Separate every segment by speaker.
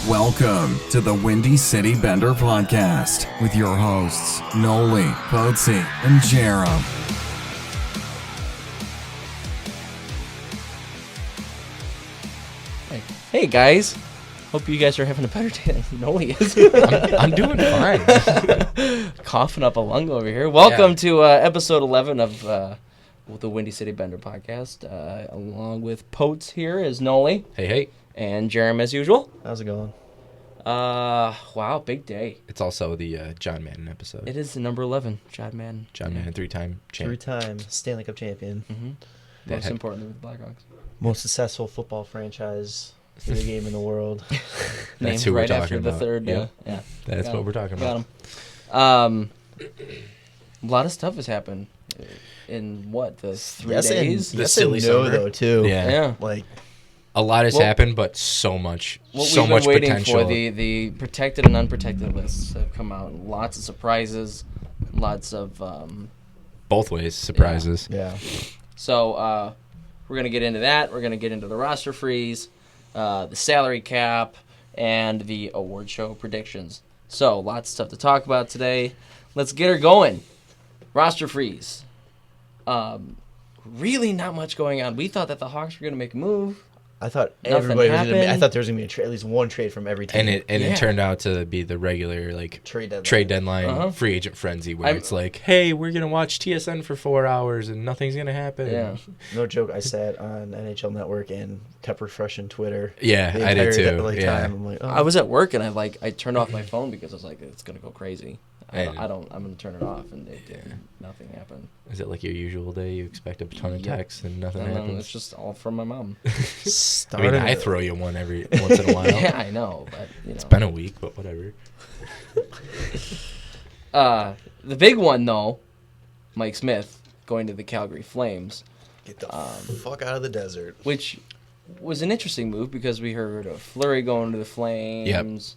Speaker 1: Welcome to the Windy City Bender Podcast with your hosts, Nolly, Poetzy, and Jarom.
Speaker 2: Hey guys, hope you guys are having a better day than Nolly is.
Speaker 3: I'm doing fine.
Speaker 2: Coughing up a lung over here. Welcome to episode 11 of the Windy City Bender Podcast. Along with Poets here is Nolly.
Speaker 3: Hey.
Speaker 2: And Jarom as usual.
Speaker 4: How's it going?
Speaker 2: Wow, big day.
Speaker 3: It's also the John Madden episode.
Speaker 2: It is the number 11, John Madden.
Speaker 3: John Madden, three-time champ.
Speaker 4: Three-time Stanley Cup champion.
Speaker 2: Mm-hmm. Most importantly with the Blackhawks.
Speaker 4: Most successful football franchise video game in the world.
Speaker 3: That's
Speaker 2: Named
Speaker 3: who we're
Speaker 2: right
Speaker 3: talking
Speaker 2: after
Speaker 3: about.
Speaker 2: the third. Yeah.
Speaker 3: That's what we're talking
Speaker 2: Got
Speaker 3: about.
Speaker 2: him. A lot of stuff has happened in what, the 3
Speaker 4: Yes
Speaker 2: days?
Speaker 4: and,
Speaker 3: The
Speaker 4: yes
Speaker 3: silly
Speaker 4: and no,
Speaker 3: summer.
Speaker 4: though, too.
Speaker 3: Yeah.
Speaker 4: Like,
Speaker 3: A lot has
Speaker 2: Well,
Speaker 3: happened, but so much
Speaker 2: What we've been
Speaker 3: much
Speaker 2: waiting
Speaker 3: potential.
Speaker 2: for, the protected and unprotected lists have come out. Lots of surprises, lots of
Speaker 3: Both ways, surprises.
Speaker 4: yeah.
Speaker 2: so we're gonna get into that. We're gonna get into the roster freeze, the salary cap, and the award show predictions. So lots of stuff to talk about today. Let's get her going. Roster freeze. Really not much going on. We thought that the Hawks were gonna make a move.
Speaker 4: I thought
Speaker 2: Nothing
Speaker 4: everybody was going to be. I
Speaker 2: happened.
Speaker 4: thought there was going to be at least one trade from every team.
Speaker 3: And
Speaker 2: Yeah.
Speaker 3: it turned out to be the regular
Speaker 4: trade deadline.
Speaker 3: trade deadline
Speaker 2: Uh-huh.
Speaker 3: free agent frenzy where it's like, hey, we're gonna watch TSN for 4 hours and nothing's gonna happen.
Speaker 2: Yeah.
Speaker 4: No joke. I sat on NHL Network and kept refreshing Twitter.
Speaker 3: Yeah,
Speaker 4: the
Speaker 3: I did
Speaker 4: entire
Speaker 3: too.
Speaker 4: time.
Speaker 3: Yeah.
Speaker 4: I'm like, oh.
Speaker 2: I was at work and I turned off my phone because I was like, it's gonna go crazy.
Speaker 3: And-
Speaker 2: I'm gonna turn it off, and it didn't. Nothing happened.
Speaker 3: Is it like your usual day? You expect a ton of
Speaker 2: Yeah.
Speaker 3: texts and nothing
Speaker 2: And then
Speaker 3: happens.
Speaker 2: it's just all from my mom.
Speaker 3: I
Speaker 4: started
Speaker 3: mean, I
Speaker 4: it.
Speaker 3: throw you one every once in a while.
Speaker 2: Yeah, I know, but
Speaker 3: It's been a week, but whatever.
Speaker 2: The big one though, Mike Smith going to the Calgary Flames,
Speaker 4: Get the fuck out of the desert.
Speaker 2: which was an interesting move because we heard of Fleury going to the Flames.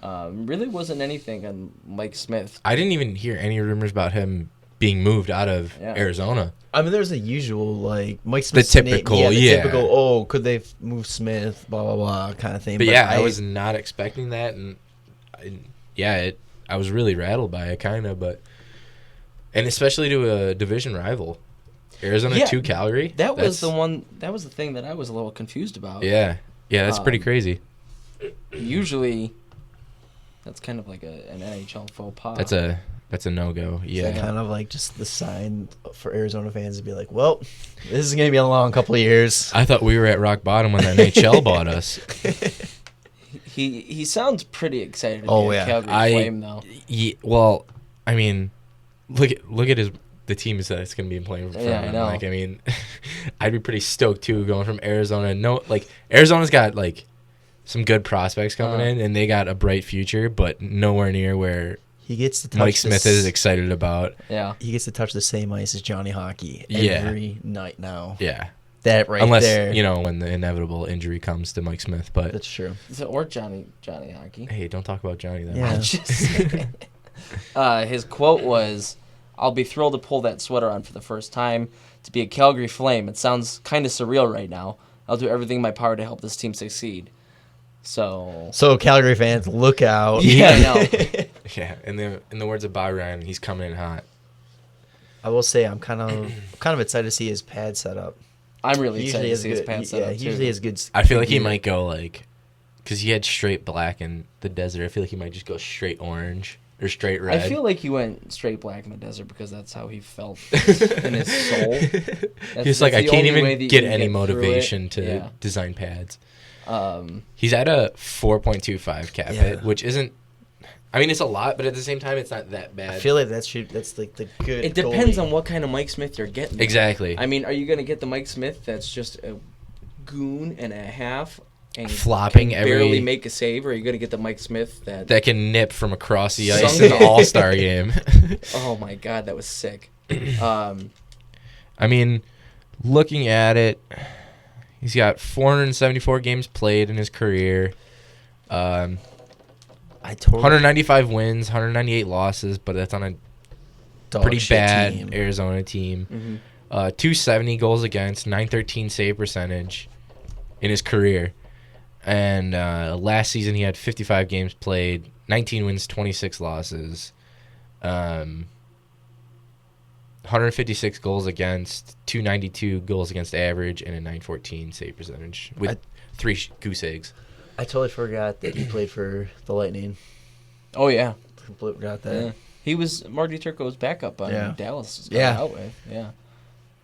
Speaker 2: Really wasn't anything on Mike Smith.
Speaker 3: I didn't even hear any rumors about him being moved out of
Speaker 2: Yeah.
Speaker 3: Arizona.
Speaker 4: I mean, there's the usual, like, Mike Smith's
Speaker 3: typical,
Speaker 4: name, the
Speaker 3: yeah.
Speaker 4: typical, oh, could they move Smith, blah, blah, blah, kind of thing.
Speaker 3: But yeah, I was not expecting that, and I was really rattled by it, kind of, and especially to a division rival, Arizona
Speaker 2: Yeah,
Speaker 3: 2 Calgary.
Speaker 2: That was the thing that I was a little confused about.
Speaker 3: Yeah, that's pretty crazy.
Speaker 2: Usually, that's kind of like an NHL faux pas.
Speaker 3: That's a no-go. Yeah.
Speaker 4: Kind of like just the sign for Arizona fans to be like, well, this is going to be a long couple of years.
Speaker 3: I thought we were at rock bottom when the NHL bought us.
Speaker 2: He sounds pretty excited to
Speaker 4: Oh,
Speaker 2: be a
Speaker 4: yeah.
Speaker 2: Calgary Flame, though.
Speaker 3: Well, I mean, look at the teams that it's going to be playing from.
Speaker 2: Yeah, I know.
Speaker 3: Like, I mean, I'd be pretty stoked too going from Arizona. No, like Arizona's got like some good prospects coming in, and they got a bright future, but nowhere near where
Speaker 4: He gets to touch
Speaker 3: Mike Smith is excited about.
Speaker 2: Yeah.
Speaker 4: He gets to touch the same ice as Johnny Hockey
Speaker 3: Yeah.
Speaker 4: every night now.
Speaker 3: Yeah,
Speaker 4: That right
Speaker 3: unless
Speaker 4: there.
Speaker 3: when the inevitable injury comes to Mike Smith. But
Speaker 4: That's true.
Speaker 2: Or Johnny Hockey.
Speaker 3: hey, don't talk about Johnny that
Speaker 4: Yeah.
Speaker 3: much.
Speaker 2: Just saying. His quote was, "I'll be thrilled to pull that sweater on for the first time. To be a Calgary Flame, it sounds kind of surreal right now. I'll do everything in my power to help this team succeed." So
Speaker 4: Calgary fans, look out.
Speaker 2: yeah, I know.
Speaker 3: Yeah, in the words of Bob Ryan, he's coming in hot.
Speaker 4: I will say I'm kind of excited to see his pad set up.
Speaker 2: I'm really
Speaker 4: He
Speaker 2: excited
Speaker 4: usually
Speaker 2: to
Speaker 4: has
Speaker 2: see his
Speaker 4: good.
Speaker 2: pants
Speaker 4: Yeah,
Speaker 2: set up
Speaker 4: he
Speaker 2: too.
Speaker 4: usually has good.
Speaker 3: I feel like he
Speaker 4: gear.
Speaker 3: might go like, because he had straight black in the desert. I feel like he might just go straight orange or straight red.
Speaker 2: I feel like he went straight black in the desert because that's how he felt in his soul.
Speaker 3: He's like, I
Speaker 2: the
Speaker 3: can't
Speaker 2: only way
Speaker 3: even
Speaker 2: that
Speaker 3: get
Speaker 2: you
Speaker 3: any
Speaker 2: through it.
Speaker 3: motivation to
Speaker 2: Yeah.
Speaker 3: design pads.
Speaker 2: Um,
Speaker 3: He's at a 4.25 cap hit, which isn't. I mean, it's a lot, but at the same time, it's not that bad.
Speaker 4: I feel like that's like the good.
Speaker 2: it depends
Speaker 4: goalie.
Speaker 2: on what kind of Mike Smith you're getting.
Speaker 3: Exactly.
Speaker 2: I mean, are you going to get the Mike Smith that's just a goon and a half and
Speaker 3: Flopping
Speaker 2: can barely
Speaker 3: every-
Speaker 2: make a save, or are you going to get the Mike Smith
Speaker 3: that can nip from across the ice
Speaker 2: Some-
Speaker 3: in the All-Star game.
Speaker 2: Oh my God, that was sick.
Speaker 3: I mean, looking at it, he's got 474 games played in his career.
Speaker 4: I totally
Speaker 3: 195 wins, 198 losses, but that's on a
Speaker 4: dog
Speaker 3: pretty
Speaker 4: shit
Speaker 3: bad
Speaker 4: team.
Speaker 3: Arizona team.
Speaker 2: Mm-hmm.
Speaker 3: 270 goals against, 913 save percentage in his career. And last season he had 55 games played, 19 wins, 26 losses, 156 goals against, 292 goals against average, and a 914 save percentage with 3 goose eggs.
Speaker 4: I totally forgot that he played for the Lightning.
Speaker 2: Oh, yeah.
Speaker 4: Completely forgot that.
Speaker 2: Yeah. He was Marty Turco's backup on Dallas. Out with. Yeah.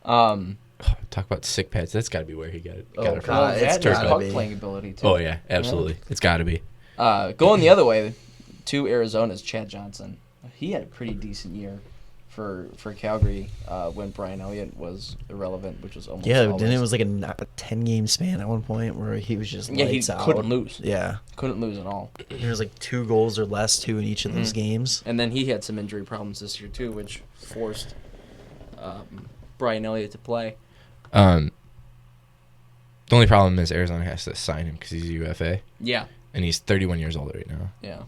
Speaker 3: Talk about sick pads. That's got to be where he got it.
Speaker 4: Oh,
Speaker 3: from.
Speaker 4: God.
Speaker 2: It's
Speaker 4: It's gotta
Speaker 2: puck
Speaker 4: be.
Speaker 2: playing ability, too.
Speaker 3: Oh, yeah, absolutely. It's got to be.
Speaker 2: Going the other way, to Arizona's Chad Johnson. He had a pretty decent year for Calgary when Brian Elliott was irrelevant, which was almost always.
Speaker 4: Then it was like a 10-game span at one point where he was just lights out.
Speaker 2: Couldn't lose.
Speaker 4: Yeah.
Speaker 2: Couldn't lose at all.
Speaker 4: There was like 2 goals or less, too, in each of those games.
Speaker 2: And then he had some injury problems this year, too, which forced Brian Elliott to play.
Speaker 3: The only problem is Arizona has to sign him because he's a UFA.
Speaker 2: Yeah.
Speaker 3: And he's 31 years old right now.
Speaker 2: Yeah.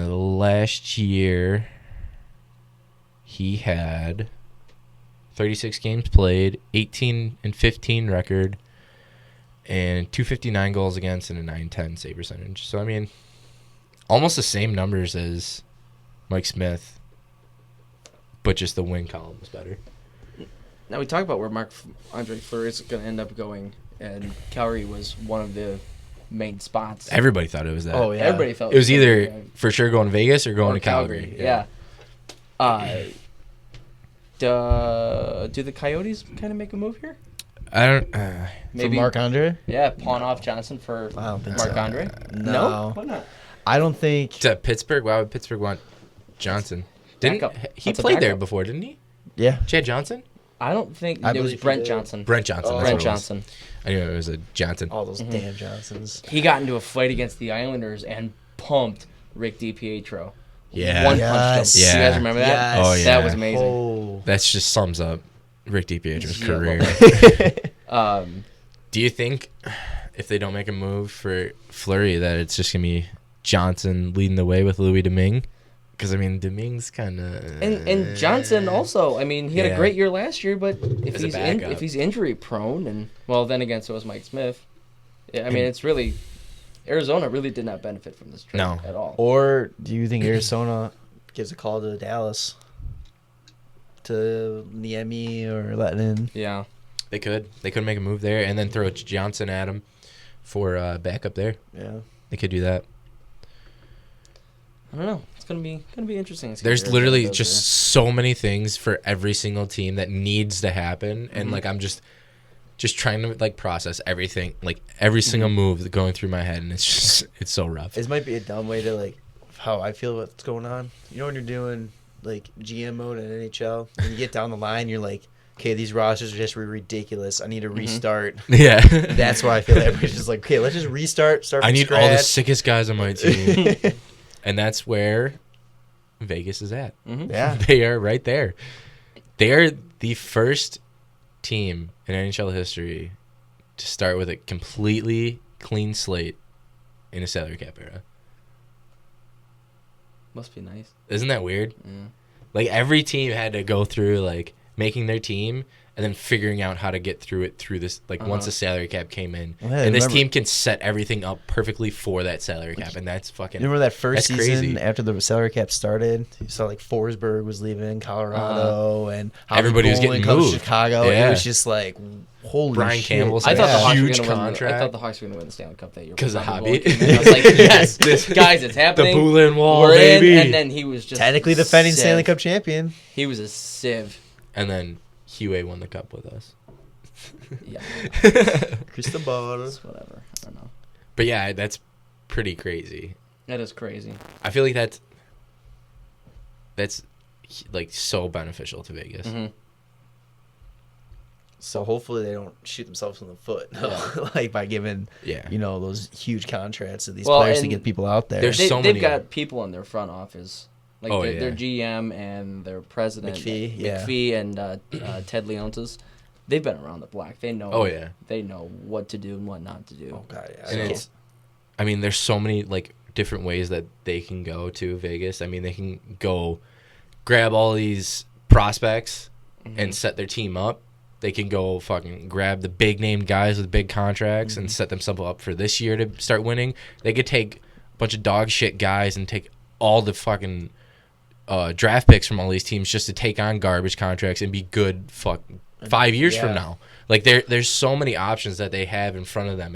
Speaker 3: Last year, he had 36 games played, 18-15 record, and 259 goals against and a 910 save percentage. So, I mean, almost the same numbers as Mike Smith, but just the win column was better.
Speaker 2: Now we talk about where Marc-Andre Fleury is going to end up going, and Calgary was one of the main spots.
Speaker 3: Everybody thought it was that.
Speaker 4: Oh, yeah.
Speaker 2: Everybody felt
Speaker 3: It was
Speaker 2: gonna
Speaker 3: either
Speaker 2: be,
Speaker 3: for sure going to Vegas or going
Speaker 2: or
Speaker 3: to Calgary.
Speaker 2: Yeah. Do the Coyotes kind of make a move here?
Speaker 3: I don't.
Speaker 2: Maybe
Speaker 4: For Marc-Andre?
Speaker 2: Yeah, pawn off Johnson for
Speaker 4: I don't think
Speaker 2: Marc-Andre.
Speaker 4: so. No.
Speaker 2: Why not?
Speaker 4: I don't think...
Speaker 3: To Pittsburgh? Why would Pittsburgh want Johnson?
Speaker 2: Backup.
Speaker 3: He
Speaker 2: That's a
Speaker 3: played there
Speaker 2: backup.
Speaker 3: before, didn't he?
Speaker 4: Yeah.
Speaker 3: Chad Johnson?
Speaker 2: I don't think
Speaker 4: I
Speaker 2: it was
Speaker 4: believe he
Speaker 2: Brent
Speaker 4: did.
Speaker 2: Johnson.
Speaker 3: Brent Johnson.
Speaker 4: Oh.
Speaker 3: That's
Speaker 2: Brent
Speaker 3: what it was.
Speaker 2: Johnson.
Speaker 3: I knew it was a Johnson.
Speaker 4: All those damn Johnsons.
Speaker 2: He got into a fight against the Islanders and pumped Rick DiPietro.
Speaker 3: Yeah.
Speaker 2: One
Speaker 4: Yes.
Speaker 2: punched him.
Speaker 3: Yeah.
Speaker 2: You guys remember that?
Speaker 4: Yes.
Speaker 3: Oh, yeah.
Speaker 2: That was amazing.
Speaker 4: Oh.
Speaker 3: That just sums up Rick DiPietro's
Speaker 2: Yeah,
Speaker 3: career. Do you think if they don't make a move for Fleury that it's just going to be Johnson leading the way with Louis Domingue? Because, I mean, Domingue's kind of...
Speaker 2: And Johnson also. I mean, he had a great year last year, but if
Speaker 3: As a
Speaker 2: he's
Speaker 3: backup.
Speaker 2: if he's injury prone, and well, then again, so was Mike Smith. Yeah, I mean, it's really Arizona really did not benefit from this trade
Speaker 3: No.
Speaker 2: at all.
Speaker 4: Or do you think Arizona gives a call to Dallas to Niemi or Lettinen?
Speaker 2: Yeah,
Speaker 3: They could make a move there and then throw Johnson at him for backup there.
Speaker 4: Yeah.
Speaker 3: They could do that.
Speaker 2: I don't know. It's gonna be interesting. to see
Speaker 3: There's
Speaker 2: what Arizona
Speaker 3: literally
Speaker 2: does
Speaker 3: just so many things for every single team that needs to happen, and like I'm just trying to like process everything, like every single move that's going through my head, and it's so rough.
Speaker 4: This might be a dumb way to like how I feel what's going on. You know when you're doing like GM mode in NHL, and you get down the line, you're like, okay, these rosters are just ridiculous. I need to restart.
Speaker 3: Yeah,
Speaker 4: That's why I feel like everybody's just like, okay, let's just restart. Start.
Speaker 3: I
Speaker 4: From
Speaker 3: need
Speaker 4: scratch.
Speaker 3: all the sickest guys on my team, and that's where Vegas is at.
Speaker 4: Yeah.
Speaker 3: They are right there. They are the first team in NHL history to start with a completely clean slate in a salary cap era.
Speaker 2: Must be nice.
Speaker 3: Isn't that weird?
Speaker 2: Yeah.
Speaker 3: Like every team had to go through like making their team and then figuring out how to get through it through this like once the salary cap came in.
Speaker 4: Well, yeah,
Speaker 3: and this
Speaker 4: remember-
Speaker 3: team can set everything up perfectly for that salary cap, and that's fucking
Speaker 4: You remember that first
Speaker 3: that's
Speaker 4: season
Speaker 3: crazy.
Speaker 4: after the salary cap started? You saw like Forsberg was leaving Colorado, and Howie
Speaker 3: Everybody was
Speaker 4: Poland
Speaker 3: getting
Speaker 4: comes to
Speaker 3: moved.
Speaker 4: Chicago.
Speaker 3: Yeah.
Speaker 4: It was just like, holy
Speaker 3: Brian
Speaker 4: shit.
Speaker 3: Campbell's
Speaker 2: I thought the Hawks were
Speaker 3: huge
Speaker 2: gonna win. I
Speaker 3: contract.
Speaker 2: thought the Hawks were going to win the Stanley Cup that year
Speaker 3: 'Cause of
Speaker 2: Bobby
Speaker 3: Hobby.
Speaker 2: Boyd came in. I was like, yes, guys, it's happening.
Speaker 3: The Boulin Wall,
Speaker 2: We're
Speaker 3: baby.
Speaker 2: in, and then he was just
Speaker 4: Technically defending
Speaker 2: sieve.
Speaker 4: Stanley Cup champion.
Speaker 2: He was a sieve.
Speaker 3: And then Huey won the cup with us.
Speaker 2: Yeah,
Speaker 4: Cristobal.
Speaker 2: it's whatever. I don't know.
Speaker 3: But yeah, that's pretty crazy.
Speaker 2: That is crazy.
Speaker 3: I feel like that's like so beneficial to Vegas.
Speaker 2: Mm-hmm.
Speaker 4: So hopefully they don't shoot themselves in the foot,
Speaker 2: Yeah.
Speaker 4: like by giving
Speaker 3: Yeah.
Speaker 4: those huge contracts to these
Speaker 2: Well,
Speaker 4: players to
Speaker 2: and
Speaker 4: get people out there.
Speaker 3: there's so
Speaker 2: They've
Speaker 3: many-
Speaker 2: got people in their front office, like
Speaker 3: Oh,
Speaker 2: their
Speaker 3: yeah.
Speaker 2: GM and their president,
Speaker 4: McPhee, yeah.
Speaker 2: McPhee and Ted Leontis. They've been around the block. They know.
Speaker 3: Oh, yeah.
Speaker 2: They know what to do and what not to do.
Speaker 4: Oh god, yeah.
Speaker 3: And it's, I mean, there's so many like different ways that they can go to Vegas. I mean, they can go grab all these prospects and set their team up. they can go fucking grab the big name guys with big contracts and set themselves up for this year to start winning. They could take a bunch of dog shit guys and take all the fucking draft picks from all these teams just to take on garbage contracts and be good 5 years from now. Like there's so many options that they have in front of them.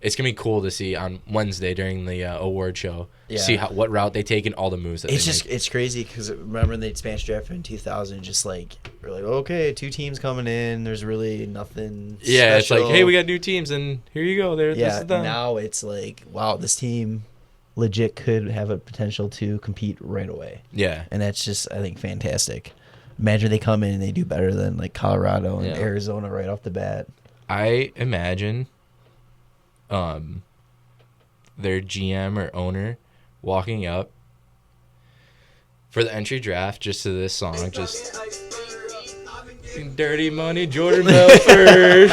Speaker 3: It's gonna be cool to see on Wednesday during the award show. See what route they take and all the moves that
Speaker 4: it's crazy because remember the expansion draft in 2000, just like we're like, okay, 2 teams coming in. There's really nothing.
Speaker 3: Yeah,
Speaker 4: special.
Speaker 3: it's like, hey, we got new teams and here you go. This is them.
Speaker 4: Now it's like, wow, this team legit could have a potential to compete right away.
Speaker 3: Yeah,
Speaker 4: and that's just, I think, fantastic. Imagine they come in and they do better than like Colorado and Arizona right off the bat.
Speaker 3: I imagine their GM or owner walking up for the entry draft just to this song, just Dirty Money Jordan Belfort.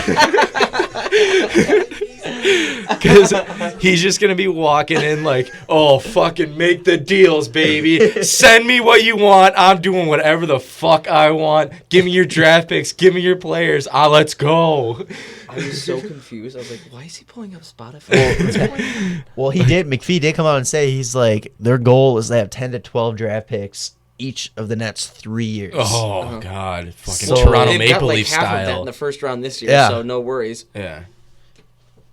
Speaker 3: Because he's just going to be walking in like, oh, fucking make the deals, baby. Send me what you want. I'm doing whatever the fuck I want. Give me your draft picks. Give me your players. Let's go.
Speaker 2: I was so confused. I was like, why is he pulling up Spotify?
Speaker 4: Well, McPhee did come out and say he's like, their goal is to have 10 to 12 draft picks each of the next 3 years.
Speaker 3: Oh, God. Fucking
Speaker 4: So
Speaker 3: Toronto
Speaker 2: they've
Speaker 3: Maple
Speaker 2: got,
Speaker 3: Leaf
Speaker 2: half of that
Speaker 3: style.
Speaker 2: in the first round this year,
Speaker 4: Yeah.
Speaker 2: so no worries.
Speaker 3: Yeah.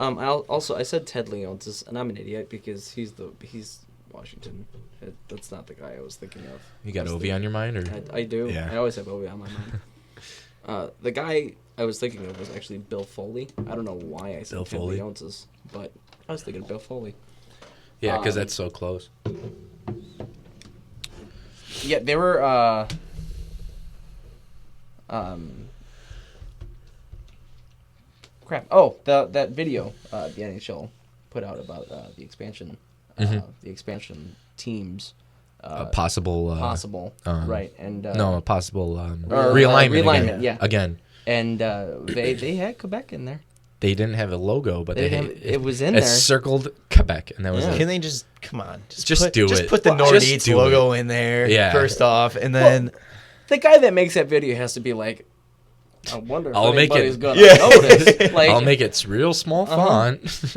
Speaker 2: I said Ted Leonsis, and I'm an idiot because he's Washington. That's not the guy I was thinking of.
Speaker 3: You got Ovi on your mind? Or
Speaker 2: I do.
Speaker 3: Yeah.
Speaker 2: I always have Ovi on my mind. The guy I was thinking of was actually Bill Foley. I don't know why I said
Speaker 3: Bill
Speaker 2: Ted
Speaker 3: Foley?
Speaker 2: Leonsis, but I was thinking of Bill Foley.
Speaker 3: Yeah, because that's so close.
Speaker 2: Yeah, they were. Crap! Oh, that video the NHL put out about the expansion teams.
Speaker 3: Possible.
Speaker 2: Right? And
Speaker 3: No, a possible
Speaker 2: or,
Speaker 3: realignment.
Speaker 2: yeah.
Speaker 3: Again.
Speaker 2: And they had Quebec in there.
Speaker 3: They didn't have a logo, but
Speaker 2: It was in
Speaker 3: it
Speaker 2: there.
Speaker 3: circled Quebec, and that was
Speaker 2: Yeah.
Speaker 3: it.
Speaker 4: Can they just come on?
Speaker 3: Just do it.
Speaker 4: Put the
Speaker 3: Well,
Speaker 4: Nordiques
Speaker 3: just do
Speaker 4: logo in there.
Speaker 3: Yeah.
Speaker 4: First off, and then
Speaker 2: The guy that makes that video has to be like, I wonder if
Speaker 3: I'll make it-
Speaker 2: anybody's gonna
Speaker 4: Yeah.
Speaker 2: notice. Like,
Speaker 3: I'll make it real small font.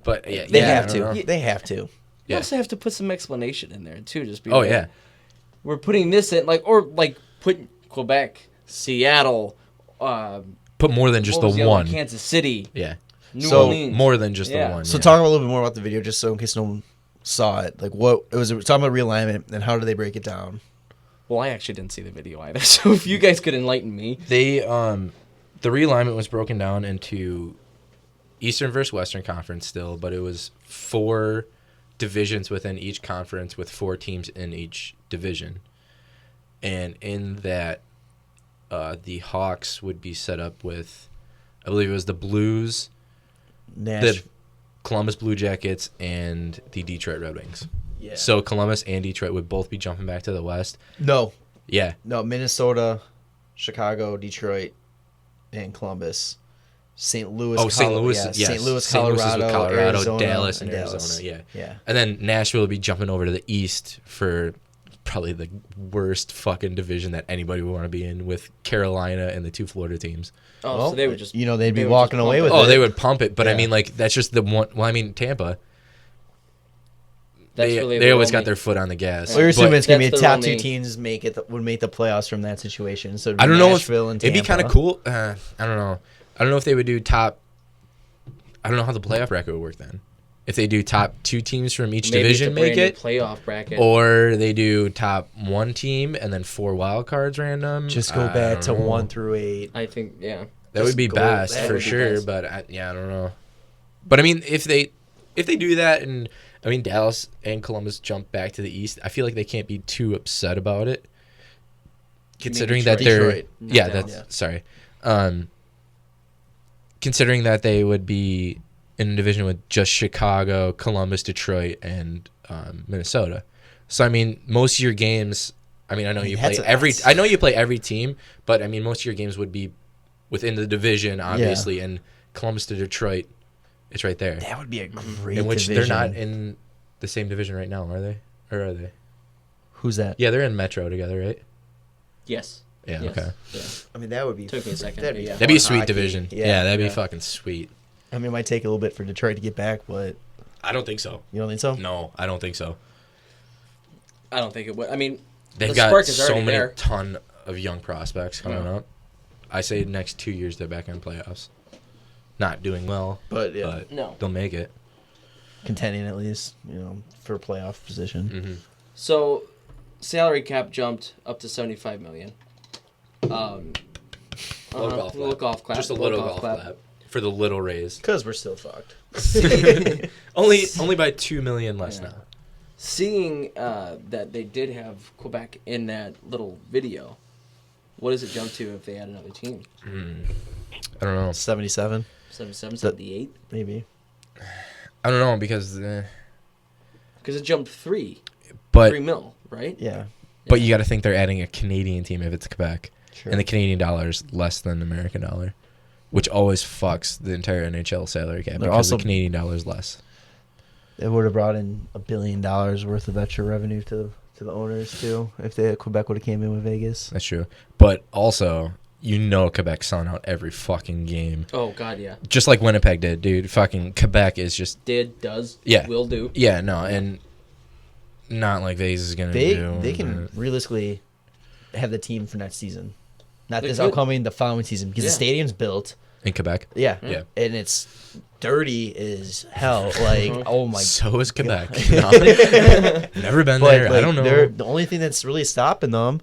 Speaker 3: But yeah,
Speaker 4: they
Speaker 3: yeah,
Speaker 4: have
Speaker 3: I don't
Speaker 4: to.
Speaker 3: know.
Speaker 4: They have to.
Speaker 2: you
Speaker 3: yeah.
Speaker 2: also have to put some explanation in there too. Just be
Speaker 3: Oh
Speaker 2: like,
Speaker 3: yeah,
Speaker 2: we're putting this in, or put Quebec, Seattle,
Speaker 3: put more than just
Speaker 2: what was
Speaker 3: the
Speaker 2: other
Speaker 3: one.
Speaker 2: Kansas City,
Speaker 3: Yeah,
Speaker 2: New
Speaker 4: So,
Speaker 2: Orleans.
Speaker 3: more than just
Speaker 2: Yeah.
Speaker 3: the one.
Speaker 4: So
Speaker 3: yeah.
Speaker 4: talk a little bit more about the video, just so in case no one saw it. Like what it was talking about realignment, and how do they break it down?
Speaker 2: Well, I actually didn't see the video either, so if you guys could enlighten me.
Speaker 3: They the realignment was broken down into Eastern versus Western Conference still, but it was 4 divisions within each conference with 4 teams in each division. And in that, the Hawks would be set up with, I believe it was the Blues, the Columbus Blue Jackets, and the Detroit Red Wings.
Speaker 4: Yeah.
Speaker 3: So Columbus and Detroit would both be jumping back to the West.
Speaker 4: No,
Speaker 3: Yeah.
Speaker 4: Minnesota, Chicago, Detroit, and Columbus. St. Louis.
Speaker 3: St. Louis,
Speaker 4: yeah,
Speaker 3: yes.
Speaker 4: St. Louis,
Speaker 3: St. Louis is with Colorado,
Speaker 4: Arizona,
Speaker 3: Dallas, and
Speaker 4: Dallas.
Speaker 3: Arizona. Yeah.
Speaker 4: Yeah.
Speaker 3: And then Nashville would be jumping over to the East for probably the worst fucking division that anybody would want to be in, with Carolina and the 2 Florida teams.
Speaker 2: Oh,
Speaker 4: Well,
Speaker 2: so they would just,
Speaker 4: they'd be
Speaker 2: they would
Speaker 4: walking
Speaker 2: just
Speaker 4: away
Speaker 2: pump
Speaker 4: with
Speaker 2: it.
Speaker 4: it.
Speaker 3: Oh, they would pump it, but I
Speaker 4: Yeah.
Speaker 3: mean, like, that's just the one. Well, I mean, Tampa.
Speaker 2: That's really
Speaker 3: They
Speaker 2: the
Speaker 3: always
Speaker 2: only-
Speaker 3: got their foot on the gas.
Speaker 4: Well, you're
Speaker 3: But
Speaker 4: assuming it's gonna be
Speaker 2: that's
Speaker 4: the top
Speaker 2: the only-
Speaker 4: 2 teams would make the playoffs from that situation. So
Speaker 3: I don't know if
Speaker 4: Nashville and
Speaker 3: it'd be
Speaker 4: Tampa.
Speaker 3: kind of cool. I don't know. I don't know if they would do top. I don't know how the playoff bracket would work then. If they do top 2 teams from each
Speaker 2: Maybe
Speaker 3: division
Speaker 2: it's a
Speaker 3: make
Speaker 2: brand new
Speaker 3: it,
Speaker 2: playoff bracket.
Speaker 3: or they do top 1 team and then 4 wild cards random.
Speaker 4: Just go
Speaker 3: I
Speaker 4: back to
Speaker 3: don't know.
Speaker 4: 1 through 8.
Speaker 2: I think, yeah.
Speaker 3: That would be
Speaker 4: go-
Speaker 3: best
Speaker 4: that
Speaker 3: for
Speaker 2: would be
Speaker 3: sure,
Speaker 2: best.
Speaker 3: but I don't know. But I mean, if they do that, and I mean Dallas and Columbus jump back to the East, I feel like they can't be too upset about it, considering that they're
Speaker 4: Detroit,
Speaker 2: not
Speaker 3: yeah,
Speaker 2: Dallas.
Speaker 3: that's sorry, considering that they would be in a division with just Chicago, Columbus, Detroit, and Minnesota. So I mean, most of your games. I mean, I know you play
Speaker 4: that's-
Speaker 3: I know you play every team, but I mean, most of your games would be within the division, obviously, and Columbus to Detroit, it's right there.
Speaker 4: That would be a great
Speaker 3: In which
Speaker 4: division.
Speaker 3: they're not in the same division right now, are they? Or are they?
Speaker 4: Who's that?
Speaker 3: Yeah, they're in Metro together, right?
Speaker 2: Yes.
Speaker 3: Yeah,
Speaker 2: Yes.
Speaker 3: okay.
Speaker 2: Yeah.
Speaker 4: I mean, that would be.
Speaker 2: Took me a second,
Speaker 4: That'd
Speaker 2: but
Speaker 4: be,
Speaker 2: yeah.
Speaker 3: That'd be a
Speaker 4: fun
Speaker 3: sweet
Speaker 4: hockey.
Speaker 3: division.
Speaker 4: Yeah,
Speaker 3: Yeah, that'd be
Speaker 2: Yeah.
Speaker 3: fucking sweet.
Speaker 4: I mean, it might take a little bit for Detroit to get back, but
Speaker 3: I don't think so.
Speaker 4: you don't think so?
Speaker 3: No, I don't think so.
Speaker 2: I don't think it would. I mean,
Speaker 3: They've
Speaker 2: the
Speaker 3: got
Speaker 2: spark is
Speaker 3: so
Speaker 2: already
Speaker 3: many
Speaker 2: there.
Speaker 3: ton of young prospects coming
Speaker 2: Yeah.
Speaker 3: up. I say next 2 years they're back in playoffs. Not doing well,
Speaker 4: But yeah,
Speaker 3: but
Speaker 2: No.
Speaker 3: they'll make it.
Speaker 4: contending at least, for a playoff position.
Speaker 3: Mm-hmm.
Speaker 2: So, salary cap jumped up to $75 million. Little golf clap.
Speaker 3: Just a little golf clap for the little raise.
Speaker 4: Because we're still fucked.
Speaker 3: only by $2 million less
Speaker 2: Yeah.
Speaker 3: now.
Speaker 2: Seeing that they did have Quebec in that little video, what does it jump to if they add another team?
Speaker 3: I don't know.
Speaker 4: 77,
Speaker 2: 77, 78?
Speaker 4: maybe.
Speaker 3: I don't know because,
Speaker 2: Because it jumped $3
Speaker 3: but
Speaker 2: mil, right?
Speaker 4: Yeah,
Speaker 3: but you got to think they're adding a Canadian team if it's Quebec,
Speaker 4: sure.
Speaker 3: and the Canadian dollar is less than the American dollar, which always fucks the entire NHL salary cap
Speaker 4: They're
Speaker 3: because
Speaker 4: also-
Speaker 3: the Canadian dollar is less.
Speaker 4: It would have brought in $1 billion worth of extra revenue to the owners too if Quebec would have came in with Vegas.
Speaker 3: That's true, but also Quebec's selling out every fucking game,
Speaker 2: Oh, God, yeah.
Speaker 3: just like Winnipeg did, dude. Fucking Quebec is just
Speaker 2: Does,
Speaker 3: Yeah.
Speaker 2: will do.
Speaker 3: yeah, no, and not like Vegas is gonna do.
Speaker 4: They can realistically have the team for next season, not
Speaker 2: They
Speaker 4: this
Speaker 2: could.
Speaker 4: upcoming, the following season because
Speaker 2: Yeah.
Speaker 4: the stadium's built.
Speaker 3: in Quebec.
Speaker 4: Yeah,
Speaker 3: Yeah.
Speaker 4: and it's dirty as hell. Like, oh my.
Speaker 3: So is Quebec. No. Never been
Speaker 4: But
Speaker 3: there. I
Speaker 4: like,
Speaker 3: don't know.
Speaker 4: the only thing that's really stopping them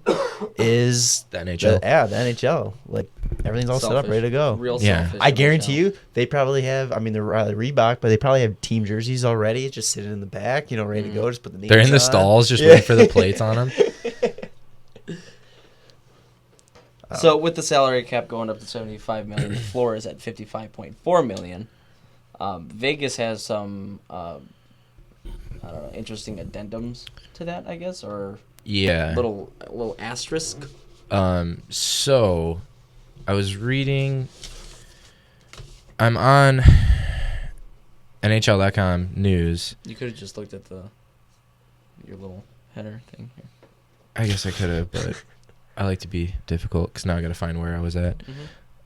Speaker 4: is
Speaker 3: The NHL.
Speaker 4: the NHL. Like everything's all set up,
Speaker 2: Selfish.
Speaker 4: ready to go.
Speaker 2: Real
Speaker 3: Yeah.
Speaker 2: selfish.
Speaker 4: I guarantee
Speaker 2: NHL.
Speaker 4: you, they probably have. I mean, they're Reebok, but they probably have team jerseys already, just sitting in the back, ready to go. Just put the names.
Speaker 3: They're in the
Speaker 4: on.
Speaker 3: stalls just
Speaker 4: Yeah.
Speaker 3: waiting for the plates on them.
Speaker 2: So with the salary cap going up to $75 million, the floor is at $55.4 million. Vegas has some, I don't know, interesting addendums to that, I guess, or
Speaker 3: Yeah.
Speaker 2: little asterisk.
Speaker 3: So I was reading. I'm on NHL.com news.
Speaker 2: You could have just looked at your little header thing here.
Speaker 3: I guess I could have, but I like to be difficult because now I got to find where I was at.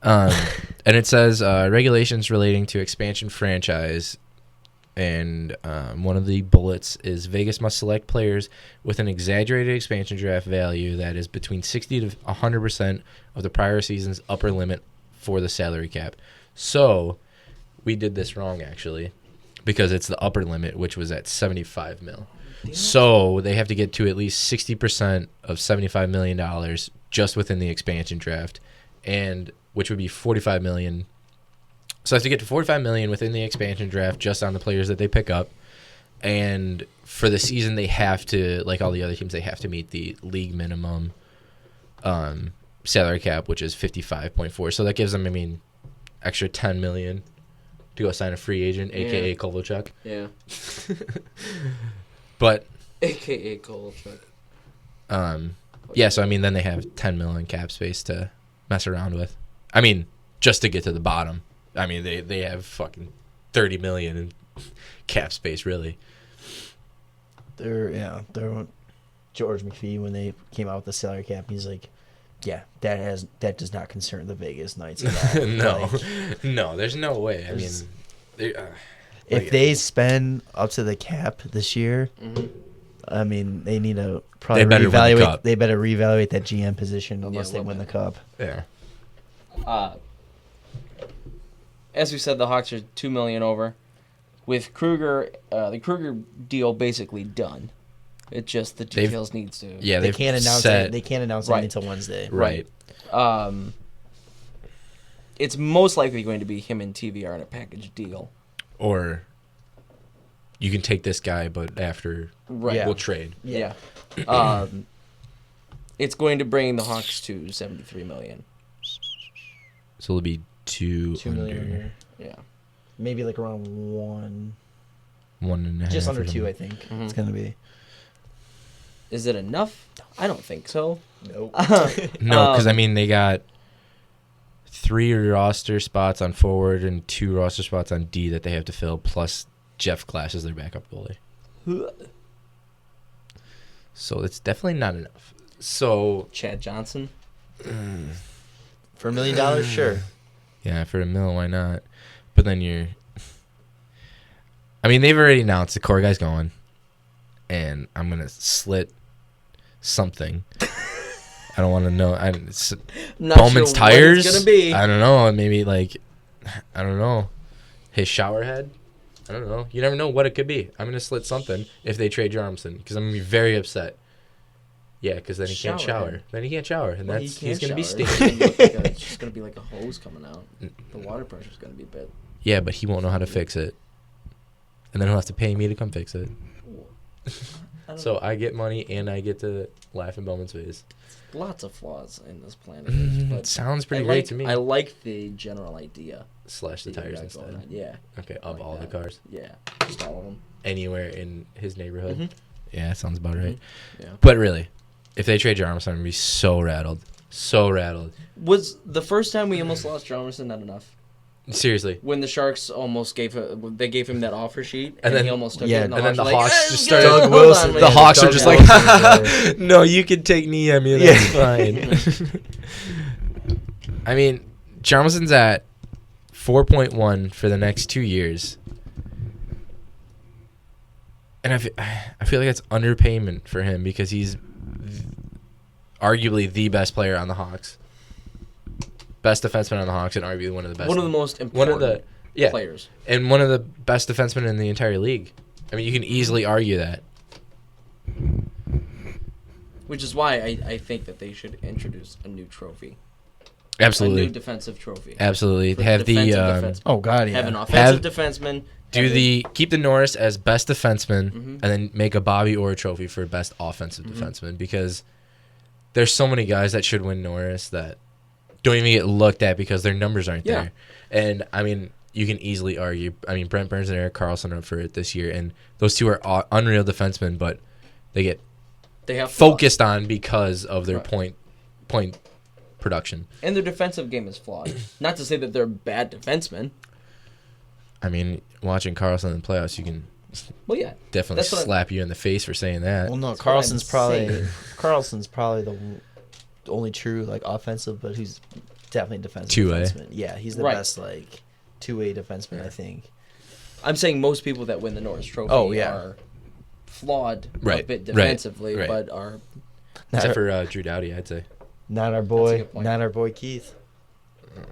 Speaker 3: And it says regulations relating to expansion franchise, and one of the bullets is Vegas must select players with an exaggerated expansion draft value that is between 60 to 100% of the prior season's upper limit for the salary cap. So we did this wrong actually, because it's the upper limit, which was at 75 mil. So they have to get to at least 60% of $75 million just within the expansion draft, and which would be $45 million. So they have to get to $45 million within the expansion draft just on the players that they pick up. And for the season, they have to, like all the other teams, they have to meet the league minimum salary cap, which is 55.4. So that gives them, extra $10 million to go sign a free agent, a.k.a. Kovalchuk.
Speaker 2: Yeah.
Speaker 3: But
Speaker 2: AKA Kovalchuk.
Speaker 3: yeah, so then they have 10 million cap space to mess around with. Just to get to the bottom. They have fucking 30 million in cap space, really.
Speaker 4: They're George McPhee, when they came out with the salary cap, he's like, yeah, that does not concern the Vegas Knights at all.
Speaker 3: No,
Speaker 4: Like,
Speaker 3: no, there's no way.
Speaker 4: if they spend up to the cap this year, they need to probably
Speaker 3: They better win the
Speaker 4: reevaluate.
Speaker 3: cup.
Speaker 4: They better reevaluate that GM position unless
Speaker 2: Yeah,
Speaker 4: they
Speaker 2: well,
Speaker 4: win the cup.
Speaker 3: Yeah.
Speaker 2: As we said, the Hawks are $2 million over. With Kruger, the Kruger deal basically done. It just the details needs to.
Speaker 3: Yeah,
Speaker 4: They
Speaker 3: they've
Speaker 4: can't announce
Speaker 3: set,
Speaker 4: it. They can't announce it
Speaker 2: Right.
Speaker 4: until Wednesday.
Speaker 3: Right.
Speaker 2: It's most likely going to be him and TVR in a package deal.
Speaker 3: Or you can take this guy, but after
Speaker 2: Right.
Speaker 3: we'll trade.
Speaker 2: Yeah. It's going to bring the Hawks to $73 million.
Speaker 3: So it'll be two
Speaker 4: 2 million
Speaker 3: under,
Speaker 4: under.
Speaker 2: Yeah.
Speaker 4: Maybe like around 1,
Speaker 3: 1.5.
Speaker 4: just under
Speaker 3: or
Speaker 4: 2. I
Speaker 3: something.
Speaker 4: think it's gonna be.
Speaker 2: Is it enough? I don't think so.
Speaker 4: Nope.
Speaker 3: No, because they got 3 roster spots on forward and 2 roster spots on D that they have to fill, plus Jeff Glass is their backup goalie. So it's definitely not enough. So
Speaker 2: Chad Johnson.
Speaker 4: For $1 million, sure.
Speaker 3: Yeah, for $1 million, why not? But then I mean, they've already announced the core guy's going, and I'm gonna slit something. I don't want to know. Bowman's
Speaker 2: sure
Speaker 3: tires.
Speaker 2: What it's gonna be.
Speaker 3: I don't know. Maybe I don't know. His shower head. I don't know. You never know what it could be. I'm gonna slit something if they trade Jaromson because I'm gonna be very upset. Yeah, because then he can't shower. Then he can't shower, and he's gonna be stinky.
Speaker 2: It's just gonna be like a hose coming out. The water pressure's gonna be bad.
Speaker 3: Yeah, but he won't know how to fix it, and then he'll have to pay me to come fix it. So I get money and I get to laugh in Bowman's face.
Speaker 2: Lots of flaws in this plan. But
Speaker 3: sounds pretty great to me.
Speaker 2: I like the general idea.
Speaker 3: Slash the tires instead.
Speaker 2: Yeah.
Speaker 3: Okay, of all the cars.
Speaker 2: Yeah, just all of them.
Speaker 3: Anywhere in his neighborhood.
Speaker 2: Mm-hmm.
Speaker 3: Yeah, that sounds about right.
Speaker 2: Yeah. But
Speaker 3: But really, if they trade Jarom, I'm going to be so rattled. So rattled.
Speaker 2: was the first time we almost lost Jarom not enough?
Speaker 3: Seriously.
Speaker 2: When the Sharks almost gave him that offer sheet,
Speaker 3: And then
Speaker 2: he almost took
Speaker 4: yeah,
Speaker 2: it.
Speaker 3: and then the Hawks just
Speaker 2: started.
Speaker 3: started-
Speaker 4: Doug Wilson.
Speaker 3: The Hawks are just like,
Speaker 4: Wilson.
Speaker 3: no, you can take Niemi. That's fine. I mean, Jaromson's at 4.1 for the next 2 years. And I feel like it's underpayment for him because he's arguably the best player on the Hawks. Best defenseman on the Hawks and arguably one of the best.
Speaker 2: One of the most important players.
Speaker 3: And one of the best defensemen in the entire league. I mean, you can easily argue that.
Speaker 2: Which is why I think that they should introduce a new trophy.
Speaker 3: Absolutely.
Speaker 2: A new defensive trophy.
Speaker 3: Absolutely.
Speaker 2: For
Speaker 3: Have
Speaker 2: defensive
Speaker 4: Oh God, yeah.
Speaker 2: Have an offensive defenseman.
Speaker 3: keep the Norris as best defenseman
Speaker 2: Mhm.
Speaker 3: and then make a Bobby Orr trophy for best offensive defenseman because there's so many guys that should win Norris that don't even get looked at because their numbers aren't there. And I mean, you can easily argue. I mean, Brent Burns and Erik Karlsson are up for it this year, and those two are unreal defensemen, but they have focused on because of their point production.
Speaker 2: And their defensive game is flawed. Not to say that they're bad defensemen.
Speaker 3: I mean, watching Karlsson in the playoffs, you can definitely slap you in the face for saying that.
Speaker 4: Well, no,
Speaker 2: That's what I'm
Speaker 4: Carlson's probably the only true offensive, but who's definitely defensive.
Speaker 3: Two-way.
Speaker 4: Defenseman. Yeah, he's the best two-way defenseman, I think.
Speaker 2: I'm saying most people that win the Norris Trophy are flawed a bit defensively, but are
Speaker 3: except for Drew Doughty, I'd say.
Speaker 4: Not our boy Keith.
Speaker 3: Oh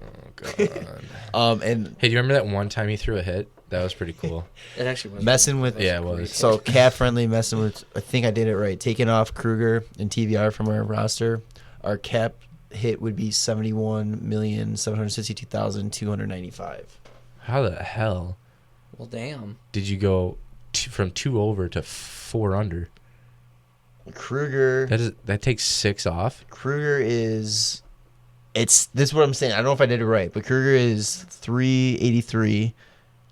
Speaker 3: God.
Speaker 4: And
Speaker 3: hey, do you remember that one time he threw a hit? That was pretty cool.
Speaker 2: It actually was
Speaker 4: messing with.
Speaker 3: Yeah, it was.
Speaker 4: So cap friendly, messing with. I think I did it right. Taking off Kruger and TVR from our roster, our cap hit would be $71,762,295.
Speaker 3: How the hell?
Speaker 2: Well, damn.
Speaker 3: Did you go from 2 over to 4 under?
Speaker 4: Kruger.
Speaker 3: That takes 6 off.
Speaker 4: Kruger is. This is what I'm saying. I don't know if I did it right, but Kruger is 383.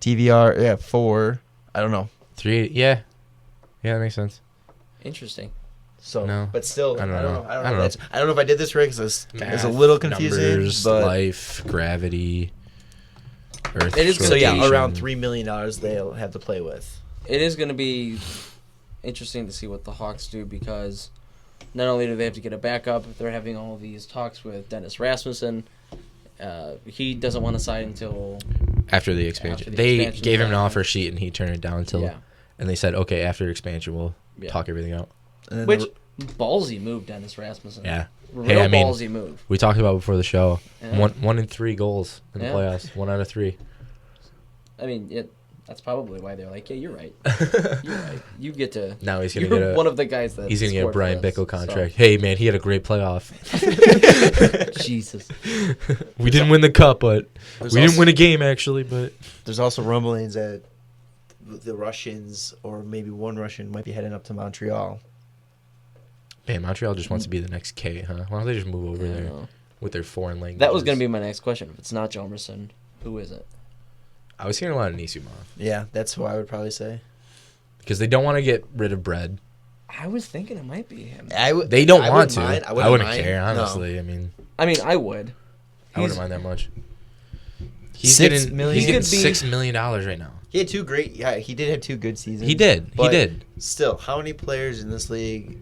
Speaker 4: TVR 4. I don't know.
Speaker 3: 3. Yeah, that makes sense.
Speaker 2: Interesting.
Speaker 4: So,
Speaker 3: no,
Speaker 4: but still, I don't know. I don't know if I did this right because it's a little confusing.
Speaker 3: Numbers,
Speaker 4: but
Speaker 3: life, gravity, Earth.
Speaker 2: It is
Speaker 4: so around $3 million they'll have to play with.
Speaker 2: It is going to be interesting to see what the Hawks do because not only do they have to get a backup, they're having all these talks with Dennis Rasmussen. He doesn't want to sign until
Speaker 3: after the expansion. They gave him an offer sheet and he turned it down until, and they said, okay, after expansion we'll talk everything out.
Speaker 2: Which ballsy move, Dennis Rasmussen.
Speaker 3: Yeah,
Speaker 2: real ballsy move.
Speaker 3: We talked about before the show.
Speaker 2: Yeah.
Speaker 3: 1 in 3 goals in the playoffs. 1 out of 3.
Speaker 2: I mean, that's probably why they're like, yeah, you're right. You're right. You get to.
Speaker 3: Now he's gonna get
Speaker 2: one of the guys that
Speaker 3: he's gonna get a Brian Bickle contract.
Speaker 2: So.
Speaker 3: Hey man, he had a great playoff.
Speaker 2: Jesus.
Speaker 3: We didn't win the cup, but we didn't win a game actually. But
Speaker 4: there's also rumblings that the Russians or maybe one Russian might be heading up to Montreal.
Speaker 3: Man, Montreal just wants to be the next K, huh? Why don't they just move over there with their foreign language?
Speaker 2: That was going to be my next question. If it's not Jomerson, who is it?
Speaker 3: I was hearing a lot of Nisumov.
Speaker 4: Yeah, that's who I would probably say.
Speaker 3: Because they don't want to get rid of Bread.
Speaker 2: I was thinking it might be him.
Speaker 3: They don't want to.
Speaker 4: Mind.
Speaker 3: I wouldn't care, honestly. No.
Speaker 2: I mean, I would.
Speaker 3: I wouldn't mind that much. He's
Speaker 4: $6 million.
Speaker 3: He's getting $6 million right now.
Speaker 4: He had 2 great. Yeah, he did have 2 good seasons.
Speaker 3: He did.
Speaker 4: Still, how many players in this league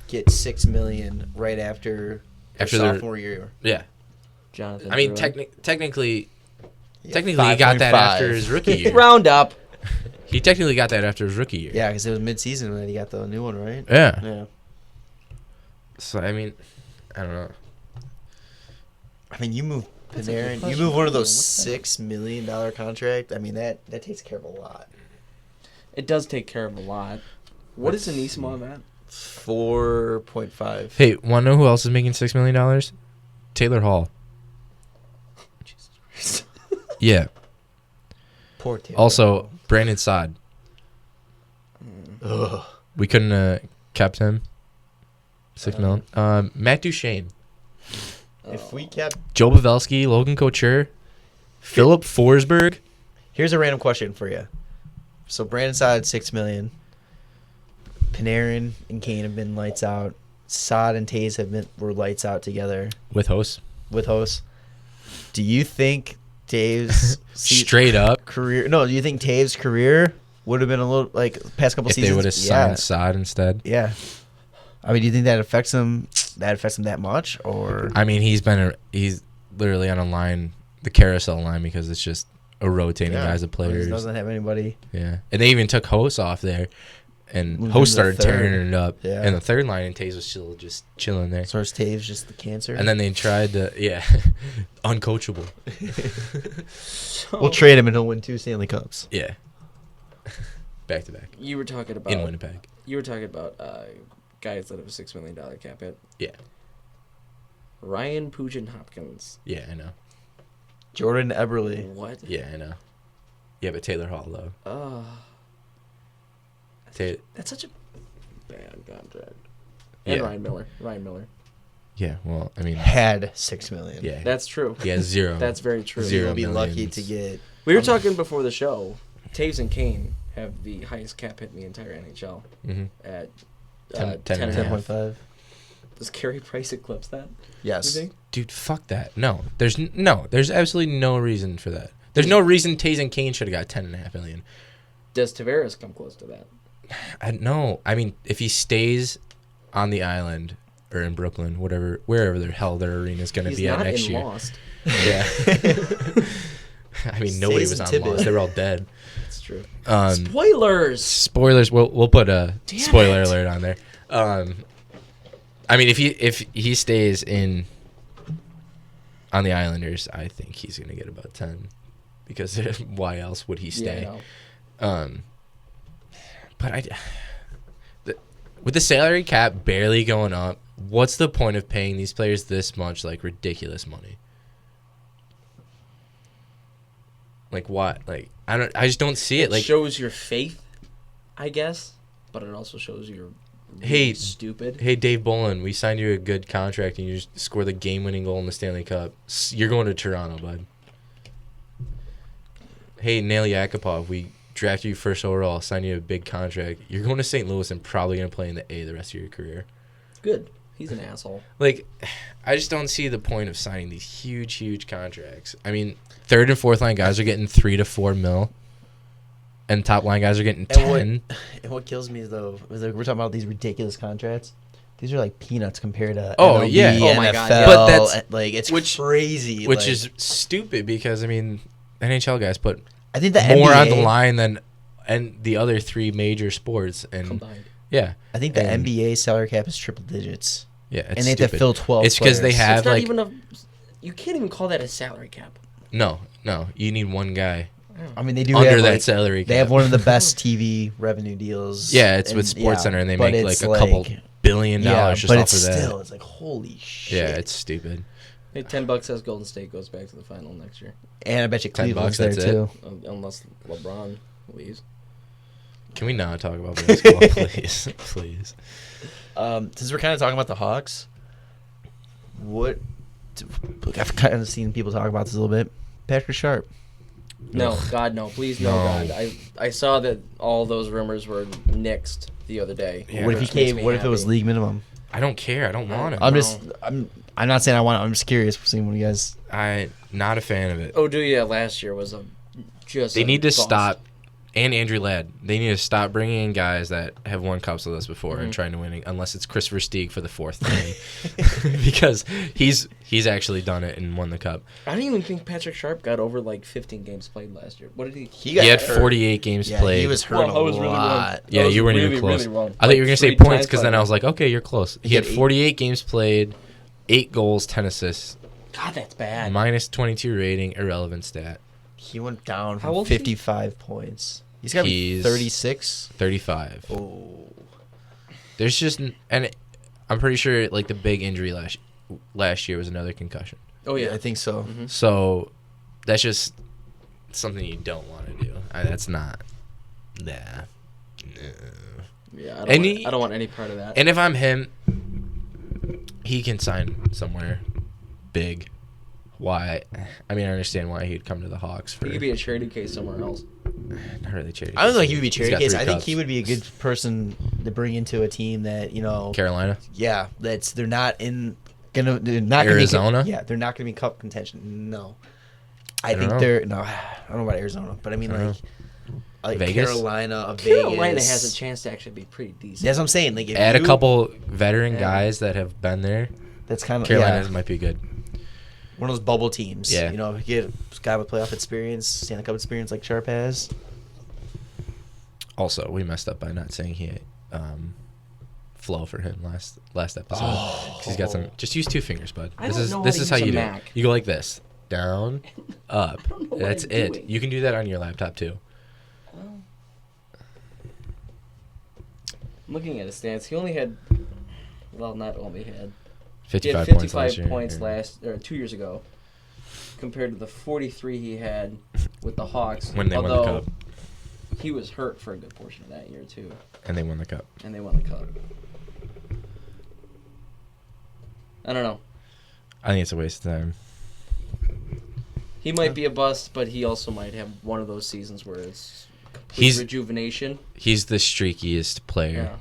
Speaker 4: get $6 million right after
Speaker 3: after their
Speaker 4: sophomore year.
Speaker 3: Yeah.
Speaker 2: Jonathan.
Speaker 3: I mean,
Speaker 2: Druid.
Speaker 3: technically,
Speaker 4: Yeah,
Speaker 3: he got that
Speaker 4: 5.5.
Speaker 3: after his rookie year.
Speaker 2: Round up.
Speaker 3: He technically got that after his rookie year.
Speaker 4: Yeah, because it was mid-season when he got the new one, right?
Speaker 3: Yeah.
Speaker 4: Yeah.
Speaker 3: So I mean, I don't know.
Speaker 4: I mean, you move
Speaker 2: That's a good
Speaker 4: Panarin, you
Speaker 2: question.
Speaker 4: move one of those
Speaker 2: What's that?
Speaker 4: $6 million contract. I mean, that takes care of a lot.
Speaker 2: It does take care of a lot. What is Anisimo at?
Speaker 4: 4.5.
Speaker 3: Hey, want to know who else is making $6 million? Taylor Hall.
Speaker 2: Jesus Christ.
Speaker 3: Yeah.
Speaker 4: Poor Taylor.
Speaker 3: Also, Brandon Saad.
Speaker 4: Ugh.
Speaker 3: We couldn't kept him. $6 million. Matt Duchene.
Speaker 4: If we kept...
Speaker 3: Joe Pavelski, Logan Couture, Philip Forsberg.
Speaker 4: Here's a random question for you. So Brandon Saad $6 million. Panarin and Kane have been lights out. Saad and Taves were lights out together
Speaker 3: With hosts.
Speaker 4: with hosts. Do you think Taves
Speaker 3: Straight up.
Speaker 4: career? No, do you think Taves' career would have been a little like past couple
Speaker 3: If
Speaker 4: seasons?
Speaker 3: they would have signed Saad instead.
Speaker 4: Yeah. I mean, do you think that affects him? That affects him that much, or
Speaker 3: I mean, he's literally on a line, the carousel line, because it's just a rotating guys of
Speaker 4: He
Speaker 3: players.
Speaker 4: doesn't have anybody.
Speaker 3: Yeah, and they even took Host off there, and
Speaker 4: Moved
Speaker 3: Host
Speaker 4: him to the
Speaker 3: started tearing
Speaker 4: third.
Speaker 3: it up.
Speaker 4: Yeah.
Speaker 3: And the third line, and Taves was still just chilling there.
Speaker 4: So is Taves just the cancer?
Speaker 3: And then they tried to, uncoachable.
Speaker 4: we'll trade him and he'll win 2 Stanley Cups.
Speaker 3: Yeah, back to back
Speaker 2: You were talking about
Speaker 3: in Winnipeg.
Speaker 2: You were talking about guys that have a $6 million cap hit.
Speaker 3: Yeah,
Speaker 2: Ryan Pugin Hopkins.
Speaker 3: yeah, I know.
Speaker 4: Jordan Eberle.
Speaker 2: What?
Speaker 3: Yeah, I know. Yeah, but Taylor Hall though.
Speaker 2: That's such a bad contract. And
Speaker 3: Yeah.
Speaker 2: Ryan Miller.
Speaker 3: Yeah, well, I mean,
Speaker 4: Had $6 million.
Speaker 3: yeah,
Speaker 2: That's true.
Speaker 3: he has zero.
Speaker 2: That's very true.
Speaker 3: Zero.
Speaker 4: You'll be lucky
Speaker 3: millions.
Speaker 4: to get.
Speaker 2: We were talking before the show. Taves and Kane have the highest cap hit in the entire NHL
Speaker 3: Mm-hmm.
Speaker 2: at
Speaker 3: 10
Speaker 2: 10
Speaker 3: and a half.
Speaker 4: 10.5.
Speaker 2: Does Carey Price eclipse that?
Speaker 4: Yes.
Speaker 2: You think?
Speaker 3: Dude, fuck that. No, there's absolutely no reason for that. There's no reason Taves and Kane should have got $10.5 million.
Speaker 2: Does Tavares come close to that?
Speaker 3: No, I mean, if he stays on the island or in Brooklyn, wherever the hell their arena is going to
Speaker 2: He's
Speaker 3: be at
Speaker 2: not
Speaker 3: next
Speaker 2: in
Speaker 3: year.
Speaker 2: Lost.
Speaker 3: Yeah. I mean, nobody was
Speaker 4: Stays in
Speaker 3: on
Speaker 4: Tibbet.
Speaker 3: Lost. They were all dead.
Speaker 2: That's true.
Speaker 3: Um,
Speaker 2: Spoilers.
Speaker 3: Spoilers. We'll put a
Speaker 2: Damn
Speaker 3: spoiler
Speaker 2: it.
Speaker 3: alert on there. I mean, if he stays on the Islanders, I think he's gonna get about 10, because why else would he stay?
Speaker 2: Yeah, I know.
Speaker 3: But with the salary cap barely going up, what's the point of paying these players this much ridiculous money? What? I just don't see it.
Speaker 2: It shows your faith, I guess, but it also shows you're really
Speaker 3: Hey,
Speaker 2: stupid.
Speaker 3: Hey, Dave Bolin, we signed you a good contract and you just score the game-winning goal in the Stanley Cup. You're going to Toronto, bud. Hey, Nail Yakupov, we drafted you first overall, signed you a big contract. You're going to St. Louis and probably going to play in the A the rest of your career.
Speaker 2: Good. He's an asshole.
Speaker 3: I just don't see the point of signing these huge, huge contracts. I mean, third and fourth line guys are getting $3 to $4 mil, and top line guys are getting 10.
Speaker 4: And what kills me is though, is we're talking about these ridiculous contracts. These are like peanuts compared to
Speaker 3: Oh,
Speaker 4: MLB,
Speaker 3: yeah.
Speaker 2: Oh, my
Speaker 4: NFL,
Speaker 2: God, yeah.
Speaker 3: But that's-
Speaker 4: it's crazy.
Speaker 3: Which is stupid because, I mean, NHL guys put
Speaker 4: I think the
Speaker 3: more
Speaker 4: NBA,
Speaker 3: on the line than the other three major sports. And
Speaker 2: Combined.
Speaker 3: yeah.
Speaker 4: I think the
Speaker 3: And-
Speaker 4: NBA salary cap is triple digits.
Speaker 3: Yeah, it's
Speaker 4: And they have
Speaker 3: stupid.
Speaker 4: to fill 12
Speaker 3: It's because they
Speaker 4: players.
Speaker 3: have
Speaker 2: It's not even a. You can't even call that a salary cap.
Speaker 3: No, you need one guy
Speaker 4: I mean, they do
Speaker 3: under
Speaker 4: have,
Speaker 3: that
Speaker 4: like,
Speaker 3: salary cap.
Speaker 4: They have one of the best TV revenue deals.
Speaker 3: Yeah, it's with SportsCenter, and they
Speaker 4: but
Speaker 3: make
Speaker 4: it's
Speaker 3: a couple $1 billion just
Speaker 4: but
Speaker 3: off
Speaker 4: it's
Speaker 3: of that.
Speaker 4: still, it's like, holy shit.
Speaker 3: Yeah, it's stupid.
Speaker 2: Hey, $10 says Golden State goes back to the final next year,
Speaker 4: And I bet you
Speaker 3: $10,
Speaker 4: Cleveland's there
Speaker 3: that's
Speaker 4: too.
Speaker 2: unless LeBron leaves.
Speaker 3: Can we not talk about basketball, please? Please.
Speaker 4: Since we're kind of talking about the Hawks, I've kind of seen people talk about this a little bit. Patrick Sharp.
Speaker 2: No,
Speaker 3: Ugh.
Speaker 2: God, no, please, no,
Speaker 3: No.
Speaker 2: God. I saw that all those rumors were nixed the other day.
Speaker 3: Yeah,
Speaker 4: What if he
Speaker 2: which makes
Speaker 4: came?
Speaker 2: me
Speaker 4: What if it was
Speaker 2: happy.
Speaker 4: league minimum?
Speaker 3: I don't care. I don't want it.
Speaker 4: I'm not saying I want it. I'm just curious seeing what you guys.
Speaker 3: I'm not a fan of it.
Speaker 2: Oduya last year was
Speaker 3: They need to stop and Andrew Ladd. They need to stop bringing in guys that have won cups with us before and trying to win, unless it's Chris Versteeg for the 4th time, because he's actually done it and won the cup.
Speaker 2: I don't even think Patrick Sharp got over like 15 games played last year. What did he?
Speaker 3: He had 48 games played.
Speaker 4: He was hurt
Speaker 2: I was
Speaker 4: a
Speaker 2: really
Speaker 4: lot.
Speaker 2: wrong.
Speaker 3: Yeah, you weren't even close.
Speaker 2: Really wrong.
Speaker 3: I thought you were gonna say
Speaker 2: 3 times
Speaker 3: points because then
Speaker 2: played.
Speaker 3: I was like, okay, you're close. He had 48 games played, 8 goals, 10 assists,
Speaker 2: God, that's bad.
Speaker 3: minus 22 rating, irrelevant stat.
Speaker 4: He went down
Speaker 2: How
Speaker 4: from
Speaker 2: old is he?
Speaker 4: 55 points. He's got to be
Speaker 3: He's
Speaker 4: 36.
Speaker 3: 35.
Speaker 4: Oh.
Speaker 3: There's just, and I'm pretty sure like the big injury last year was another concussion.
Speaker 2: Oh yeah,
Speaker 4: I think so.
Speaker 2: Mm-hmm.
Speaker 3: So that's just something you don't want to do. That's not. Nah.
Speaker 2: yeah.
Speaker 3: And
Speaker 2: I don't want any part of that.
Speaker 3: And if I'm him, he can sign somewhere big. Why? I mean, I understand why he'd come to the Hawks for.
Speaker 2: He could be a charity case somewhere else.
Speaker 3: Not really charity.
Speaker 4: I don't think he would be
Speaker 3: He's
Speaker 4: charity
Speaker 3: got
Speaker 4: case.
Speaker 3: 3
Speaker 4: I think
Speaker 3: cups.
Speaker 4: he would be a good person to bring into a team that,
Speaker 3: Carolina.
Speaker 4: yeah, they're not gonna
Speaker 3: Arizona?
Speaker 4: they're not gonna be cup contention. No.
Speaker 3: I don't know.
Speaker 4: I don't know about Arizona, but I mean
Speaker 3: I don't
Speaker 4: like
Speaker 3: Vegas?
Speaker 4: Carolina,
Speaker 2: Carolina
Speaker 4: Vegas.
Speaker 2: has a chance to actually be pretty decent.
Speaker 4: That's what I'm saying. Like, if
Speaker 3: Add a
Speaker 4: you-
Speaker 3: couple veteran
Speaker 2: Yeah.
Speaker 3: guys that have been there.
Speaker 4: That's kind of
Speaker 3: Carolina might be good.
Speaker 4: one of those bubble teams.
Speaker 3: Yeah.
Speaker 4: If you get a guy with playoff experience, Stanley Cup experience like Sharp has.
Speaker 3: Also, we messed up by not saying he flow for him last episode. 'Cause he's got some. Just use 2 fingers, bud.
Speaker 2: I
Speaker 3: This
Speaker 2: don't
Speaker 3: is
Speaker 2: know how
Speaker 3: this
Speaker 2: to
Speaker 3: is how
Speaker 2: use a
Speaker 3: you do it.
Speaker 2: Mac.
Speaker 3: You go like this, down, up.
Speaker 2: know what
Speaker 3: That's
Speaker 2: I'm
Speaker 3: it.
Speaker 2: doing.
Speaker 3: You can do that on your laptop too.
Speaker 2: Well, I'm looking at his stats. He only had, well, not only had. He had
Speaker 3: 55
Speaker 2: points
Speaker 3: year.
Speaker 2: last or 2 years ago, compared to the 43 he had with the Hawks.
Speaker 3: When they won the
Speaker 2: although
Speaker 3: cup.
Speaker 2: He was hurt for a good portion of that year too,
Speaker 3: And they won the cup.
Speaker 2: and they won the cup. I don't know.
Speaker 3: I think it's a waste of time.
Speaker 2: He might be a bust, but he also might have one of those seasons where it's complete
Speaker 3: He's-
Speaker 2: rejuvenation.
Speaker 3: He's the streakiest player.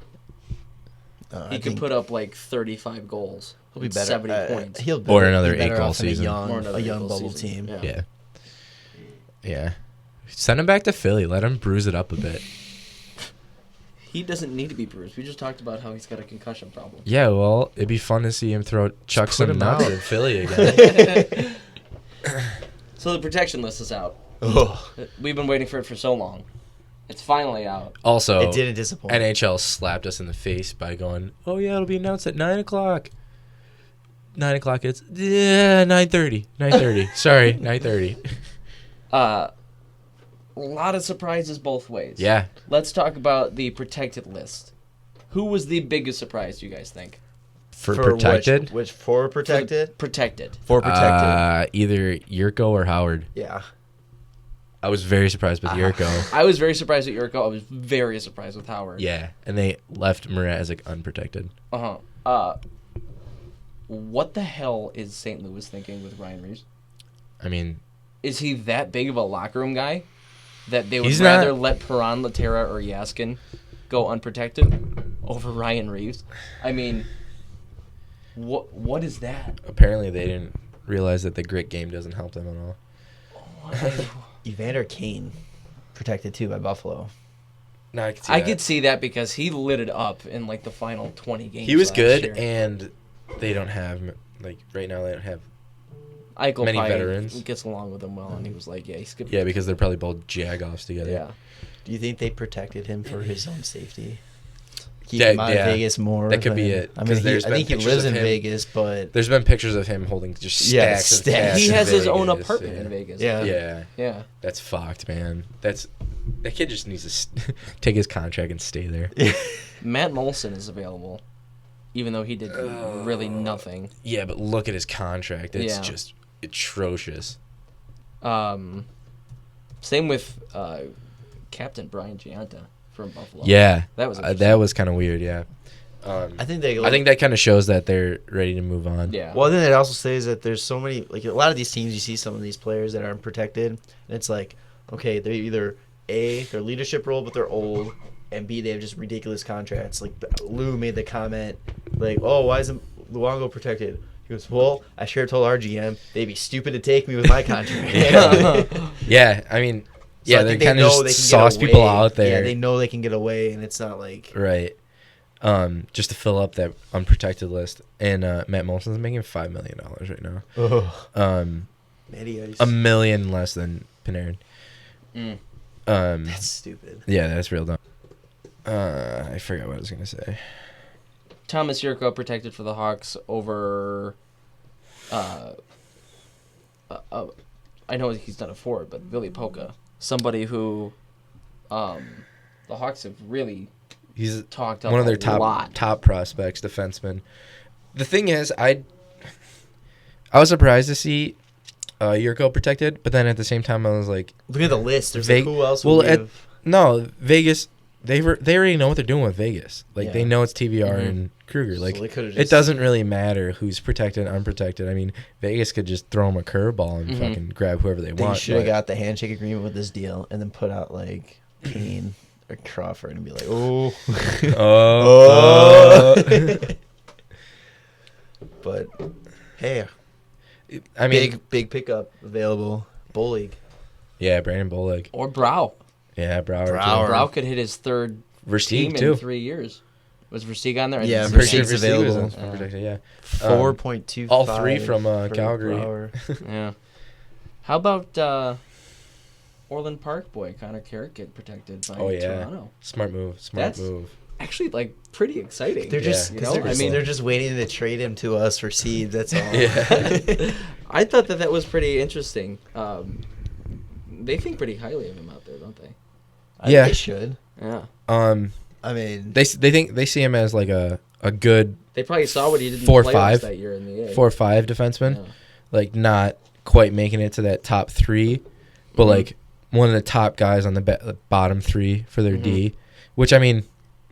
Speaker 2: Yeah. He could put up like 35 goals.
Speaker 4: He'll be
Speaker 2: with
Speaker 4: better.
Speaker 2: 70 points.
Speaker 4: He'll
Speaker 3: Or
Speaker 4: be
Speaker 3: another
Speaker 4: better
Speaker 3: 8-goal
Speaker 4: off in
Speaker 3: season.
Speaker 2: Or another
Speaker 4: A young
Speaker 2: 8-goal
Speaker 4: bubble
Speaker 2: season.
Speaker 4: team.
Speaker 2: Yeah.
Speaker 3: Yeah. Send him back to Philly. Let him bruise it up a bit.
Speaker 2: He doesn't need to be bruised. We just talked about how he's got a concussion problem.
Speaker 3: Yeah, well, it'd be fun to see him chuck
Speaker 4: put
Speaker 3: some
Speaker 4: him
Speaker 3: nuts
Speaker 4: out.
Speaker 3: in Philly again.
Speaker 2: So the protection list is out.
Speaker 4: Oh,
Speaker 2: We've been waiting for it for so long. It's finally out.
Speaker 3: Also,
Speaker 4: it didn't disappoint.
Speaker 3: NHL slapped us in the face by going, "Oh yeah, it'll be announced at 9:00." 9:00. It's 9:30. 9:30. Sorry, 9:30.
Speaker 2: A lot of surprises both ways.
Speaker 3: Yeah.
Speaker 2: Let's talk about the protected list. Who was the biggest surprise, do you guys think?
Speaker 3: For protected,
Speaker 4: Which for protected?
Speaker 2: Protected.
Speaker 4: For protected.
Speaker 3: Either Yurko or Howard.
Speaker 4: Yeah.
Speaker 3: I was very surprised with Yurko.
Speaker 2: I was very surprised with Yurko. I was very surprised with Howard.
Speaker 3: Yeah, and they left Murat as like unprotected.
Speaker 2: Uh-huh. What the hell is St. Louis thinking with Ryan Reeves?
Speaker 3: I mean,
Speaker 2: Is he that big of a locker room guy that they would
Speaker 3: He's
Speaker 2: rather
Speaker 3: not-
Speaker 2: let Perron, Laterra, or Yaskin go unprotected over Ryan Reeves? I mean, what is that?
Speaker 3: apparently they didn't realize that the grit game doesn't help them at all.
Speaker 4: Evander Kane, protected too by Buffalo.
Speaker 3: No, I could see
Speaker 2: I
Speaker 3: that.
Speaker 2: could see that because he lit it up in like the final 20 games.
Speaker 3: He was
Speaker 2: last
Speaker 3: good,
Speaker 2: year.
Speaker 3: and they don't have like right now. They don't have
Speaker 2: Eichel
Speaker 3: many
Speaker 2: probably
Speaker 3: veterans.
Speaker 2: gets along with him well, and he was like, yeah, he's good.
Speaker 3: Yeah, because they're probably both jagoffs together.
Speaker 2: Yeah.
Speaker 4: Do you think they protected him for his own safety? Keep
Speaker 3: Yeah,
Speaker 4: him out
Speaker 3: yeah.
Speaker 4: of Vegas more.
Speaker 3: That could be
Speaker 4: than-
Speaker 3: it,
Speaker 4: I mean,
Speaker 3: 'cause there's
Speaker 4: I
Speaker 3: been
Speaker 4: think he
Speaker 3: pictures
Speaker 4: lives
Speaker 3: of
Speaker 4: in
Speaker 3: him-
Speaker 4: Vegas, but
Speaker 3: There's been pictures of him holding just
Speaker 4: Yeah,
Speaker 3: stacks of
Speaker 4: stacks.
Speaker 3: cash.
Speaker 2: He
Speaker 3: in
Speaker 2: has his own
Speaker 3: Vegas,
Speaker 2: apartment
Speaker 3: yeah.
Speaker 2: in Vegas.
Speaker 4: Yeah.
Speaker 3: Yeah,
Speaker 2: Yeah.
Speaker 3: that's fucked, man. That kid just needs to take his contract and stay there.
Speaker 2: Matt Molson is available, even though he did really nothing.
Speaker 3: Yeah, but look at his contract. It's
Speaker 2: Yeah.
Speaker 3: just atrocious.
Speaker 2: Same with Captain Brian Giunta from Buffalo.
Speaker 3: Yeah,
Speaker 2: That was
Speaker 3: that was kind of weird. Yeah,
Speaker 4: I think they.
Speaker 3: I think that kind of shows that they're ready to move on.
Speaker 2: Yeah.
Speaker 4: Well, then it also says that there's so many, like a lot of these teams, you see some of these players that aren't protected, and it's like, okay, they're either A, their leadership role, but they're old, and B, they have just ridiculous contracts. Like Lou made the comment, like, oh, why isn't Luongo protected? He goes, well, I sure told our GM they'd be stupid to take me with my contract.
Speaker 3: Yeah, I mean, Yeah,
Speaker 4: I
Speaker 3: they're
Speaker 4: think they
Speaker 3: kind of
Speaker 4: know
Speaker 3: just
Speaker 4: they can
Speaker 3: sauce
Speaker 4: get away.
Speaker 3: people out there.
Speaker 4: Yeah, they know they can get away, and it's not like
Speaker 3: Right. Just to fill up that unprotected list. And Matt Molson's making $5 million right now.
Speaker 4: Matty Ice.
Speaker 3: $1 million less than Panarin.
Speaker 4: That's stupid.
Speaker 3: Yeah, that's real dumb. I forgot what I was gonna say.
Speaker 2: Thomas Yurko protected for the Hawks over. I know he's done it for, but Billy Polka, somebody who, the Hawks have really
Speaker 3: He's
Speaker 2: talked up
Speaker 3: one of their
Speaker 2: a lot.
Speaker 3: top prospects, defenseman. The thing is, I was surprised to see Yurko protected, but then at the same time, I was like,
Speaker 4: Look at the list. There's
Speaker 3: Vegas.
Speaker 4: like, who else would we have?
Speaker 3: No, Vegas. They already know what they're doing with Vegas. Like they know it's TVR and Kruger. Like
Speaker 4: they could've
Speaker 3: it
Speaker 4: just-
Speaker 3: doesn't really matter who's protected and unprotected. I mean, Vegas could just throw them a curveball and fucking grab whoever they want.
Speaker 4: They should have
Speaker 3: but-
Speaker 4: got the handshake agreement with this deal and then put out like Kane or Crawford and be like, oh. But hey,
Speaker 3: I mean,
Speaker 4: big pickup available. Bull League.
Speaker 3: yeah, Brandon Bollig.
Speaker 2: Or Brow.
Speaker 3: Yeah, Brouwer.
Speaker 4: Brouwer.
Speaker 3: Too.
Speaker 2: Brow could hit his third team
Speaker 3: Versteeg too.
Speaker 2: in 3 years. Was Versteeg on there? I
Speaker 4: Yeah,
Speaker 2: didn't
Speaker 3: I'm pretty
Speaker 2: see
Speaker 3: sure
Speaker 2: that.
Speaker 4: Versteeg's
Speaker 3: Versteeg was
Speaker 4: available.
Speaker 3: unprotected. Yeah.
Speaker 4: 4.25.
Speaker 3: all three from
Speaker 4: for
Speaker 3: Calgary.
Speaker 4: Brouwer.
Speaker 2: Yeah. How about Orland Park boy Connor Carrick get protected by
Speaker 3: Oh yeah,
Speaker 2: Toronto?
Speaker 3: smart move.
Speaker 2: That's- Actually, like pretty exciting.
Speaker 4: They're just,
Speaker 3: Yeah.
Speaker 4: they're just waiting to trade him to us for seeds. That's all.
Speaker 3: Yeah.
Speaker 2: I thought that was pretty interesting. They think pretty highly of him out there, don't they?
Speaker 4: I
Speaker 3: Yeah.
Speaker 4: think they should.
Speaker 2: Yeah.
Speaker 4: I mean,
Speaker 3: They see him as like a good
Speaker 2: They probably saw what he did in
Speaker 3: 4
Speaker 2: the
Speaker 3: or
Speaker 2: playoffs
Speaker 3: 5.
Speaker 2: that year in the A.
Speaker 3: 4 or 5 defenseman.
Speaker 2: Yeah.
Speaker 3: Like not quite making it to that top 3, but like one of the top guys on the bottom 3 for their D. Which I mean,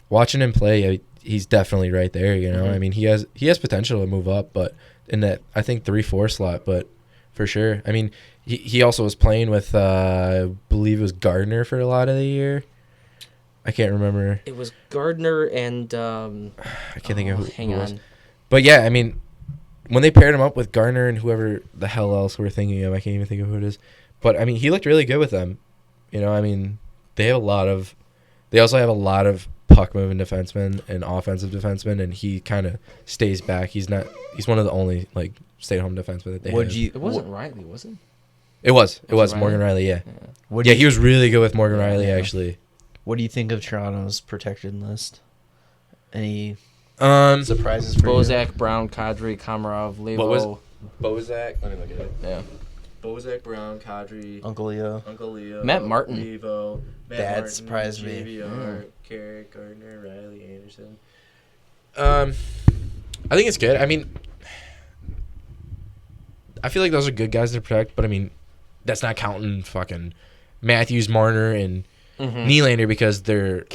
Speaker 3: watching him play, he's definitely right there. You know, I mean, he has potential to move up, but in that I think 3-4 slot, but for sure. I mean, he also was playing with I believe it was Gardner for a lot of the year. I can't remember.
Speaker 2: It was Gardner and
Speaker 3: I can't think of who.
Speaker 2: Hang
Speaker 3: who it
Speaker 2: on.
Speaker 3: was. But yeah, I mean, when they paired him up with Gardner and whoever the hell else we're thinking of, I can't even think of who it is. But I mean, he looked really good with them. You know, I mean, they also have a lot of puck moving defensemen and offensive defensemen, and he kind of stays back. He's one of the only like stay at home defensemen that they have.
Speaker 2: It wasn't Riley, was it?
Speaker 3: It was
Speaker 2: Was it
Speaker 3: Morgan Riley. Yeah,
Speaker 4: what
Speaker 3: yeah, he was really good with Morgan Riley actually.
Speaker 4: What do you think of Toronto's protected list? Any
Speaker 3: Um,
Speaker 4: surprises for you?
Speaker 2: Bozak, Brown, Kadri, Komarov, Levo.
Speaker 3: What was- Bozak. Let me look at it.
Speaker 2: Yeah.
Speaker 3: Bozak, Brown, Kadri,
Speaker 4: Uncle Leo?
Speaker 3: Uncle Leo,
Speaker 2: Matt Martin.
Speaker 3: Levo,
Speaker 4: That surprised me.
Speaker 3: JVR, Carrick, Gardner, Riley, Anderson. I think it's good. I mean, I feel like those are good guys to protect, but I mean, that's not counting fucking Matthews, Marner, and Nylander because they're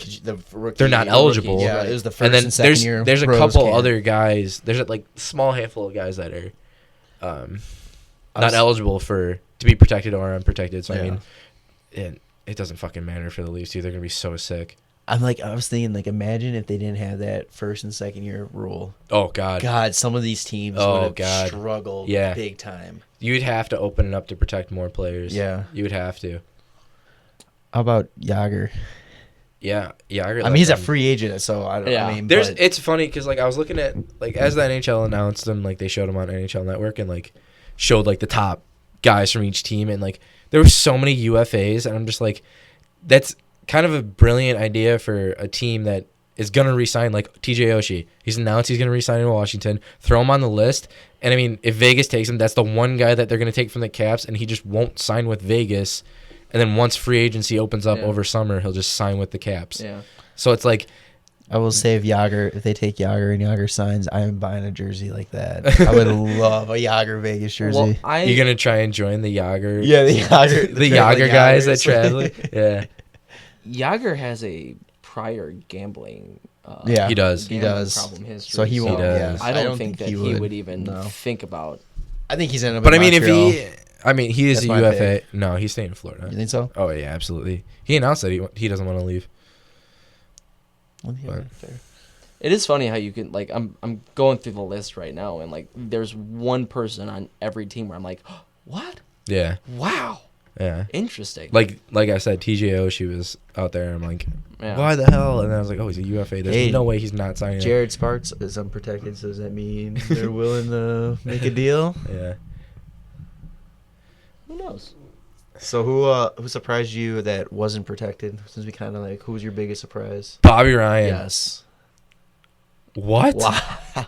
Speaker 3: not eligible.
Speaker 4: Yeah, it was the first
Speaker 3: and then
Speaker 4: and second year.
Speaker 3: there's a
Speaker 4: pros
Speaker 3: couple
Speaker 4: can't.
Speaker 3: other guys. There's a like small handful of guys that are not eligible to be protected or unprotected. So I mean, it doesn't fucking matter for the Leafs too. They're gonna be so sick.
Speaker 4: I was thinking, like, imagine if they didn't have that first and second year rule.
Speaker 3: Oh God.
Speaker 4: God, some of these teams
Speaker 3: Oh,
Speaker 4: would have
Speaker 3: God.
Speaker 4: struggled
Speaker 3: Yeah.
Speaker 4: big time.
Speaker 3: You'd have to open it up to protect more players.
Speaker 4: Yeah.
Speaker 3: You would have to.
Speaker 4: How about Yager?
Speaker 3: Yeah.
Speaker 4: I mean, he's a free agent, so I don't.
Speaker 2: Yeah.
Speaker 4: I mean,
Speaker 3: There's
Speaker 4: but-
Speaker 3: it's funny because like I was looking at like as the NHL announced them, like they showed them on NHL Network and like showed like the top guys from each team, and like there were so many UFAs, and I'm just like, that's kind of a brilliant idea for a team that is gonna resign like TJ Oshie. He's announced he's gonna resign in Washington. Throw him on the list, and I mean, if Vegas takes him, that's the one guy that they're gonna take from the Caps, and he just won't sign with Vegas. And then once free agency opens up over summer, he'll just sign with the Caps.
Speaker 2: Yeah.
Speaker 3: So it's like,
Speaker 4: I will say if they take Yager and Yager signs, I am buying a jersey like that. I would love a Yager Vegas jersey.
Speaker 2: Well,
Speaker 3: you're gonna try and join the Yager.
Speaker 4: Yeah, the Yager,
Speaker 3: the Yager guys that
Speaker 4: Yagers.
Speaker 3: travel. Yeah,
Speaker 2: Yager has a prior gambling.
Speaker 4: Yeah,
Speaker 3: he does.
Speaker 4: He
Speaker 2: gambling
Speaker 4: does.
Speaker 2: Problem history.
Speaker 4: So he won't.
Speaker 3: does.
Speaker 4: Yeah,
Speaker 2: I don't think that he would
Speaker 4: would
Speaker 2: even
Speaker 4: No.
Speaker 2: think about.
Speaker 4: I think he's ended up.
Speaker 3: But I
Speaker 4: in
Speaker 3: mean,
Speaker 4: Montreal.
Speaker 3: he is
Speaker 4: That's
Speaker 3: a
Speaker 4: my
Speaker 3: UFA.
Speaker 4: pick.
Speaker 3: No, he's staying in Florida.
Speaker 4: You think so?
Speaker 3: Oh yeah, absolutely. He announced that he doesn't want to leave.
Speaker 4: Fair.
Speaker 2: It is funny how you can like I'm going through the list right now, and like there's one person on every team where I'm like, what?
Speaker 3: Yeah,
Speaker 2: Wow.
Speaker 3: Yeah.
Speaker 2: Interesting.
Speaker 3: Like I said, TJO, she was out there. I'm like,
Speaker 2: Yeah.
Speaker 3: why the hell? And I was like, oh, he's a UFA. There's
Speaker 4: Hey,
Speaker 3: no way he's not signing.
Speaker 4: Jared Sparks is unprotected, so does that mean they're willing to make a deal?
Speaker 3: Yeah.
Speaker 2: Who knows?
Speaker 4: So who surprised you that wasn't protected? Since we kind of like, who was your biggest surprise?
Speaker 3: Bobby Ryan.
Speaker 4: Yes.
Speaker 3: What?
Speaker 4: Wow.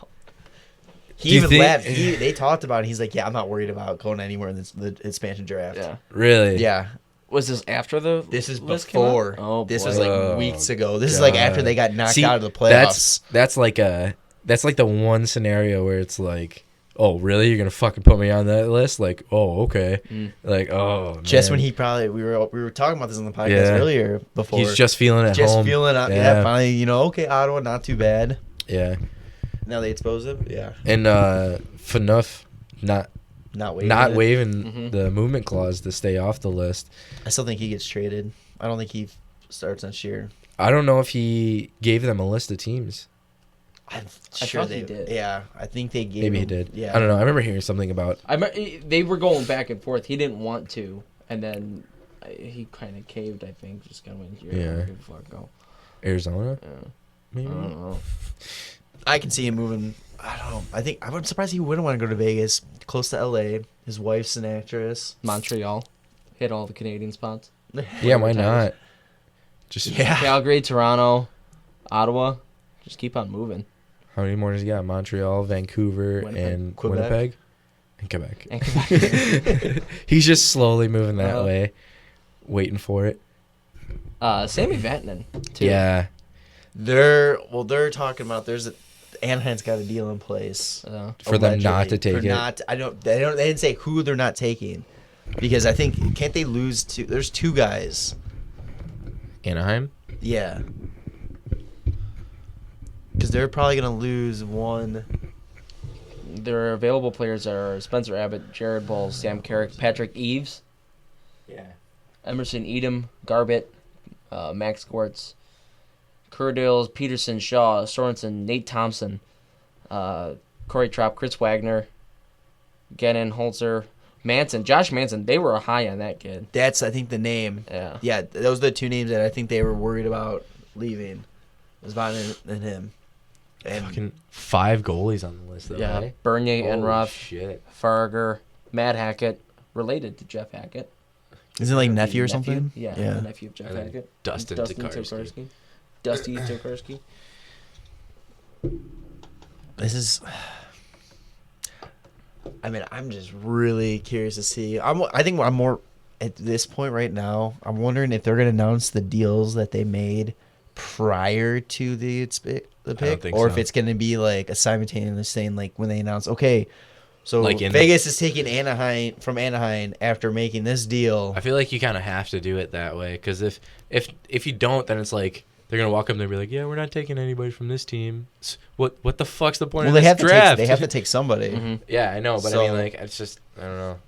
Speaker 4: He
Speaker 3: Do you
Speaker 4: even
Speaker 3: think-
Speaker 4: laughed. They talked about it. He's like, yeah, I'm not worried about going anywhere in the expansion draft.
Speaker 2: Yeah.
Speaker 3: Really?
Speaker 4: Yeah.
Speaker 2: Was this after the
Speaker 4: This is
Speaker 2: list came out?
Speaker 4: before.
Speaker 2: Oh,
Speaker 4: This
Speaker 2: boy.
Speaker 4: was like
Speaker 3: Oh,
Speaker 4: weeks ago. This is like after
Speaker 3: God.
Speaker 4: they got knocked
Speaker 3: See,
Speaker 4: out of the playoffs.
Speaker 3: That's like the one scenario where it's like, oh, really? You're gonna fucking put me on that list? Like, oh, okay. Like, oh,
Speaker 4: Just
Speaker 3: man.
Speaker 4: when he probably we were talking about this on the podcast
Speaker 3: Yeah.
Speaker 4: earlier before.
Speaker 3: He's just feeling at
Speaker 4: just
Speaker 3: home.
Speaker 4: feeling out. Yeah. Finally, okay, Ottawa, not too bad.
Speaker 3: Yeah.
Speaker 4: Now they expose him. Yeah.
Speaker 3: And Phaneuf not
Speaker 4: Not waving.
Speaker 2: Mhm.
Speaker 3: the movement clause to stay off the list.
Speaker 4: I still think he gets traded. I don't think he starts next year.
Speaker 3: I don't know if he gave them a list of teams.
Speaker 4: I'm
Speaker 2: I
Speaker 4: sure
Speaker 2: thought
Speaker 4: they
Speaker 2: he did.
Speaker 4: Yeah, I think they gave.
Speaker 3: Maybe he
Speaker 4: him-
Speaker 3: did.
Speaker 4: Yeah.
Speaker 3: I don't know. I remember hearing something about.
Speaker 2: They were going back and forth. He didn't want to, and then he kind of caved. I think just kind of went,
Speaker 3: Yeah.
Speaker 2: give a fuck, go.
Speaker 3: Arizona,
Speaker 2: Yeah.
Speaker 3: maybe.
Speaker 2: I don't know.
Speaker 4: I can see him moving. I don't know. I think I'm surprised he wouldn't want to go to Vegas, close to LA. His wife's an actress.
Speaker 2: Montreal hit all the Canadian spots.
Speaker 3: Yeah, why
Speaker 2: Times.
Speaker 3: not? Just
Speaker 4: Yeah.
Speaker 2: Calgary, Toronto, Ottawa. Just keep on moving.
Speaker 3: how many more does he got? Montreal, Vancouver,
Speaker 2: Winnipeg.
Speaker 3: and
Speaker 4: Quebec.
Speaker 3: Winnipeg, and Quebec.
Speaker 2: And Quebec.
Speaker 3: He's just slowly moving that
Speaker 2: Uh-huh.
Speaker 3: way, waiting for it.
Speaker 2: Sammy Vatanen too.
Speaker 3: Yeah,
Speaker 4: They're talking about Anaheim's got a deal in place
Speaker 3: for them not
Speaker 4: allegedly,
Speaker 3: to take
Speaker 4: for
Speaker 3: it.
Speaker 4: Not, they didn't say who they're not taking, because I think can't they lose two? There's two guys.
Speaker 3: Anaheim.
Speaker 4: Yeah. Because they're probably gonna lose one.
Speaker 2: Their available players are Spencer Abbott, Jared Bull, Sam Carrick, Patrick Eves,
Speaker 3: Yeah.
Speaker 2: Emerson Edom, Garbett, Max Quartz, Curdales, Peterson, Shaw, Sorensen, Nate Thompson, Corey Trapp, Chris Wagner, Gannon, Holzer, Manson, Josh Manson. They were high on that kid.
Speaker 4: That's I think the name.
Speaker 2: Yeah.
Speaker 4: Yeah, those are the two names that I think they were worried about leaving. Was Vatanen and him. And
Speaker 3: Fucking 5 goalies on the list. Though,
Speaker 2: Yeah.
Speaker 3: right?
Speaker 2: Bernier,
Speaker 3: Holy
Speaker 2: Enroth,
Speaker 3: shit.
Speaker 2: Farger, Matt Hackett, related to Jeff Hackett.
Speaker 4: isn't it like nephew or something?
Speaker 2: Yeah,
Speaker 4: Yeah.
Speaker 2: the nephew of Jeff
Speaker 3: And then
Speaker 2: Hackett.
Speaker 3: Dustin Tokarski.
Speaker 2: Dusty Tokarski.
Speaker 4: This is. I mean, I'm just really curious to see. I think I'm more at this point right now. I'm wondering if they're going to announce the deals that they made prior to the pick,
Speaker 3: think
Speaker 4: or
Speaker 3: so.
Speaker 4: if it's going to be like a simultaneous thing, like when they announce, okay, so
Speaker 3: Like in
Speaker 4: Vegas is taking Anaheim after making this deal.
Speaker 3: I feel like you kind of have to do it that way because if you don't, then it's like they're gonna walk up and they'll be like, yeah, we're not taking anybody from this team. What the fuck's the point
Speaker 4: Well,
Speaker 3: of
Speaker 4: they
Speaker 3: this
Speaker 4: have
Speaker 3: draft?
Speaker 4: they have to take somebody.
Speaker 2: Mm-hmm.
Speaker 3: Yeah, I know, but I
Speaker 4: So-
Speaker 3: mean, like, it's just I don't know.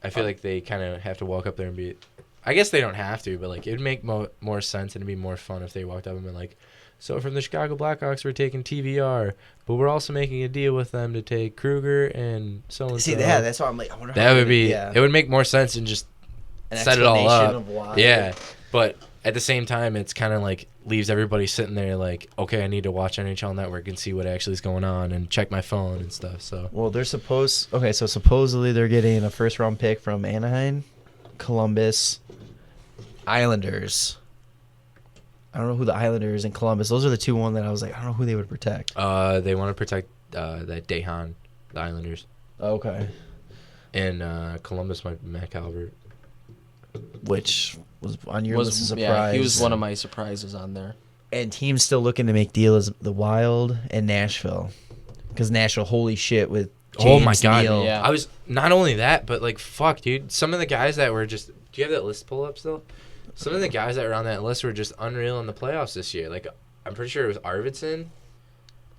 Speaker 3: I feel like they kind of have to walk up there and be. I guess they don't have to, but like it'd make more sense and it'd be more fun if they walked up and been like, so from the Chicago Blackhawks, we're taking TVR, but we're also making a deal with them to take Kruger and so and so.
Speaker 4: See, that's why I'm like, I wonder.
Speaker 3: That
Speaker 4: how
Speaker 3: would be.
Speaker 4: Yeah.
Speaker 3: It would make more sense and just
Speaker 4: An
Speaker 3: set it all
Speaker 4: explanation
Speaker 3: up.
Speaker 4: of why.
Speaker 3: Yeah, but at the same time, it's kind of like leaves everybody sitting there like, okay, I need to watch NHL Network and see what actually is going on and check my phone and stuff. So
Speaker 4: Well, so supposedly they're getting a first round pick from Anaheim, Columbus, Islanders. I don't know who the Islanders and Columbus. Those are the two that I was like, I don't know who they would protect.
Speaker 3: they want to protect that Dehan, the Islanders,
Speaker 4: Okay.
Speaker 3: and Columbus might be Matt Calvert.
Speaker 4: Which was on your list of surprise.
Speaker 2: Yeah, he was one of my surprises on there.
Speaker 4: And teams still looking to make deals, the Wild and Nashville. Because Nashville, holy shit, with
Speaker 3: Oh my
Speaker 4: James
Speaker 3: god!
Speaker 4: Neal.
Speaker 2: Yeah.
Speaker 3: I was not only that, but like fuck, dude. Some of the guys that were just. Do you have that list pull up still? Some of the guys that were on that list were just unreal in the playoffs this year. Like I'm pretty sure it was Arvidsson.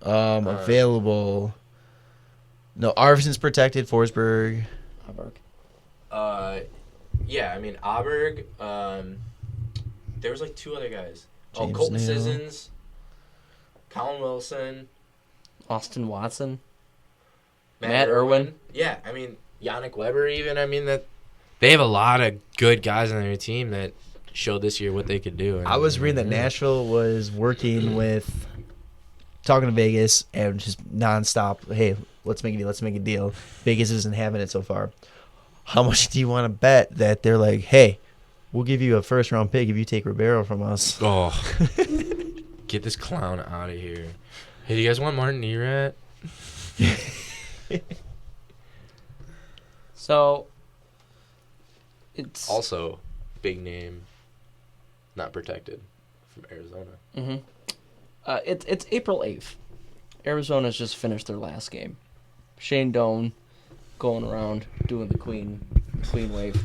Speaker 4: Available. No, Arvidsson's protected. Forsberg.
Speaker 3: Yeah, I mean Aberg. There was like 2 other guys.
Speaker 4: James
Speaker 3: Colton
Speaker 4: Neal.
Speaker 3: Sissons, Colin Wilson,
Speaker 2: Austin Watson.
Speaker 3: Matt
Speaker 2: Matt Irwin.
Speaker 3: Yeah, I mean Yannick Weber. Even I mean that They have a lot of good guys on their team that showed this year what they could do.
Speaker 4: I was reading that Nashville was working with, talking to Vegas and just nonstop. Hey, let's make a deal. Let's make a deal. Vegas isn't having it so far. How much do you want to bet that they're like, hey, we'll give you a first-round pick if you take Ribeiro from us?
Speaker 3: Oh, get this clown out of here. Hey, do you guys want Martin Erat?
Speaker 2: So, it's
Speaker 3: Also, big name, not protected, from Arizona.
Speaker 2: Mm-hmm. It's April 8th. Arizona's just finished their last game. Shane Doan going around doing the queen wave,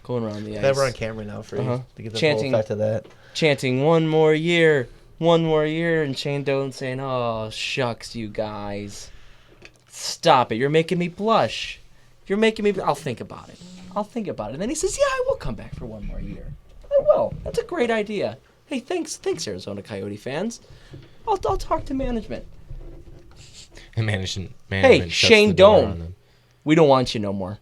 Speaker 2: going around the ice.
Speaker 4: That we're on camera now for you to get the full effect of that.
Speaker 2: Chanting one more year, and Shane Doan saying, "Oh shucks, you guys, stop it! You're making me blush. You're making me. I'll think about it. And then he says, "Yeah, I will come back for one more year. I will. That's a great idea. Hey, thanks, Arizona Coyote fans. I'll talk to management.
Speaker 3: And management
Speaker 2: Hey,
Speaker 3: shuts
Speaker 2: Shane
Speaker 3: the door
Speaker 2: Doan.
Speaker 3: on them.
Speaker 2: We don't want you no more.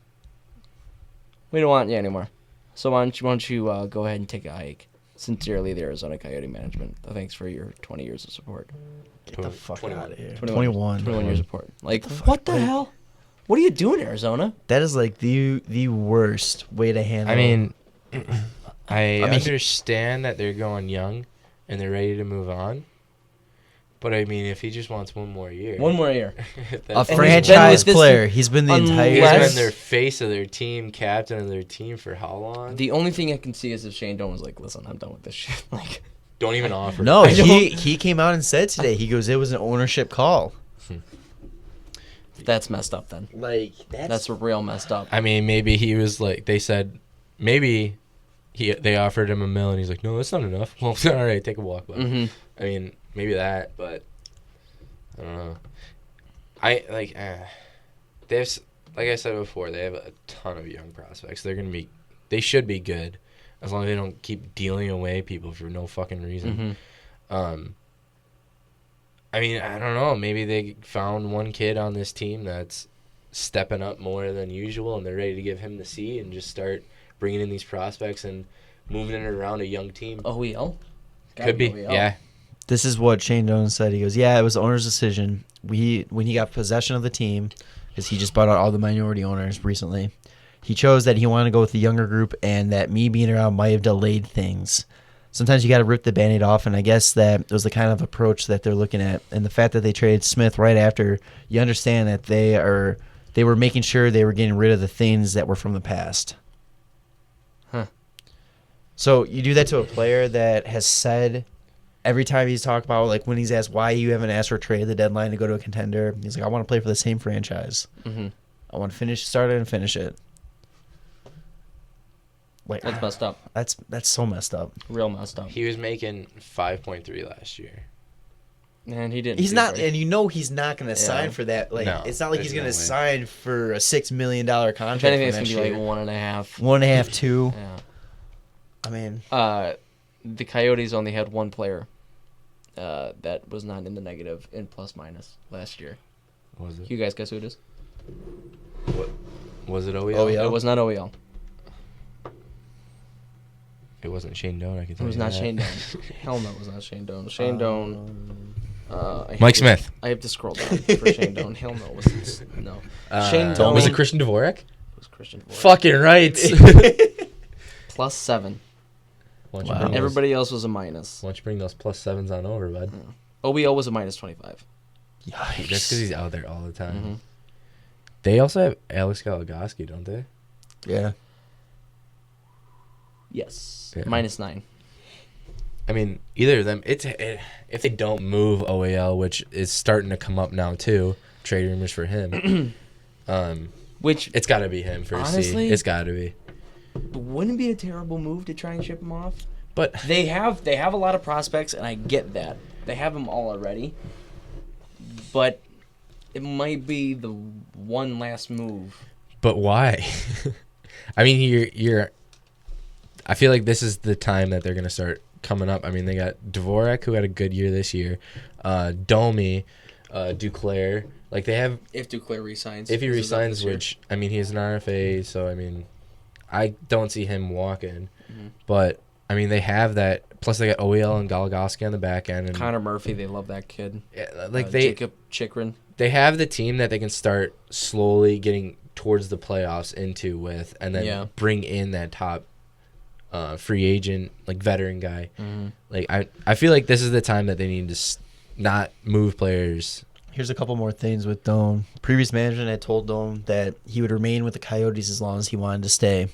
Speaker 2: We don't want you anymore. So why don't you go ahead and take a hike? Sincerely, the Arizona Coyote management. Thanks for your 20 years of support.
Speaker 4: Get the fuck
Speaker 3: 21.
Speaker 4: out of here.
Speaker 2: 21 years of support. Like, what the hell? What are you doing, Arizona?
Speaker 4: That is like the worst way to handle.
Speaker 3: I mean, I understand that they're going young and they're ready to move on. But I mean, if he just wants one more year.
Speaker 2: One more year.
Speaker 4: A franchise player. He's been the entire
Speaker 3: He's
Speaker 2: Unless-
Speaker 3: been their face of their team, captain of their team for how long?
Speaker 2: The only thing I can see is if Shane Doan was like, listen, I'm done with this shit. Like,
Speaker 3: Don't even offer.
Speaker 4: No, he came out and said today. He goes, it was an ownership call.
Speaker 2: that's messed up then.
Speaker 4: Like
Speaker 2: That's real messed up.
Speaker 3: I mean, maybe he was like, they said, maybe they offered him $1 million. He's like, no, that's not enough. Well, all right, take a walk. But
Speaker 2: Mm-hmm.
Speaker 3: I mean, maybe that, but I don't know. They have, like I said before, they have a ton of young prospects. They should be good as long as they don't keep dealing away people for no fucking reason.
Speaker 2: Mm-hmm.
Speaker 3: I mean, I don't know. Maybe they found one kid on this team that's stepping up more than usual, and they're ready to give him the C and just start bringing in these prospects and moving it around a young team.
Speaker 2: OEL?
Speaker 3: Could be,
Speaker 2: OEL.
Speaker 3: yeah.
Speaker 4: This is what Shane Doan said. He goes, yeah, it was the owner's decision. When he got possession of the team, because he just bought out all the minority owners recently, he chose that he wanted to go with the younger group and that me being around might have delayed things. Sometimes you got to rip the Band-Aid off, and I guess that was the kind of approach that they're looking at. And the fact that they traded Smith right after, you understand that they were making sure they were getting rid of the things that were from the past.
Speaker 2: Huh.
Speaker 4: So you do that to a player that has said every time he's talked about, like when he's asked why you haven't asked for a trade at the deadline to go to a contender, he's like, I want to play for the same franchise.
Speaker 2: Mm-hmm.
Speaker 4: I want to start it and finish it. Like
Speaker 2: That's messed up.
Speaker 4: That's so messed up.
Speaker 2: Real messed up.
Speaker 3: He was making 5.3 last year.
Speaker 2: And he didn't.
Speaker 4: He's
Speaker 2: do
Speaker 4: not,
Speaker 2: great.
Speaker 4: and you know he's not going to sign for that. Like
Speaker 3: No,
Speaker 4: it's not like he's
Speaker 3: there's
Speaker 4: going to
Speaker 3: no way.
Speaker 4: sign for a $6 million contract.
Speaker 2: If anything, it's
Speaker 4: for
Speaker 2: going to
Speaker 4: next
Speaker 2: be like
Speaker 4: year.
Speaker 2: 1.5.
Speaker 4: 1.5, 2.
Speaker 2: Yeah.
Speaker 4: I mean,
Speaker 2: The Coyotes only had one player that was not in the negative in plus minus last year.
Speaker 3: What was it?
Speaker 2: You guys guess who it is?
Speaker 3: What was it? OEL?
Speaker 4: OEL?
Speaker 2: It was not OEL.
Speaker 3: It wasn't Shane Doan. I can
Speaker 2: It
Speaker 3: tell
Speaker 2: was
Speaker 3: you
Speaker 2: not
Speaker 3: that.
Speaker 2: Shane Doan. Hell no, it was not Shane Doan. Shane Doan.
Speaker 3: Mike Smith.
Speaker 2: I have to scroll down for Shane Doan. Hell no, it was no. Shane Doan
Speaker 3: Was it Christian Dvorak?
Speaker 2: It was Christian Dvorak.
Speaker 3: Fucking right.
Speaker 2: Plus 7.
Speaker 3: Why don't you
Speaker 4: Wow.
Speaker 3: bring those-
Speaker 2: Everybody else was a minus.
Speaker 3: Why don't you bring those plus 7s on over, bud?
Speaker 2: OEL was a minus 25.
Speaker 3: That's because he's out there all the time.
Speaker 2: Mhm.
Speaker 3: They also have Alex Goligoski, don't they?
Speaker 4: yeah.
Speaker 2: Yes.
Speaker 3: Yeah.
Speaker 2: Minus 9.
Speaker 3: I mean, either of them. If they don't move OAL, which is starting to come up now too, trade rumors for him.
Speaker 2: Which
Speaker 3: It's got to be him for a C.
Speaker 2: Honestly-
Speaker 3: It's got to be.
Speaker 2: wouldn't be a terrible move to try and ship him off.
Speaker 3: But
Speaker 2: They have a lot of prospects, and I get that. They have them all already. But it might be the one last move.
Speaker 3: But why? I mean, you're. I feel like this is the time that they're gonna start coming up. I mean, they got Dvorak, who had a good year this year, Domi, Duclair. Like they have.
Speaker 2: If Duclair resigns.
Speaker 3: If he
Speaker 2: this is up
Speaker 3: resigns,
Speaker 2: this year.
Speaker 3: which I mean, he's an RFA, so I mean, I don't see him walking. But, I mean, they have that. Plus, they got OEL and Goligoski on the back end. And
Speaker 2: Connor Murphy, they love that kid.
Speaker 3: Yeah,
Speaker 2: Jacob Chikrin.
Speaker 3: They have the team that they can start slowly getting towards the playoffs into with, and then bring in that top free agent, like veteran guy. Like I feel like this is the time that they need to not move players.
Speaker 4: Here's a couple more things with Doan. Previous management had told Doan that he would remain with the Coyotes as long as he wanted to stay,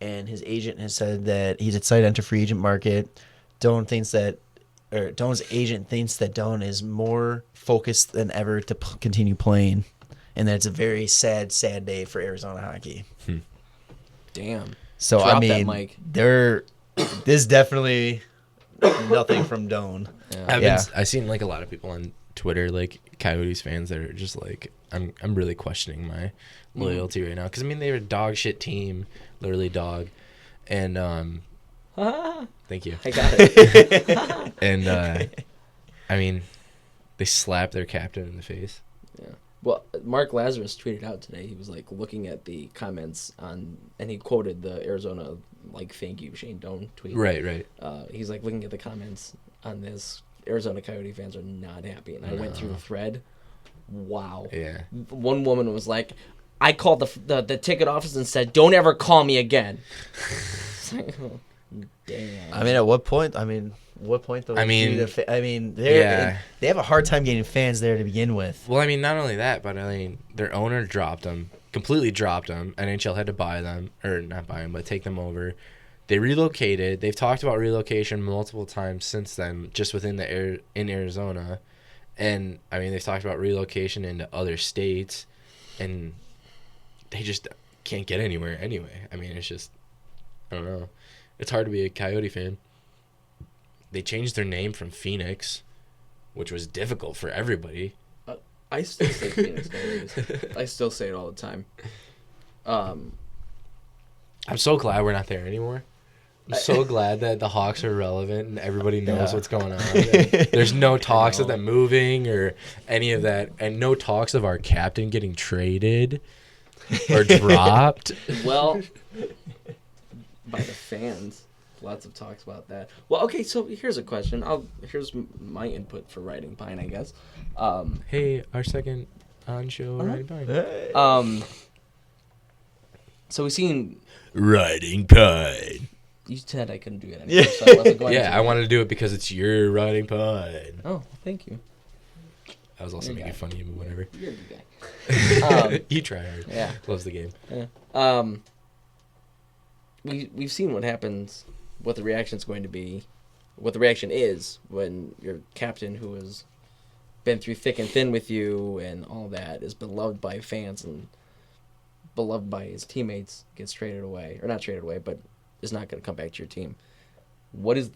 Speaker 4: and his agent has said that he's excited to enter free agent market. Doan's agent thinks that Doan is more focused than ever to continue playing, and that it's a very sad day for Arizona hockey.
Speaker 2: Damn.
Speaker 4: So
Speaker 2: Drop
Speaker 4: I mean,
Speaker 2: that mic.
Speaker 4: there's definitely nothing from Doan.
Speaker 3: I've seen like a lot of people on Twitter, like Coyotes fans, that are just like, I'm really questioning my loyalty right now, because I mean they were a dog shit team, literally dog, and thank you.
Speaker 2: I got it.
Speaker 3: And I mean, they slapped their captain in the face.
Speaker 2: Yeah. Well, Mark Lazarus tweeted out today. He was like looking at the comments on, and he quoted the Arizona like "thank you Shane Doan" tweet.
Speaker 3: Right.
Speaker 2: He's like looking at the comments on this. Arizona Coyote fans are not happy, and I went through the thread. Wow.
Speaker 3: Yeah.
Speaker 2: One woman was like, "I called the ticket office and said, 'Don't ever call me again.'" Damn.
Speaker 4: I mean, at what point? Though? They have a hard time getting fans there to begin with.
Speaker 3: Well, I mean, not only that, but I mean, their owner completely dropped them. NHL had to buy them, or not buy them, but take them over. They relocated. They've talked about relocation multiple times since then, just within in Arizona. And, I mean, they've talked about relocation into other states, and they just can't get anywhere anyway. I mean, it's just, I don't know. It's hard to be a Coyote fan. They changed their name from Phoenix, which was difficult for everybody.
Speaker 2: I still say Phoenix Coyotes. I still say it all the time.
Speaker 3: I'm so glad we're not there anymore. I'm so glad that the Hawks are relevant and everybody knows what's going on. There's no talks of them moving or any of that, and no talks of our captain getting traded or dropped.
Speaker 2: Well, by the fans. Lots of talks about that. Well, okay, so here's a question. Here's my input for Riding Pine, I guess.
Speaker 3: Hey, our second on-show Riding Pine.
Speaker 2: So we've seen...
Speaker 3: Riding Pine.
Speaker 2: You said I couldn't do it anymore, so I wasn't going to.
Speaker 3: I wanted to do it because it's your Riding Pine.
Speaker 2: Oh, thank you.
Speaker 3: I was also making fun of you, but whatever.
Speaker 2: You're a good guy.
Speaker 3: You try hard.
Speaker 2: Yeah.
Speaker 3: Loves the game.
Speaker 2: Yeah. We've seen what happens, what the reaction's going to be, what the reaction is when your captain, who has been through thick and thin with you and all that, is beloved by fans and beloved by his teammates, gets traded away, or not traded away, but is not going to come back to your team. What is,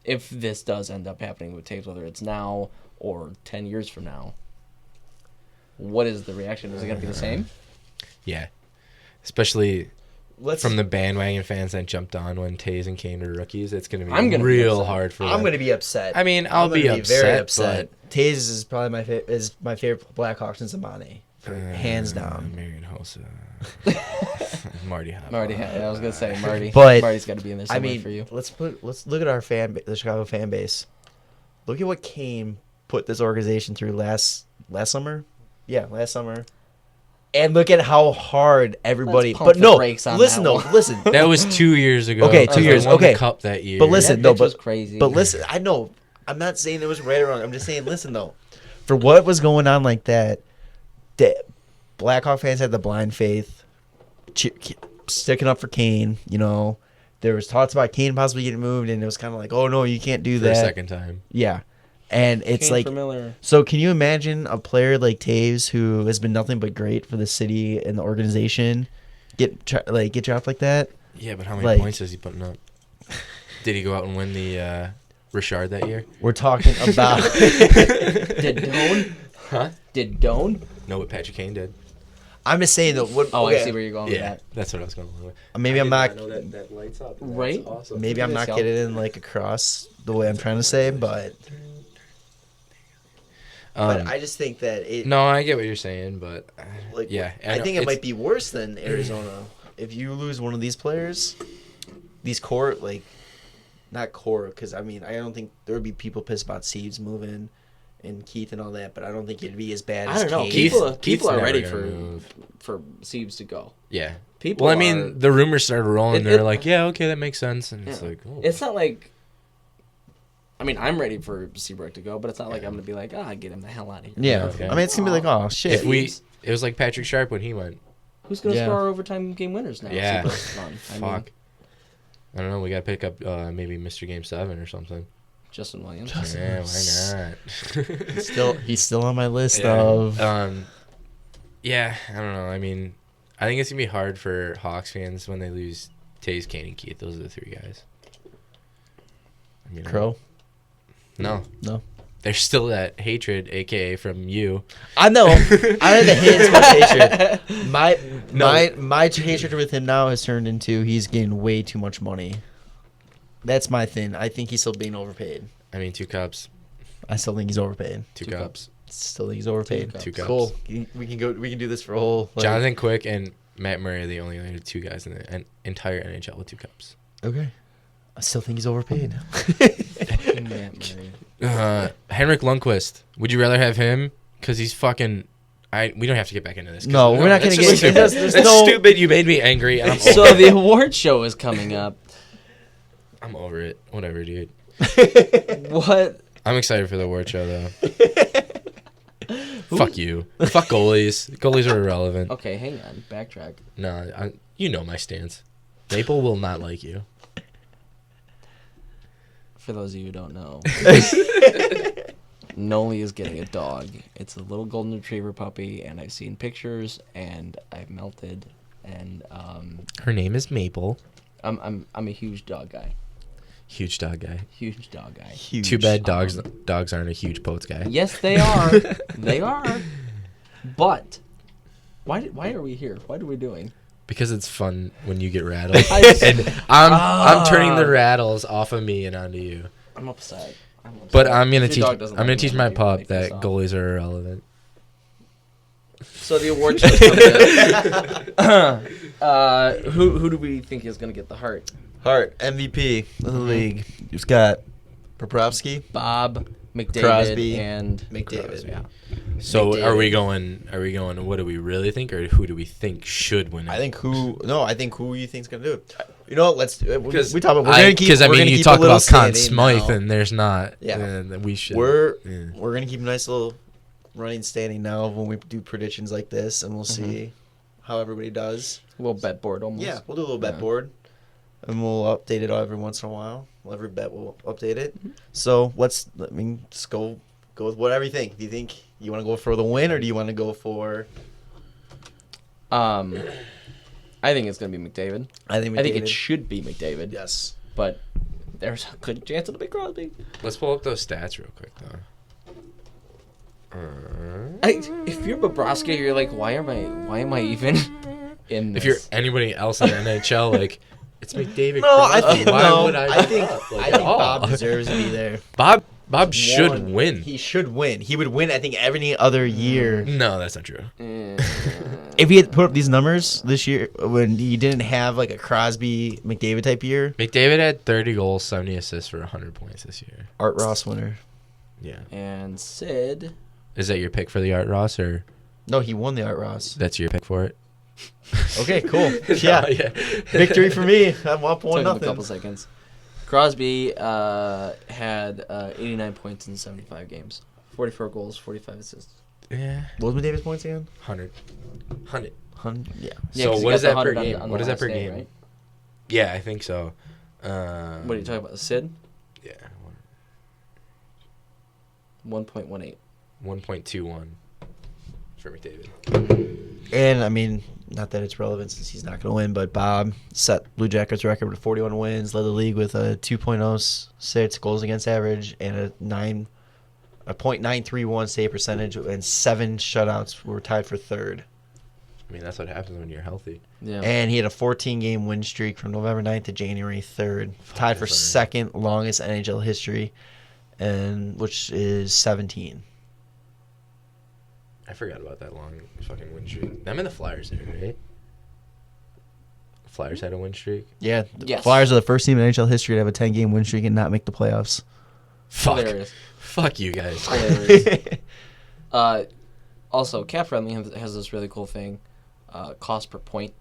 Speaker 2: if this does end up happening with Taves, whether it's now or 10 years from now, what is the reaction? Is it going to be the same?
Speaker 3: Yeah. Especially from the bandwagon fans that jumped on when Taves and Kane were rookies. It's going to be real hard for them.
Speaker 4: I'm going to be upset.
Speaker 3: I mean, I'll be upset,
Speaker 4: very upset. Taves is probably my favorite Blackhawks since Amane. Hands down.
Speaker 3: Marion Hossa. Marty Hop.
Speaker 2: I was gonna say Marty.
Speaker 4: But
Speaker 2: Marty's got to be in there somewhere for you.
Speaker 4: Let's look at our the Chicago fan base. Look at what Kane put this organization through last summer. Yeah, last summer. And look at how hard everybody. But no, listen.
Speaker 3: That was 2 years ago.
Speaker 4: Okay, 2 years.
Speaker 3: Won
Speaker 4: Okay,
Speaker 3: the cup that year.
Speaker 4: But listen,
Speaker 2: that was crazy.
Speaker 4: But listen, I know. I'm not saying it was right or wrong. I'm just saying, listen though, for what was going on like that, the Blackhawk fans had the blind faith, sticking up for Kane. You know, there was talks about Kane possibly getting moved, and it was kind of like, oh no, you can't do that.
Speaker 3: The second time.
Speaker 4: Yeah. And it's
Speaker 2: Kane
Speaker 4: like,
Speaker 2: for Miller.
Speaker 4: So can you imagine a player like Taves, who has been nothing but great for the city and the organization, get dropped like that?
Speaker 3: Yeah, but how many points is he putting up? Did he go out and win the Richard that year?
Speaker 4: We're talking about.
Speaker 2: Did Doan?
Speaker 3: Huh?
Speaker 2: Did Doan?
Speaker 3: No, but Patrick Kane did.
Speaker 4: I'm just saying that.
Speaker 2: I see where you're going with that.
Speaker 3: That's what I was going with.
Speaker 4: Maybe I'm not.
Speaker 3: know that lights up.
Speaker 2: Right?
Speaker 3: Awesome.
Speaker 4: Maybe I'm not getting in like across the way I'm trying to say, but I just think that it.
Speaker 3: No, I get what you're saying, but
Speaker 4: Like,
Speaker 3: yeah,
Speaker 4: I think it might be worse than Arizona. if you lose one of these players, these core, like, not core, because, I mean, I don't think there would be people pissed about Seeds moving and Keith and all that, but I don't think it'd be as bad as
Speaker 2: I don't know.
Speaker 4: Kane.
Speaker 2: People are
Speaker 3: never
Speaker 2: ready
Speaker 3: gonna
Speaker 2: for Siebes to go.
Speaker 3: Yeah.
Speaker 2: People.
Speaker 3: Well, I mean, the rumors started rolling. They're like, yeah, okay, that makes sense. And it's like, oh.
Speaker 2: It's not like. I mean, I'm ready for Seabrook to go, but it's not like I'm gonna be like, get him the hell out of here.
Speaker 4: Yeah.
Speaker 3: Okay.
Speaker 4: I mean, it's going to be like, oh, shit.
Speaker 3: It was like Patrick Sharp when he went.
Speaker 2: Who's gonna score our overtime game winners now?
Speaker 3: Yeah.
Speaker 2: Seabrook's gone.
Speaker 3: Fuck. I don't know. We got to pick up maybe Mr. Game 7 or something.
Speaker 2: Justin Williams.
Speaker 3: Yeah, why not?
Speaker 4: He's still on my list of.
Speaker 3: Yeah, I don't know. I mean, I think it's gonna be hard for Hawks fans when they lose Taze, Kane, and Keith. Those are the three guys. I mean,
Speaker 4: Crow?
Speaker 3: No. There's still that hatred, aka from you.
Speaker 4: I know. I had the hate as much hatred. My hatred with him now has turned into he's getting way too much money. That's my thing. I think he's still being overpaid.
Speaker 3: I mean, 2 cups.
Speaker 4: I still think he's overpaid.
Speaker 3: Two cups.
Speaker 4: Still think he's overpaid.
Speaker 3: 2 cups.
Speaker 4: Cool. We can go. We can do this for a whole.
Speaker 3: Jonathan Quick and Matt Murray are the only other 2 guys in the entire NHL with 2 cups.
Speaker 4: Okay. I still think he's overpaid.
Speaker 3: Henrik Lundqvist. Would you rather have him? Because he's fucking. We don't have to get back into this.
Speaker 4: No, we're not going to get into this.
Speaker 3: That's stupid. You made me angry. And I'm
Speaker 2: So the award show is coming up.
Speaker 3: I'm over it. Whatever, dude.
Speaker 2: What?
Speaker 3: I'm excited for the award show, though. Fuck you. Fuck goalies. Goalies are irrelevant.
Speaker 2: Okay, hang on. Backtrack.
Speaker 3: No, you know my stance. Maple will not like you.
Speaker 2: For those of you who don't know, Nolly is getting a dog. It's a little golden retriever puppy, and I've seen pictures, and I've melted, and
Speaker 3: Her name is Maple.
Speaker 2: I'm a huge dog guy.
Speaker 3: Huge dog guy.
Speaker 2: Huge dog guy.
Speaker 4: Huge.
Speaker 3: Too bad dogs aren't a huge Poets guy.
Speaker 2: Yes, they are. They are. But why are we here? What are we doing?
Speaker 3: Because it's fun when you get rattled.
Speaker 2: And
Speaker 3: I'm turning the rattles off of me and onto you.
Speaker 2: I'm upset.
Speaker 3: But I'm gonna
Speaker 2: If your
Speaker 3: teach.
Speaker 2: dog doesn't
Speaker 3: I'm
Speaker 2: like
Speaker 3: gonna teach
Speaker 2: me,
Speaker 3: my
Speaker 2: maybe
Speaker 3: pup
Speaker 2: make
Speaker 3: that
Speaker 2: this off.
Speaker 3: goalies are irrelevant.
Speaker 2: So the award show's coming up. Who do we think is gonna get the heart?
Speaker 4: Hart, MVP of the league. You've got Bobrovsky.
Speaker 2: Bob, McDavid,
Speaker 4: Crosby,
Speaker 2: and
Speaker 4: McDavid.
Speaker 2: Crosby, yeah.
Speaker 3: So
Speaker 2: McDavid.
Speaker 3: are we going? What do we really think, or who do we think should win it?
Speaker 4: I think who you think's gonna do it. You know, let's. We
Speaker 3: Because
Speaker 4: talk about. We're gonna keep.
Speaker 3: Because I
Speaker 4: we're
Speaker 3: mean,
Speaker 4: gonna
Speaker 3: you
Speaker 4: keep
Speaker 3: talk
Speaker 4: a little
Speaker 3: about Conn
Speaker 4: standing
Speaker 3: Smythe,
Speaker 4: now.
Speaker 3: and there's not.
Speaker 4: Yeah.
Speaker 3: And we should.
Speaker 4: We're
Speaker 3: yeah.
Speaker 4: gonna keep a nice little running standing now when we do predictions like this, and we'll see how everybody does.
Speaker 2: A little bet board almost.
Speaker 4: Yeah, we'll do a little bet board, and we'll update it every once in a while. Every bet we'll update it. So just go with whatever you think. Do you think you want to go for the win, or do you want to go for?
Speaker 2: I think it's gonna be McDavid.
Speaker 4: I think
Speaker 2: it should be McDavid.
Speaker 4: Yes.
Speaker 2: But there's a good chance it'll be Crosby.
Speaker 3: Let's pull up those stats real quick, though.
Speaker 2: If you're Bobrovsky, you're like, why am I even in this?
Speaker 3: If you're anybody else in the NHL, like it's McDavid.
Speaker 4: No, I think
Speaker 3: Why would I
Speaker 4: think Bob deserves to be there.
Speaker 3: Bob should win.
Speaker 4: He should win. He would win. I think every other year.
Speaker 3: No, that's not true.
Speaker 4: If he had put up these numbers this year, when he didn't have like a Crosby McDavid type year,
Speaker 3: McDavid had 30 goals, 70 assists for 100 points this year.
Speaker 4: Art Ross winner.
Speaker 3: Yeah.
Speaker 2: And Sid.
Speaker 3: Is that your pick for the Art Ross, or
Speaker 4: No, he won the Art Ross.
Speaker 3: that's your pick for it?
Speaker 4: Okay, cool. Yeah,
Speaker 3: yeah.
Speaker 4: victory for me. I'm up
Speaker 2: Took him a
Speaker 4: 1-0.
Speaker 2: couple seconds. Crosby had 89 points in 75 games, 44 goals, 45 assists.
Speaker 3: Yeah.
Speaker 4: What was McDavid's points again?
Speaker 3: 100.
Speaker 4: Yeah.
Speaker 2: Yeah,
Speaker 3: So
Speaker 2: 'cause he
Speaker 3: what
Speaker 2: got
Speaker 3: is
Speaker 2: the
Speaker 3: that per
Speaker 2: 100
Speaker 3: game?
Speaker 2: on
Speaker 3: What
Speaker 2: the
Speaker 3: is that
Speaker 2: last
Speaker 3: per
Speaker 2: day,
Speaker 3: game?
Speaker 2: right?
Speaker 3: Yeah, I think so.
Speaker 2: What are you talking about? Sid?
Speaker 3: Yeah.
Speaker 2: 1.18.
Speaker 3: 1.21 for McDavid.
Speaker 4: And I mean, not that it's relevant since he's not going to win, but Bob set Blue Jackets record with 41 wins, led the league with a 2.06 goals against average and a .931 save percentage, and 7 shutouts. Were tied for third.
Speaker 3: I mean, that's what happens when you're healthy.
Speaker 2: Yeah.
Speaker 4: And he had a 14-game win streak from November 9th to January 3rd, tied for second longest NHL history, and which is 17.
Speaker 3: I forgot about that long fucking win streak. I'm in the Flyers there, right? Flyers had a win streak.
Speaker 4: Yeah, the
Speaker 2: Yes.
Speaker 4: Flyers are the first team in NHL history to have a 10-game win streak and not make the playoffs.
Speaker 3: Fuck.
Speaker 2: Hilarious.
Speaker 3: Fuck you guys.
Speaker 2: Hilarious. Also, Cap Friendly has this really cool thing, cost per point,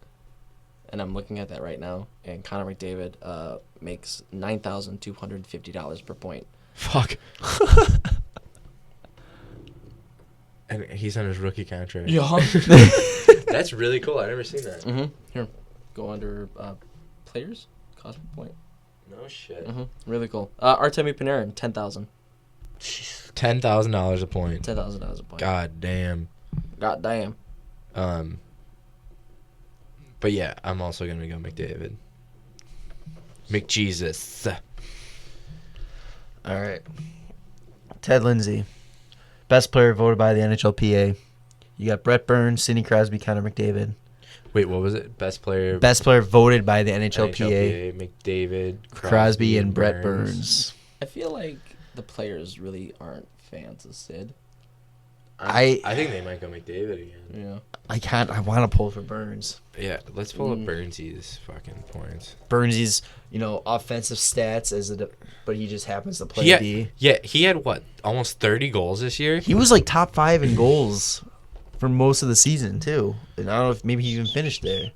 Speaker 2: and I'm looking at that right now. And Connor McDavid makes $9,250 per point.
Speaker 3: Fuck. And he's on his rookie contract.
Speaker 2: Yeah.
Speaker 3: That's really cool. I've never seen that.
Speaker 2: Mm-hmm. Here, go under players, cost per point.
Speaker 3: No shit.
Speaker 2: Mm-hmm. Really cool. Artemi Panarin, $10,000.
Speaker 3: $10,000 a point.
Speaker 2: $10,000 a point.
Speaker 3: God damn.
Speaker 2: God damn.
Speaker 3: But yeah, I'm also gonna go McDavid. McJesus.
Speaker 4: All right. Ted Lindsay, best player voted by the NHLPA. You got Brett Burns, Sidney Crosby, Connor McDavid.
Speaker 3: Wait, what was it? Best player
Speaker 4: voted by the NHLPA.
Speaker 3: McDavid,
Speaker 4: Crosby and Brett Burns.
Speaker 2: I feel like the players really aren't fans of Sid.
Speaker 3: I think they might go McDavid again.
Speaker 2: Yeah.
Speaker 4: I want to pull for Burns.
Speaker 3: Yeah, let's pull up Burnsy's fucking points.
Speaker 4: Burns' offensive stats but he just happens to play D.
Speaker 3: Yeah, he had what, almost 30 goals this year.
Speaker 4: He was like top 5 in goals for most of the season too, and I don't know if maybe he even finished there.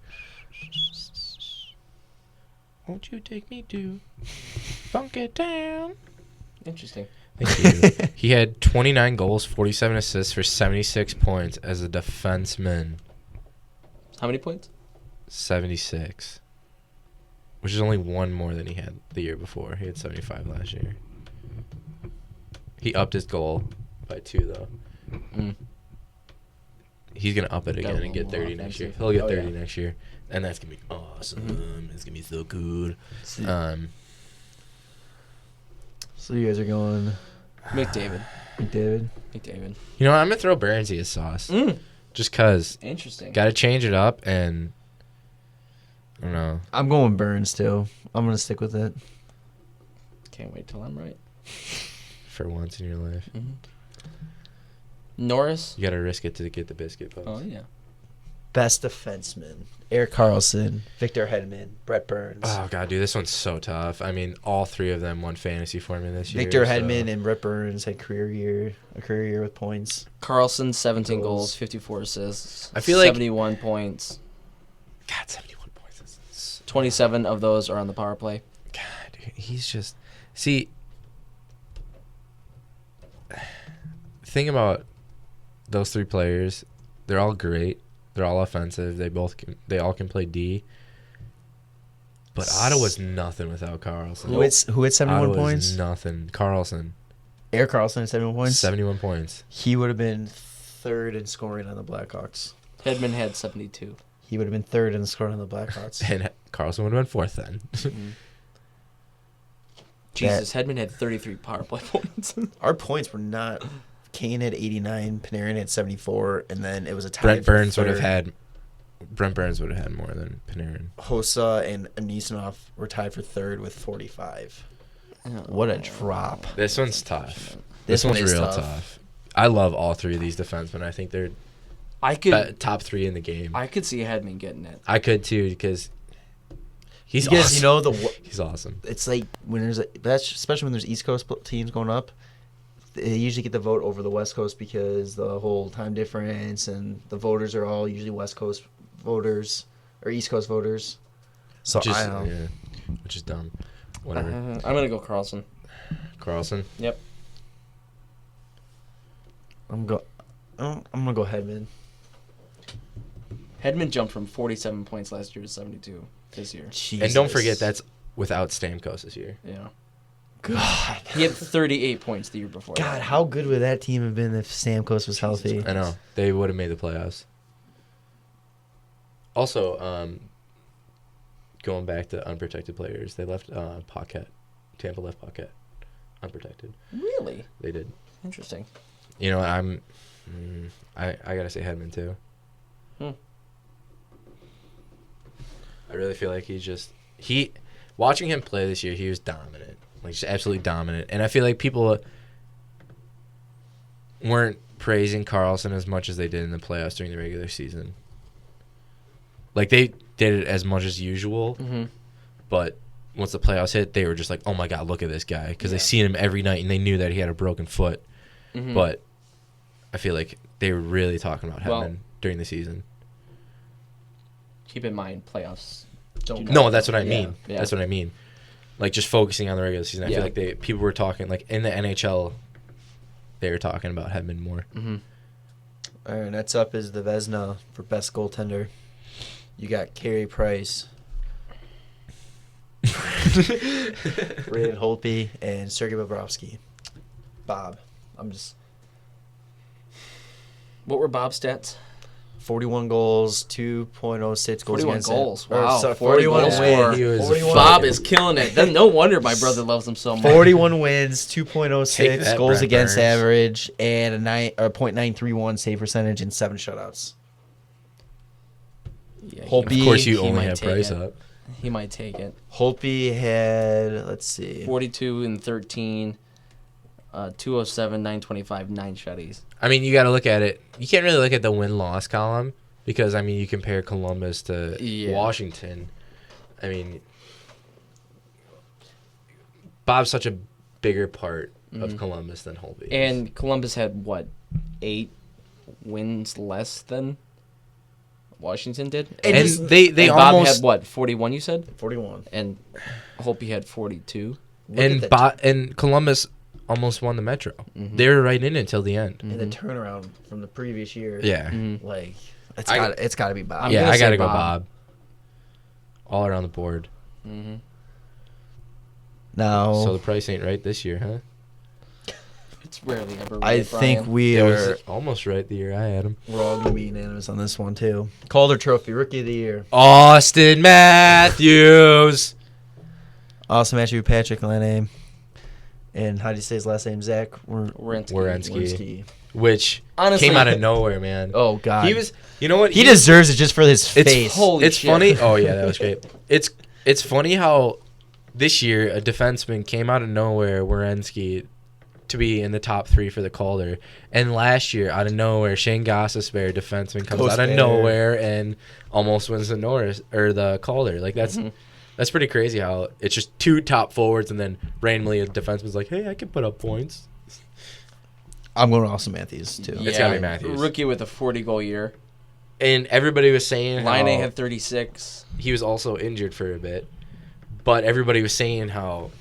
Speaker 3: Won't you take me to Funky Town?
Speaker 2: Interesting.
Speaker 3: Thank you. He had 29 goals, 47 assists for 76 points as a defenseman.
Speaker 2: How many points?
Speaker 3: 76. Which is only one more than he had the year before. He had 75 last year. He upped his goal by 2, though.
Speaker 2: Mm.
Speaker 3: He's going to up it again and get 30 next year. He'll get 30 next year. And that's going to be awesome. Mm-hmm. It's going to be so good.
Speaker 4: So you guys are going
Speaker 2: McDavid.
Speaker 4: McDavid?
Speaker 2: McDavid.
Speaker 3: You know what? I'm going to throw Burnsy as sauce. Just because.
Speaker 2: Interesting.
Speaker 3: Got to change it up, and I don't know.
Speaker 4: I'm going Burns, too. I'm going to stick with it.
Speaker 2: Can't wait till I'm right.
Speaker 3: For once in your life.
Speaker 2: Mm-hmm. Norris.
Speaker 3: You got to risk it to get the biscuit, folks.
Speaker 2: Oh, yeah.
Speaker 4: Best defenseman: Erik Karlsson, Victor Hedman, Brett Burns.
Speaker 3: Oh, God, dude, this one's so tough. I mean, all 3 of them won fantasy for me this year.
Speaker 4: Victor Hedman and Brett Burns had a career year with points.
Speaker 2: Carlson, 17 goals, 54 assists.
Speaker 3: I feel like
Speaker 2: 71 points.
Speaker 3: God, 71 points.
Speaker 2: 27 of those are on the power play.
Speaker 3: God, dude, he's just... See, thing about those 3 players, they're all great. They're all offensive. They all can play D. But Ottawa's nothing without Carlson.
Speaker 4: Who had 71
Speaker 3: Ottawa's
Speaker 4: points?
Speaker 3: Nothing. Carlson.
Speaker 4: Erik Karlsson had 71 points.
Speaker 3: 71 points.
Speaker 4: He would have been 3rd in scoring on the Blackhawks.
Speaker 2: Hedman had 72.
Speaker 4: He would have been 3rd in scoring on the Blackhawks.
Speaker 3: And Carlson would have been 4th then.
Speaker 2: Jesus, Hedman had 33 power play points.
Speaker 4: Our points were not... Kane had 89, Panarin had 74, and then it was a tie.
Speaker 3: Brent Burns would have had more than Panarin.
Speaker 4: Hossa and Anisimov were tied for 3rd with 45. What a drop.
Speaker 3: This one's tough.
Speaker 4: This
Speaker 3: one's
Speaker 4: one is
Speaker 3: real
Speaker 4: tough.
Speaker 3: I love all 3 of these defensemen. I think they're top 3 in the game.
Speaker 2: I could see Hedman getting it.
Speaker 3: I could too because he's awesome. He's awesome.
Speaker 4: It's like when especially when there's East Coast teams going up, they usually get the vote over the West Coast because the whole time difference, and the voters are all usually West Coast voters or East Coast voters. So I don't know.
Speaker 3: Yeah, which is dumb. Whatever.
Speaker 2: I'm gonna go Carlson.
Speaker 3: Carlson.
Speaker 2: Yep.
Speaker 4: I'm gonna go Hedman.
Speaker 2: Hedman jumped from 47 points last year to 72 this year.
Speaker 4: Jesus.
Speaker 3: And don't forget that's without Stamkos this year.
Speaker 2: Yeah.
Speaker 4: God.
Speaker 2: He had 38 points the year before.
Speaker 4: God, how good would that team have been if Stamkos was healthy?
Speaker 3: I know. They would have made the playoffs. Also, going back to unprotected players, they left Paquette. Tampa left Paquette unprotected.
Speaker 2: Really?
Speaker 3: They did.
Speaker 2: Interesting.
Speaker 3: You know, I gotta say Hedman too. I really feel like watching him play this year, he was dominant. Like, just absolutely dominant. And I feel like people weren't praising Carlson as much as they did in the playoffs during the regular season. Like, did it as much as usual.
Speaker 2: Mm-hmm.
Speaker 3: But once the playoffs hit, they were just like, oh, my God, look at this guy. Because they seen him every night, and they knew that he had a broken foot.
Speaker 2: Mm-hmm.
Speaker 3: But I feel like they were really talking about Hedman during the season.
Speaker 2: Keep in mind, playoffs don't.
Speaker 3: No, that's what I mean.
Speaker 2: Yeah.
Speaker 3: That's what I mean. Like, just focusing on the regular season. I feel
Speaker 2: Yeah.
Speaker 3: like people were talking, like, in the NHL, they were talking about Hedman more.
Speaker 2: Mm-hmm.
Speaker 4: All right, next up is the Vezina for best goaltender. You got Carey Price, Braden Holtby, and Sergei Bobrovsky. Bob,
Speaker 2: What were Bob's stats?
Speaker 4: 41 goals, 2.06 goals
Speaker 2: 41
Speaker 4: against.
Speaker 2: goals.
Speaker 4: Or,
Speaker 2: Wow.
Speaker 4: sorry,
Speaker 2: 41
Speaker 4: wins.
Speaker 2: score.
Speaker 3: He was
Speaker 4: 41
Speaker 2: Bob is killing it. Then no wonder my brother loves him so much.
Speaker 4: 41 wins,
Speaker 3: Take
Speaker 4: 2.06
Speaker 3: that,
Speaker 4: goals
Speaker 3: Brent
Speaker 4: against
Speaker 3: Burns.
Speaker 4: average, and a .931 save percentage and 7 shutouts.
Speaker 2: Yeah,
Speaker 4: Holtby,
Speaker 3: Of course, you
Speaker 2: he
Speaker 3: only
Speaker 2: might
Speaker 3: have
Speaker 2: take
Speaker 3: Price
Speaker 2: it.
Speaker 3: up.
Speaker 2: He might take it.
Speaker 4: Holtby had, let's see,
Speaker 2: 42 and 13, 207, 925, 9 shutties.
Speaker 3: I mean, you got to look at it. You can't really look at the win-loss column because, I mean, you compare Columbus to Washington. I mean, Bob's such a bigger part of Columbus than Holtby is.
Speaker 2: And Columbus had, 8 wins less than Washington did?
Speaker 3: And they
Speaker 2: and Bob
Speaker 3: almost
Speaker 2: had, 41 you said?
Speaker 4: 41.
Speaker 2: And Holtby had 42.
Speaker 3: and Columbus almost won the Metro. They were right in it until the end.
Speaker 4: And the turnaround from the previous year.
Speaker 3: Yeah.
Speaker 4: Like,
Speaker 3: I-
Speaker 4: it's got to be Bob.
Speaker 2: I'm
Speaker 3: Yeah,
Speaker 2: gonna
Speaker 3: I got to
Speaker 2: say
Speaker 3: go
Speaker 2: Bob.
Speaker 3: Bob. All around the board.
Speaker 2: Mm-hmm.
Speaker 4: Now,
Speaker 3: So the price ain't right this year, huh?
Speaker 2: It's rarely ever
Speaker 4: I
Speaker 2: right,
Speaker 4: think
Speaker 2: Brian.
Speaker 4: we
Speaker 3: It
Speaker 4: are
Speaker 3: was almost right the year I had him.
Speaker 4: we're all going to be unanimous on this one, too. Calder Trophy, Rookie of the Year.
Speaker 3: Austin Matthews.
Speaker 4: Awesome match with Patrick Laine. And how do you say his last name? Zach
Speaker 2: Werenski.
Speaker 3: Werenski. Which
Speaker 2: Honestly,
Speaker 3: came out of nowhere, man.
Speaker 4: Oh, God.
Speaker 3: He was, you know what?
Speaker 4: He deserves it just for his face.
Speaker 2: holy
Speaker 3: It's
Speaker 2: shit.
Speaker 3: funny. Oh yeah, that was great. It's funny how this year a defenseman came out of nowhere, Werenski, to be in the top 3 for the Calder, and last year out of nowhere, Shane Gostisbehere, defenseman, comes out of
Speaker 4: Gostisbehere.
Speaker 3: nowhere and almost wins the Norris or the Calder. Like that's pretty crazy how it's just 2 top forwards and then randomly a defenseman's like, hey, I can put up points.
Speaker 4: I'm going to Austin Matthews, too.
Speaker 3: It's gotta be Matthews.
Speaker 2: Rookie with a 40-goal year.
Speaker 3: And everybody was saying how
Speaker 2: Laine had 36.
Speaker 3: he was also injured for a bit, but everybody was saying how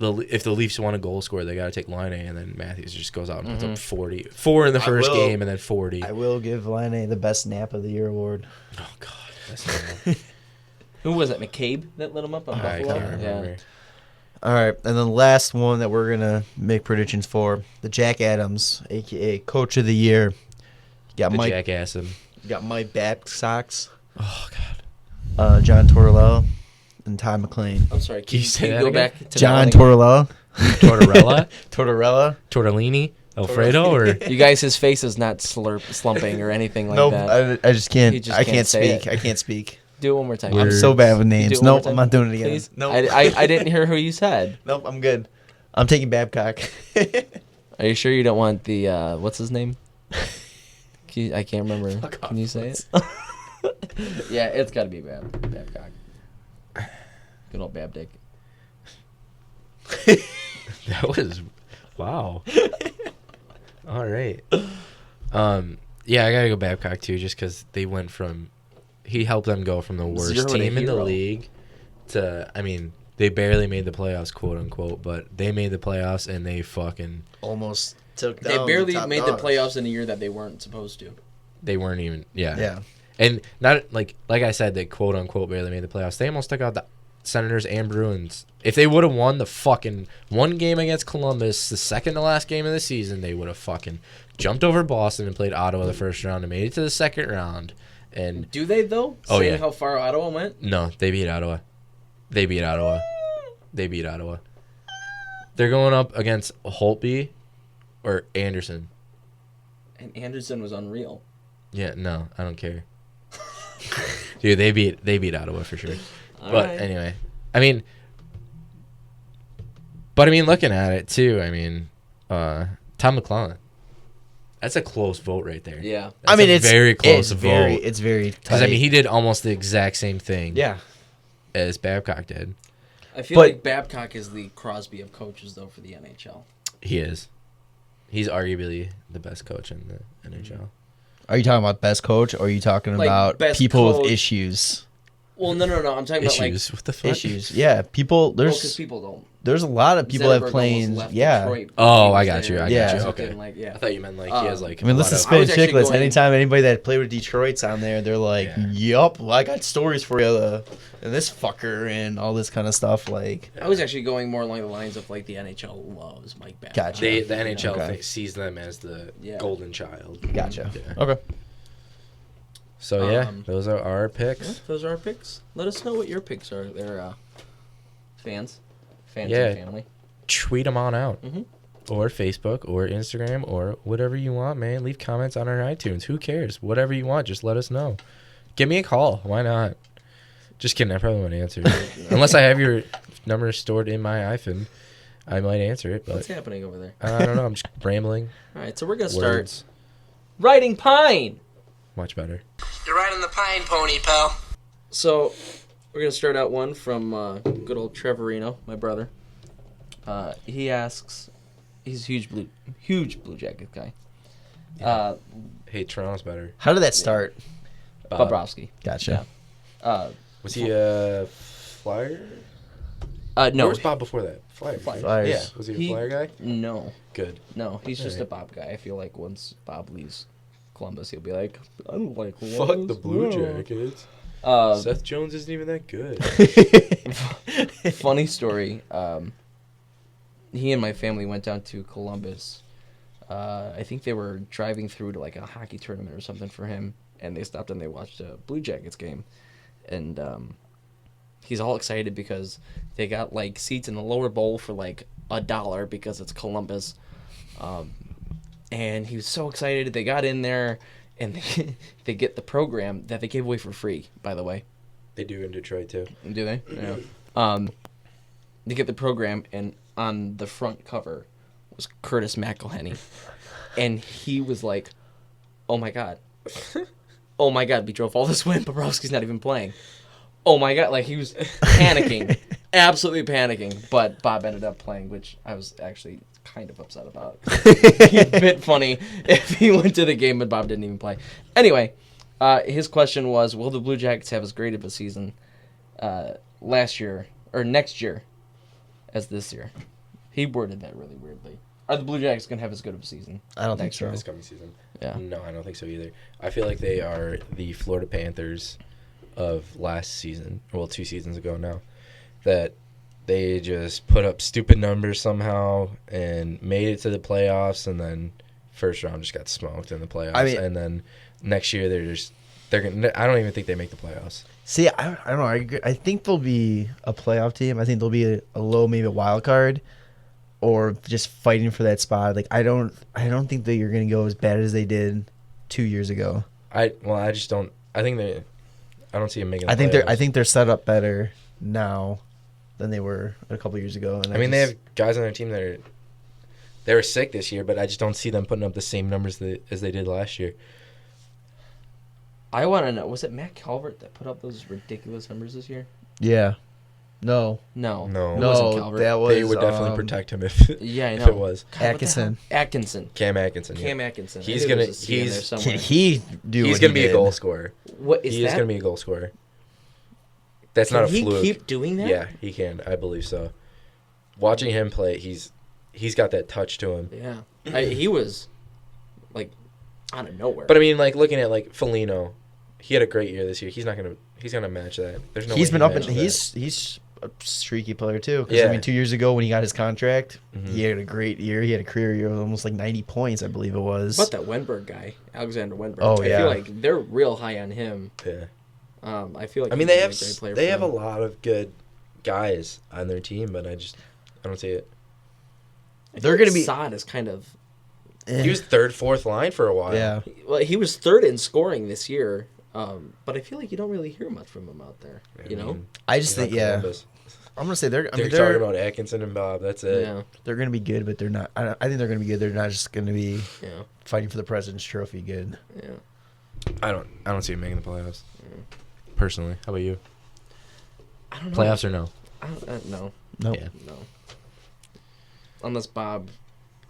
Speaker 3: if the Leafs want a goal scorer, they got to take Laine, and then Matthews just goes out and puts up 4 in the first game, and then 40.
Speaker 4: I will give Laine the best nap of the year award.
Speaker 3: Oh God, that's not
Speaker 2: Who was it? McCabe that lit him up on
Speaker 3: I
Speaker 2: Buffalo?
Speaker 3: can't remember.
Speaker 2: Yeah.
Speaker 4: All right, and then the last one that we're going to make predictions for, the Jack Adams, a.k.a. Coach of the Year. You got
Speaker 3: The
Speaker 4: Mike,
Speaker 3: jackass him.
Speaker 4: you got Mike Babcock,
Speaker 3: Oh God.
Speaker 4: John Tortorella, and Todd McLean.
Speaker 2: I'm sorry.
Speaker 3: Can you say that
Speaker 2: go
Speaker 3: again?
Speaker 2: back to
Speaker 4: John
Speaker 2: that one
Speaker 4: Tortorella.
Speaker 3: Tortorella,
Speaker 4: Tortorella.
Speaker 3: Tortellini, Alfredo, or
Speaker 2: again? You guys, his face is not slumping or anything like
Speaker 4: Nope,
Speaker 2: that.
Speaker 4: I just can't.
Speaker 2: He just
Speaker 4: I
Speaker 2: can't
Speaker 4: can't
Speaker 2: say
Speaker 4: speak.
Speaker 2: it.
Speaker 4: I can't speak.
Speaker 2: Do it one more time.
Speaker 3: We're-
Speaker 4: I'm so bad with
Speaker 2: Do it
Speaker 4: names.
Speaker 2: one more
Speaker 4: Nope,
Speaker 2: time,
Speaker 4: I'm not doing it again.
Speaker 2: Please?
Speaker 4: Nope.
Speaker 2: I didn't hear who you said.
Speaker 4: Nope, I'm good. I'm taking Babcock.
Speaker 2: Are you sure you don't want the what's his name? I can't remember.
Speaker 4: Fuck off,
Speaker 2: Can you say it? Yeah, it's got to be Babcock. Good old Babdick.
Speaker 3: that was wow. All right. Yeah, I gotta go Babcock too, just because they went from he helped them go from the worst
Speaker 2: 0 to
Speaker 3: team in the
Speaker 2: hero.
Speaker 3: league to I mean they barely made the playoffs, quote unquote, but they made the playoffs and they fucking
Speaker 4: Almost took
Speaker 2: They
Speaker 4: down
Speaker 2: barely
Speaker 4: top
Speaker 2: made
Speaker 4: dogs.
Speaker 2: the playoffs in a year that they weren't supposed to.
Speaker 3: they weren't even
Speaker 4: Yeah.
Speaker 3: And not like I said, they quote unquote barely made the playoffs. They almost took out the Senators and Bruins. If they would have won the fucking one game against Columbus, the second to last game of the season, they would have fucking jumped over Boston and played Ottawa the first round and made it to the second round. And
Speaker 2: Do they though?
Speaker 3: Oh,
Speaker 2: Seeing
Speaker 3: yeah.
Speaker 2: how far Ottawa went.
Speaker 3: no, they beat Ottawa. They beat Ottawa. They beat Ottawa. They're going up against Holtby or Anderson.
Speaker 2: And Anderson was unreal.
Speaker 3: Yeah, no, I don't care. Dude, they beat Ottawa for sure.
Speaker 2: All
Speaker 3: But
Speaker 2: right.
Speaker 3: anyway, I mean, looking at it too, I mean, Tom McClellan. That's a close vote right there.
Speaker 2: Yeah.
Speaker 3: That's
Speaker 4: it's
Speaker 3: very close vote.
Speaker 4: It's very tight.
Speaker 3: Because, I mean, he did almost the exact same thing as Babcock did.
Speaker 2: I feel like Babcock is the Crosby of coaches, though, for the NHL.
Speaker 3: He is. He's arguably the best coach in the NHL.
Speaker 4: Are you talking about best coach, or are you talking
Speaker 2: Like,
Speaker 4: about
Speaker 2: best
Speaker 4: people
Speaker 2: coach.
Speaker 4: with issues?
Speaker 2: Well, no. I'm talking
Speaker 3: Issues.
Speaker 2: about,
Speaker 3: What the fuck?
Speaker 4: Issues. Yeah, people.
Speaker 2: because people don't.
Speaker 4: There's a lot of people that
Speaker 2: Zetterberg
Speaker 4: playing.
Speaker 2: almost left
Speaker 4: Yeah.
Speaker 2: Detroit.
Speaker 3: Oh,
Speaker 2: He
Speaker 3: I
Speaker 2: was
Speaker 3: got you.
Speaker 2: there.
Speaker 3: I
Speaker 4: Yeah.
Speaker 3: got you. Okay.
Speaker 2: Like, yeah.
Speaker 3: I thought you meant like he has like.
Speaker 4: I mean,
Speaker 3: a
Speaker 4: listen,
Speaker 3: lot of-
Speaker 4: Spin
Speaker 2: I was actually
Speaker 4: Chicklets.
Speaker 2: going-
Speaker 4: Anytime anybody that played with Detroit's on there, they're like,
Speaker 3: Yeah.
Speaker 4: "Yup, well, I got stories for you, and this fucker, and all this kind of stuff." Like,
Speaker 2: I was actually going more along the lines of like the NHL loves Mike Babcock.
Speaker 4: Gotcha.
Speaker 3: the NHL
Speaker 4: Okay.
Speaker 3: sees them as the
Speaker 2: Yeah.
Speaker 3: golden child.
Speaker 4: gotcha.
Speaker 3: Yeah.
Speaker 4: Okay.
Speaker 3: So yeah,
Speaker 2: Um,
Speaker 3: those are our
Speaker 2: Yeah,
Speaker 3: picks.
Speaker 2: those are our picks. Let us know what your picks are. They're fans
Speaker 3: Yeah.
Speaker 2: and family.
Speaker 3: Tweet them on out,
Speaker 2: Mhm.
Speaker 3: or Facebook, or Instagram, or whatever you want, man. Leave comments on our iTunes. Who cares? Whatever you want, just let us know. Give me a call. Why not? Just kidding. I probably won't answer. Unless I have your number stored in my iPhone, I might answer it.
Speaker 2: What's
Speaker 3: But
Speaker 2: happening over there?
Speaker 3: I don't know. I'm just rambling.
Speaker 2: All right, so we're gonna start
Speaker 3: Words.
Speaker 2: riding pine.
Speaker 3: Much better.
Speaker 5: You're riding the pine pony, pal.
Speaker 2: So we're gonna start out one from good old Trevorino, my brother. He asks, he's a huge Blue Jacket guy.
Speaker 3: Hey, Toronto's better.
Speaker 4: How did that start?
Speaker 2: Bobrovsky.
Speaker 4: Gotcha.
Speaker 3: Was he a Flyer?
Speaker 2: No,
Speaker 3: Where was Bob before that? Flyer.
Speaker 4: Flyers.
Speaker 3: Yeah. Was he a Flyer guy?
Speaker 2: No,
Speaker 3: Good.
Speaker 2: no, he's just a
Speaker 3: Alright.
Speaker 2: Bob guy. I feel like once Bob leaves Columbus, he'll be like, I don't like Columbus.
Speaker 3: Fuck the Blue
Speaker 2: no."
Speaker 3: Jackets.
Speaker 2: Uh,
Speaker 3: Seth Jones isn't even that good.
Speaker 2: funny story. He and my family went down to Columbus. I think they were driving through to like a hockey tournament or something for him, and they stopped and they watched a Blue Jackets game, and he's all excited because they got like seats in the lower bowl for like $1 because it's Columbus, and he was so excited. They got in there, and they get the program that they gave away for free. By the way.
Speaker 3: They do in Detroit too.
Speaker 2: Do they? Yeah. They get the program, and on the front cover was Curtis McElhenney, and he was like, "Oh my god, oh my god, we drove all this way, and Bobrovsky's not even playing. Oh my god!" Like he was panicking, absolutely panicking. But Bob ended up playing, which I was actually kind of upset about. It'd be a bit funny if he went to the game but Bob didn't even play. Anyway. His question was, will the Blue Jackets have as great of a season last year or next year as this year? He worded that really weirdly. Are the Blue Jackets going to have as good of a season?
Speaker 4: I don't think
Speaker 2: next
Speaker 4: so.
Speaker 2: year?
Speaker 3: This coming season.
Speaker 2: Yeah.
Speaker 3: No, I don't think so either. I feel like they are the Florida Panthers of last season. Well, 2 seasons ago now. That they just put up stupid numbers somehow and made it to the playoffs, and then first round just got smoked in the playoffs.
Speaker 4: I mean-
Speaker 3: and then next year they're gonna. I don't even think they make the playoffs.
Speaker 4: See, I don't know. I think they'll be a playoff team. I think they'll be a low, maybe a wild card, or just fighting for that spot. Like I don't think that you're gonna go as bad as they did 2 years ago.
Speaker 3: I just don't. I don't see them making. The
Speaker 4: I
Speaker 3: playoffs.
Speaker 4: think they're set up better now than they were a couple years ago. And
Speaker 3: I mean, they have guys on their team that they were sick this year, but I just don't see them putting up the same numbers as they did last year.
Speaker 2: I want to know, was it Matt Calvert that put up those ridiculous numbers this year?
Speaker 4: yeah, no,
Speaker 2: No.
Speaker 3: No.
Speaker 2: It wasn't
Speaker 4: no,
Speaker 2: Calvert.
Speaker 4: that was
Speaker 3: They would definitely protect him if
Speaker 2: Yeah, I
Speaker 3: if
Speaker 2: know.
Speaker 3: it was
Speaker 2: God, what the
Speaker 4: Atkinson.
Speaker 2: hell? Atkinson.
Speaker 3: Cam Atkinson. Yeah.
Speaker 2: Cam Atkinson.
Speaker 3: He's
Speaker 2: I knew there
Speaker 3: gonna-
Speaker 2: was a C in there
Speaker 3: he's-
Speaker 2: somewhere.
Speaker 4: Can he do?
Speaker 3: He's
Speaker 4: what
Speaker 3: gonna
Speaker 4: he
Speaker 3: be a
Speaker 4: did?
Speaker 3: goal scorer.
Speaker 2: What is
Speaker 3: He is
Speaker 2: that?
Speaker 3: gonna be a goal scorer. That's
Speaker 2: Can
Speaker 3: not a
Speaker 2: he
Speaker 3: fluke.
Speaker 2: keep doing that?
Speaker 3: Yeah, he can. I believe so. Watching him play, he's got that touch to him.
Speaker 2: Yeah. He was like out of nowhere.
Speaker 3: But I mean, like looking at like Foligno, he had a great year this year. He's gonna match that. There's no.
Speaker 4: He's
Speaker 3: way
Speaker 4: been
Speaker 3: he
Speaker 4: up and
Speaker 3: matches
Speaker 4: he's a streaky player too. 'Cause,
Speaker 3: Yeah.
Speaker 4: I mean, 2 years ago when he got his contract,
Speaker 3: Mhm.
Speaker 4: he had a great year. He had a career year of almost like 90 points, I believe it was.
Speaker 2: But that Wenberg guy, Alexander Wenberg.
Speaker 4: Oh,
Speaker 2: I
Speaker 4: yeah.
Speaker 2: feel like they're real high on him.
Speaker 3: that. Yeah.
Speaker 2: I feel like
Speaker 3: I mean,
Speaker 2: he's
Speaker 3: they
Speaker 2: a
Speaker 3: have
Speaker 2: great player
Speaker 3: they
Speaker 2: for
Speaker 3: have a
Speaker 2: them.
Speaker 3: lot of good guys on their team, but I don't see it.
Speaker 2: I
Speaker 4: They're
Speaker 2: feel
Speaker 4: gonna
Speaker 2: like
Speaker 4: be-
Speaker 2: Saad is kind of.
Speaker 4: Eh,
Speaker 3: He was third, fourth line for a while.
Speaker 4: yeah.
Speaker 2: Well, he was third in scoring this year, but I feel like you don't really hear much from him out there.
Speaker 3: I
Speaker 2: You know,
Speaker 3: mean,
Speaker 4: I just
Speaker 3: he's on
Speaker 4: think, yeah.
Speaker 3: Columbus.
Speaker 4: I'm gonna say they're
Speaker 3: talking about Atkinson and Bob. That's it.
Speaker 2: Yeah.
Speaker 4: they're gonna be good, but they're not. I think they're gonna be good. They're not just gonna be
Speaker 2: Yeah.
Speaker 4: fighting for the President's Trophy. Good.
Speaker 2: Yeah.
Speaker 3: I don't see him making the playoffs. Personally, how about you?
Speaker 2: I don't know.
Speaker 3: Playoffs or no?
Speaker 2: No.
Speaker 4: Nope.
Speaker 3: Yeah.
Speaker 2: No. Unless Bob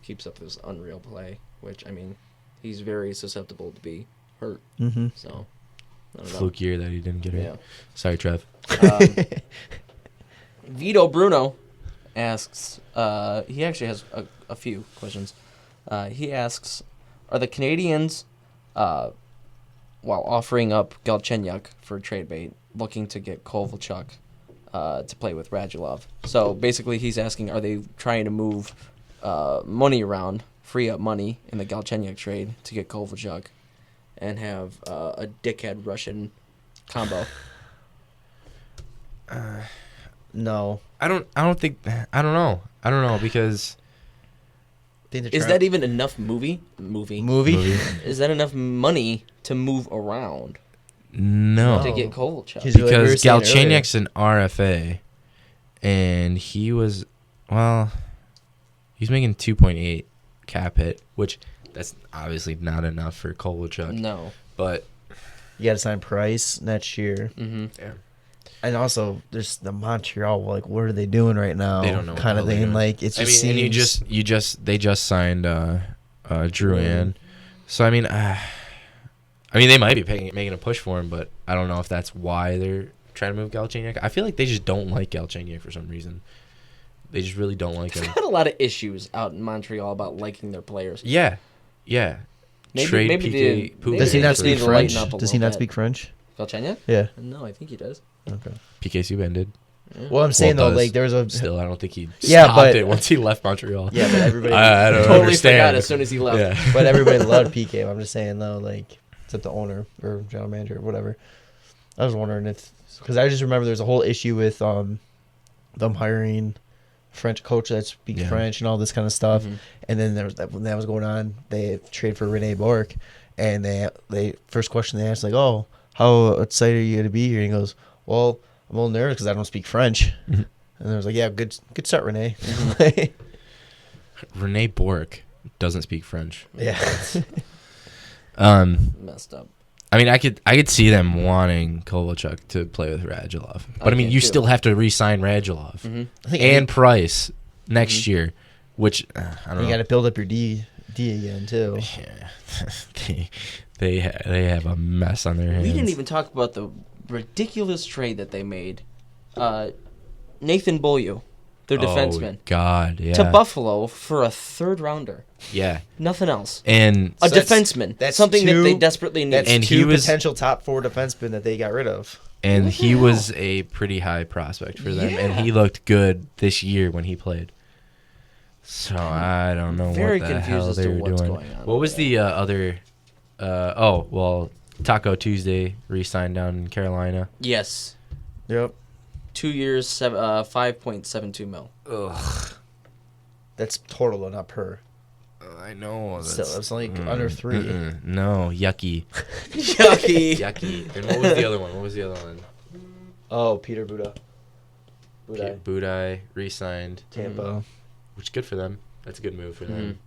Speaker 2: keeps up this unreal play, which, I mean, he's very susceptible to be hurt.
Speaker 4: Mm-hmm.
Speaker 2: So, I don't know.
Speaker 3: Fluke year that he didn't get hurt.
Speaker 2: Yeah.
Speaker 3: Sorry, Trev.
Speaker 2: Vito Bruno asks, he actually has a few questions. He asks, are the Canadians, while offering up Galchenyuk for trade bait, looking to get Kovalchuk to play with Radulov? So basically he's asking, are they trying to move money around, free up money in the Galchenyuk trade to get Kovalchuk and have a dickhead Russian combo?
Speaker 4: No.
Speaker 3: I don't know because
Speaker 2: Is that even enough movie? Is that enough money to move around
Speaker 3: no.
Speaker 2: to get Kovalchuk?
Speaker 4: Because like we were
Speaker 3: Because
Speaker 4: saying
Speaker 3: Galchenyuk's an RFA, and he was he's making 2.8 cap hit, which that's obviously not enough for Kovalchuk.
Speaker 2: No.
Speaker 3: But
Speaker 4: you got to sign Price next year,
Speaker 2: Mm-hmm.
Speaker 3: yeah.
Speaker 4: and also there's the Montreal. Like, what are they doing right now?
Speaker 3: They don't know what
Speaker 4: kind
Speaker 3: the
Speaker 4: of
Speaker 3: hell they're
Speaker 4: thing.
Speaker 3: doing.
Speaker 4: Like, it's
Speaker 3: I
Speaker 4: just
Speaker 3: mean,
Speaker 4: seems.
Speaker 3: and they just signed Drouin. So I mean, they might be making a push for him, but I don't know if that's why they're trying to move Galchenyuk. I feel like they just don't like Galchenyuk for some reason. They just really don't like him.
Speaker 2: They've got a lot of issues out in Montreal about liking their players.
Speaker 3: Yeah.
Speaker 2: Maybe
Speaker 3: PK Poupin
Speaker 4: Does he not
Speaker 2: just need
Speaker 4: speak
Speaker 2: to
Speaker 4: French?
Speaker 2: lighten up a
Speaker 4: Does he
Speaker 2: little
Speaker 4: not
Speaker 2: bit.
Speaker 4: speak French?
Speaker 2: Galchenyuk?
Speaker 4: Yeah.
Speaker 2: No, I think he does.
Speaker 4: Okay.
Speaker 3: PK Subban did.
Speaker 4: Well, I'm saying though,
Speaker 3: does.
Speaker 4: like there was a
Speaker 3: Still, I don't think he
Speaker 4: Yeah,
Speaker 3: stopped
Speaker 4: but-
Speaker 3: it once he left Montreal.
Speaker 4: yeah, but everybody
Speaker 3: I don't
Speaker 2: Totally
Speaker 3: understand.
Speaker 2: forgot as soon as he left.
Speaker 3: Yeah.
Speaker 4: but everybody loved PK. I'm just saying though, like except the owner or general manager or whatever. I was wondering if because I just remember there's a whole issue with them hiring a French coach that speaks
Speaker 3: Yeah.
Speaker 4: French and all this kind of stuff.
Speaker 2: Mhm.
Speaker 4: And then there was when that was going on, they traded for Rene Bourque, and they first question they asked like, "Oh, how excited are you going to be here?" And he goes, "Well, I'm a little nervous because I don't speak French."
Speaker 3: Mhm.
Speaker 4: And I was like, "Yeah, good start, Rene."
Speaker 3: Rene Bourque doesn't speak French.
Speaker 4: yeah.
Speaker 2: Messed up.
Speaker 3: I mean, I could see them wanting Kovalchuk to play with Radulov, but I mean,
Speaker 2: can
Speaker 3: you
Speaker 2: too.
Speaker 3: still have to re-sign Radulov
Speaker 2: Mm-hmm.
Speaker 4: I think
Speaker 3: and Price next year, which I don't
Speaker 4: you
Speaker 3: know.
Speaker 4: got to build up your D again too.
Speaker 3: Yeah. they have a mess on their hands.
Speaker 2: We didn't even talk about the ridiculous trade that they made. Nathan Beaulieu, their defenseman,
Speaker 3: Oh God, yeah,
Speaker 2: to Buffalo for a third rounder.
Speaker 3: yeah,
Speaker 2: Nothing else.
Speaker 3: and
Speaker 2: A
Speaker 4: So that's-
Speaker 2: defenseman.
Speaker 4: that's
Speaker 2: something that
Speaker 4: two-
Speaker 2: they desperately need.
Speaker 4: That's
Speaker 3: And
Speaker 4: two
Speaker 3: he was-
Speaker 4: potential top 4 defensemen that they got rid of.
Speaker 3: he was a pretty high prospect for them, and he looked good this year when he played. So I don't know
Speaker 2: Very
Speaker 3: what the
Speaker 2: confused
Speaker 3: hell
Speaker 2: as
Speaker 3: they
Speaker 2: to
Speaker 3: were
Speaker 2: what's
Speaker 3: doing.
Speaker 2: going on
Speaker 3: What was
Speaker 2: over
Speaker 3: the other? Taco Tuesday re-signed down in Carolina.
Speaker 2: Yes.
Speaker 4: Yep.
Speaker 2: 2 years, 5.72 mil.
Speaker 3: Ugh,
Speaker 4: That's total though, not per.
Speaker 3: I know.
Speaker 4: Still, it's like under 3.
Speaker 3: No, yucky,
Speaker 2: Yucky.
Speaker 3: yucky. And what was the other one?
Speaker 4: Oh, Peter Buda.
Speaker 3: Budai re-signed,
Speaker 4: Tampa.
Speaker 3: which is good for them. That's a good move for them.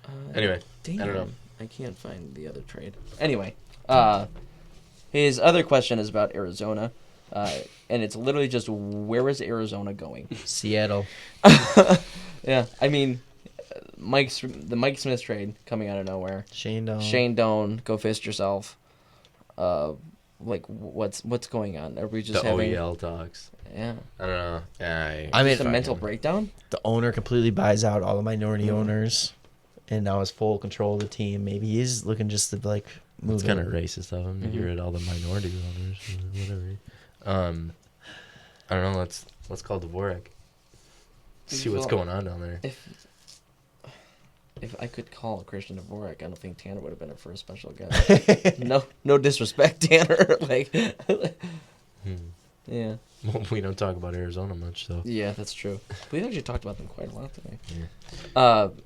Speaker 2: Uh,
Speaker 3: Anyway,
Speaker 2: damn,
Speaker 3: I don't know.
Speaker 2: I can't find the other trade. Anyway, his other question is about Arizona, and it's literally just where is Arizona going?
Speaker 4: Seattle.
Speaker 2: Yeah, I mean, the Mike Smith trade coming out of nowhere.
Speaker 4: Shane Doan.
Speaker 2: Shane Doan, go fist yourself. Like what's going on? Are we just
Speaker 3: The
Speaker 2: having?
Speaker 3: OEL talks.
Speaker 2: Yeah,
Speaker 3: I don't know.
Speaker 4: I mean,
Speaker 2: just a mental breakdown.
Speaker 4: the owner completely buys out all the minority owners, and now has full control of the team. Maybe he is looking just to like move.
Speaker 3: It's
Speaker 4: it.
Speaker 3: kind of racist of him to get rid of all the minority owners, whatever. I don't know. Let's call Dvorak. See what's
Speaker 2: Well,
Speaker 3: going on down there.
Speaker 2: If I could call Christian Dvorak, I don't think Tanner would have been our first special guest. No disrespect, Tanner. Yeah.
Speaker 3: Well, we don't talk about Arizona much, so.
Speaker 2: Yeah, that's true. We've actually talked about them quite a lot today.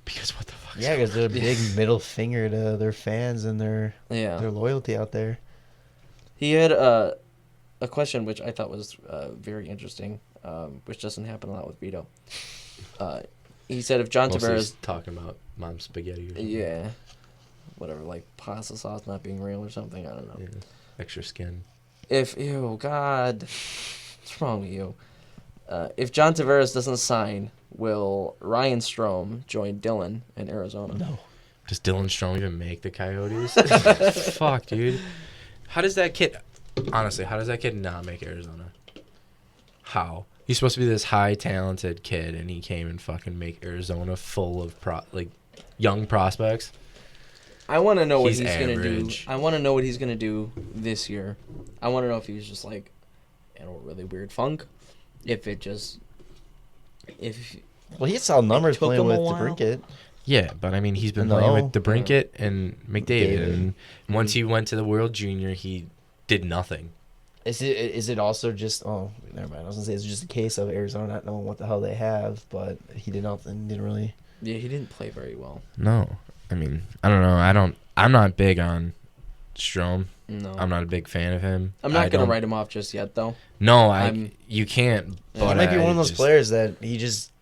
Speaker 3: Because what the fuck?
Speaker 4: Yeah, because they're a big middle finger to their fans and their
Speaker 2: Yeah.
Speaker 4: loyalty out there.
Speaker 2: He had a question which I thought was very interesting, which doesn't happen a lot with Vito. He said if John
Speaker 3: Mostly
Speaker 2: Tavares...
Speaker 3: he's talking about mom's spaghetti or something.
Speaker 2: Yeah. Whatever, like pasta sauce not being real or something. I don't know.
Speaker 3: Yeah. Extra skin.
Speaker 2: Ew, God. What's wrong with you? If John Tavares doesn't sign, will Ryan Strome join Dylan in Arizona?
Speaker 4: No.
Speaker 3: Does Dylan Strome even make the Coyotes? Fuck, dude. How does that kid not make Arizona? How? He's supposed to be this high talented kid, and he came and fucking make Arizona full of young prospects.
Speaker 2: I want to know what he's
Speaker 3: average.
Speaker 2: gonna do. I want to know what he's gonna do this year. I want to know if he's just like in a really weird funk.
Speaker 4: Well, he saw numbers
Speaker 2: took
Speaker 4: playing
Speaker 2: him a
Speaker 4: with
Speaker 2: while.
Speaker 4: DeBrincat.
Speaker 3: Yeah, but I mean, he's been
Speaker 4: No.
Speaker 3: playing with DeBrincat and McDavid,
Speaker 4: David.
Speaker 3: and once he went to the World Junior, he did nothing.
Speaker 4: Is it also just? Oh, never mind. I was gonna say it's just a case of Arizona not knowing what the hell they have, but he did nothing. Didn't really.
Speaker 2: Yeah, he didn't play very well.
Speaker 3: No, I mean, I don't know. I'm not big on Strome.
Speaker 2: No,
Speaker 3: I'm not a big fan of him.
Speaker 2: I'm not
Speaker 3: I
Speaker 2: gonna
Speaker 3: don't-
Speaker 2: write him off just yet, though.
Speaker 3: No,
Speaker 2: I'm-
Speaker 3: you can't.
Speaker 2: Yeah.
Speaker 3: But
Speaker 4: He might be
Speaker 3: I
Speaker 4: one of those
Speaker 3: just-
Speaker 4: players that he just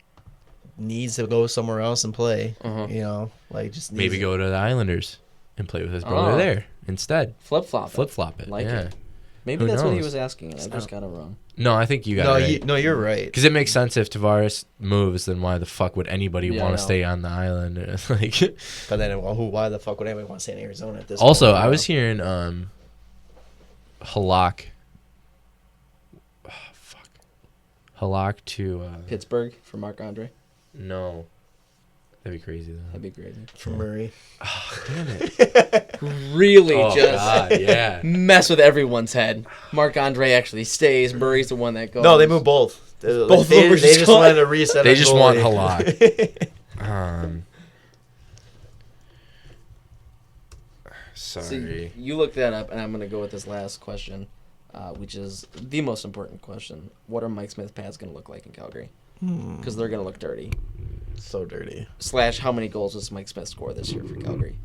Speaker 4: needs to go somewhere else and play.
Speaker 2: Uh-huh.
Speaker 4: You know, like just needs
Speaker 3: Maybe go to the Islanders and play with his brother
Speaker 2: Oh.
Speaker 3: there instead.
Speaker 2: Flip flop.
Speaker 3: Flip flop it.
Speaker 2: Like
Speaker 3: yeah.
Speaker 2: it. Maybe
Speaker 3: Who
Speaker 2: that's what he
Speaker 3: knows?
Speaker 2: was asking, and I just got it wrong.
Speaker 3: No, I think you got
Speaker 4: No,
Speaker 3: it right.
Speaker 4: you're right.
Speaker 3: Because it makes sense if Tavares moves, then why the fuck would anybody
Speaker 2: Yeah,
Speaker 3: want
Speaker 2: I
Speaker 3: to
Speaker 2: know.
Speaker 3: stay on the island? Like,
Speaker 4: But then, well, why the fuck would anybody want to stay in Arizona at this?
Speaker 3: also,
Speaker 4: point,
Speaker 3: I
Speaker 4: you
Speaker 3: was
Speaker 4: know?
Speaker 3: hearing Halak to
Speaker 2: Pittsburgh for Marc Andre.
Speaker 3: no, that'd be crazy though.
Speaker 2: That'd be crazy.
Speaker 4: from Murray.
Speaker 3: Damn it!
Speaker 2: Really,
Speaker 3: Oh
Speaker 2: just
Speaker 3: God, yeah.
Speaker 2: mess with everyone's head. Marc Andre actually stays. Murray's the one that goes.
Speaker 4: No, they moved both.
Speaker 2: Both of them
Speaker 4: they,
Speaker 2: were
Speaker 4: they
Speaker 2: just
Speaker 4: just
Speaker 2: gone.
Speaker 4: wanted to reset.
Speaker 3: They
Speaker 4: a
Speaker 3: just
Speaker 4: goalie.
Speaker 3: want Halak.
Speaker 2: See,
Speaker 3: Sorry.
Speaker 2: you look that up, and I'm gonna go with this last question, which is the most important question. What are Mike Smith's pads gonna look like in Calgary? Because they're gonna look dirty.
Speaker 4: So dirty.
Speaker 2: / how many goals does Mike Smith score this year for Calgary?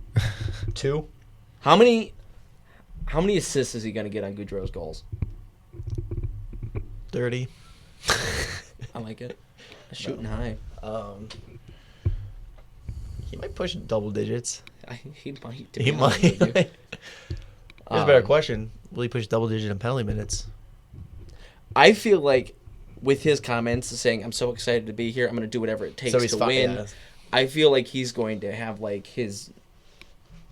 Speaker 4: 2.
Speaker 2: How many assists is he gonna get on Goudreau's goals?
Speaker 4: 30.
Speaker 2: I like it. Shooting high.
Speaker 4: He might push double digits.
Speaker 2: He might. to
Speaker 4: He
Speaker 2: be honest with you.
Speaker 4: might. Here's a better question: will he push double digit in penalty minutes?
Speaker 2: I feel like with his comments saying, "I'm so excited to be here. I'm going to do whatever it takes to win."
Speaker 4: Yeah.
Speaker 2: I feel like he's going to have like his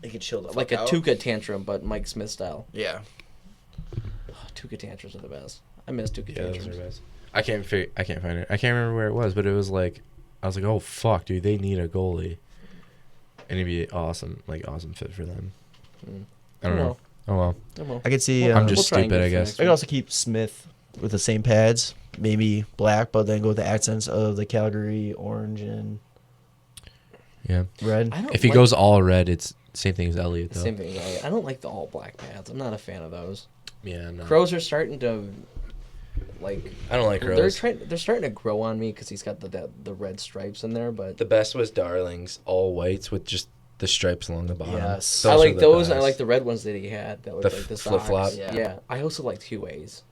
Speaker 4: He could chill the
Speaker 2: like a
Speaker 4: fuck out.
Speaker 2: Tuca tantrum, but Mike Smith style.
Speaker 4: Yeah.
Speaker 2: Tuca tantrums are the best. I miss Tuca
Speaker 3: Yeah, those
Speaker 2: tantrums.
Speaker 3: are best. I can't find it. I can't remember where it was, but it was like I was like, oh fuck, dude, they need a goalie, and it'd be awesome fit for them. I don't know. Oh well.
Speaker 2: Oh, well.
Speaker 4: I could see.
Speaker 3: I'm just
Speaker 2: We'll try and
Speaker 3: stupid,
Speaker 2: get
Speaker 3: I
Speaker 2: it
Speaker 3: guess.
Speaker 2: fixed.
Speaker 4: I could also keep Smith with the same pads, maybe black, but then go with the accents of the Calgary orange and
Speaker 3: Yeah.
Speaker 4: red.
Speaker 2: I don't
Speaker 3: If he
Speaker 2: like-
Speaker 3: goes all red, it's same thing as Elliott though.
Speaker 2: same thing. I don't like the all black pads. I'm not a fan of those.
Speaker 3: Yeah, no.
Speaker 2: Crows are starting to like.
Speaker 3: I don't like
Speaker 2: They're
Speaker 3: Crows.
Speaker 2: they're starting to grow on me because he's got the red stripes in there. But
Speaker 3: The best was Darlings, all whites with just the stripes along the bottom.
Speaker 4: Yes.
Speaker 2: I
Speaker 3: were
Speaker 2: like
Speaker 3: the
Speaker 2: those. And I
Speaker 3: best.
Speaker 2: like the red ones that he had. That looked
Speaker 3: The
Speaker 2: like the
Speaker 3: flip-flop?
Speaker 2: socks.
Speaker 4: Yeah.
Speaker 2: Yeah. I also liked Huey's.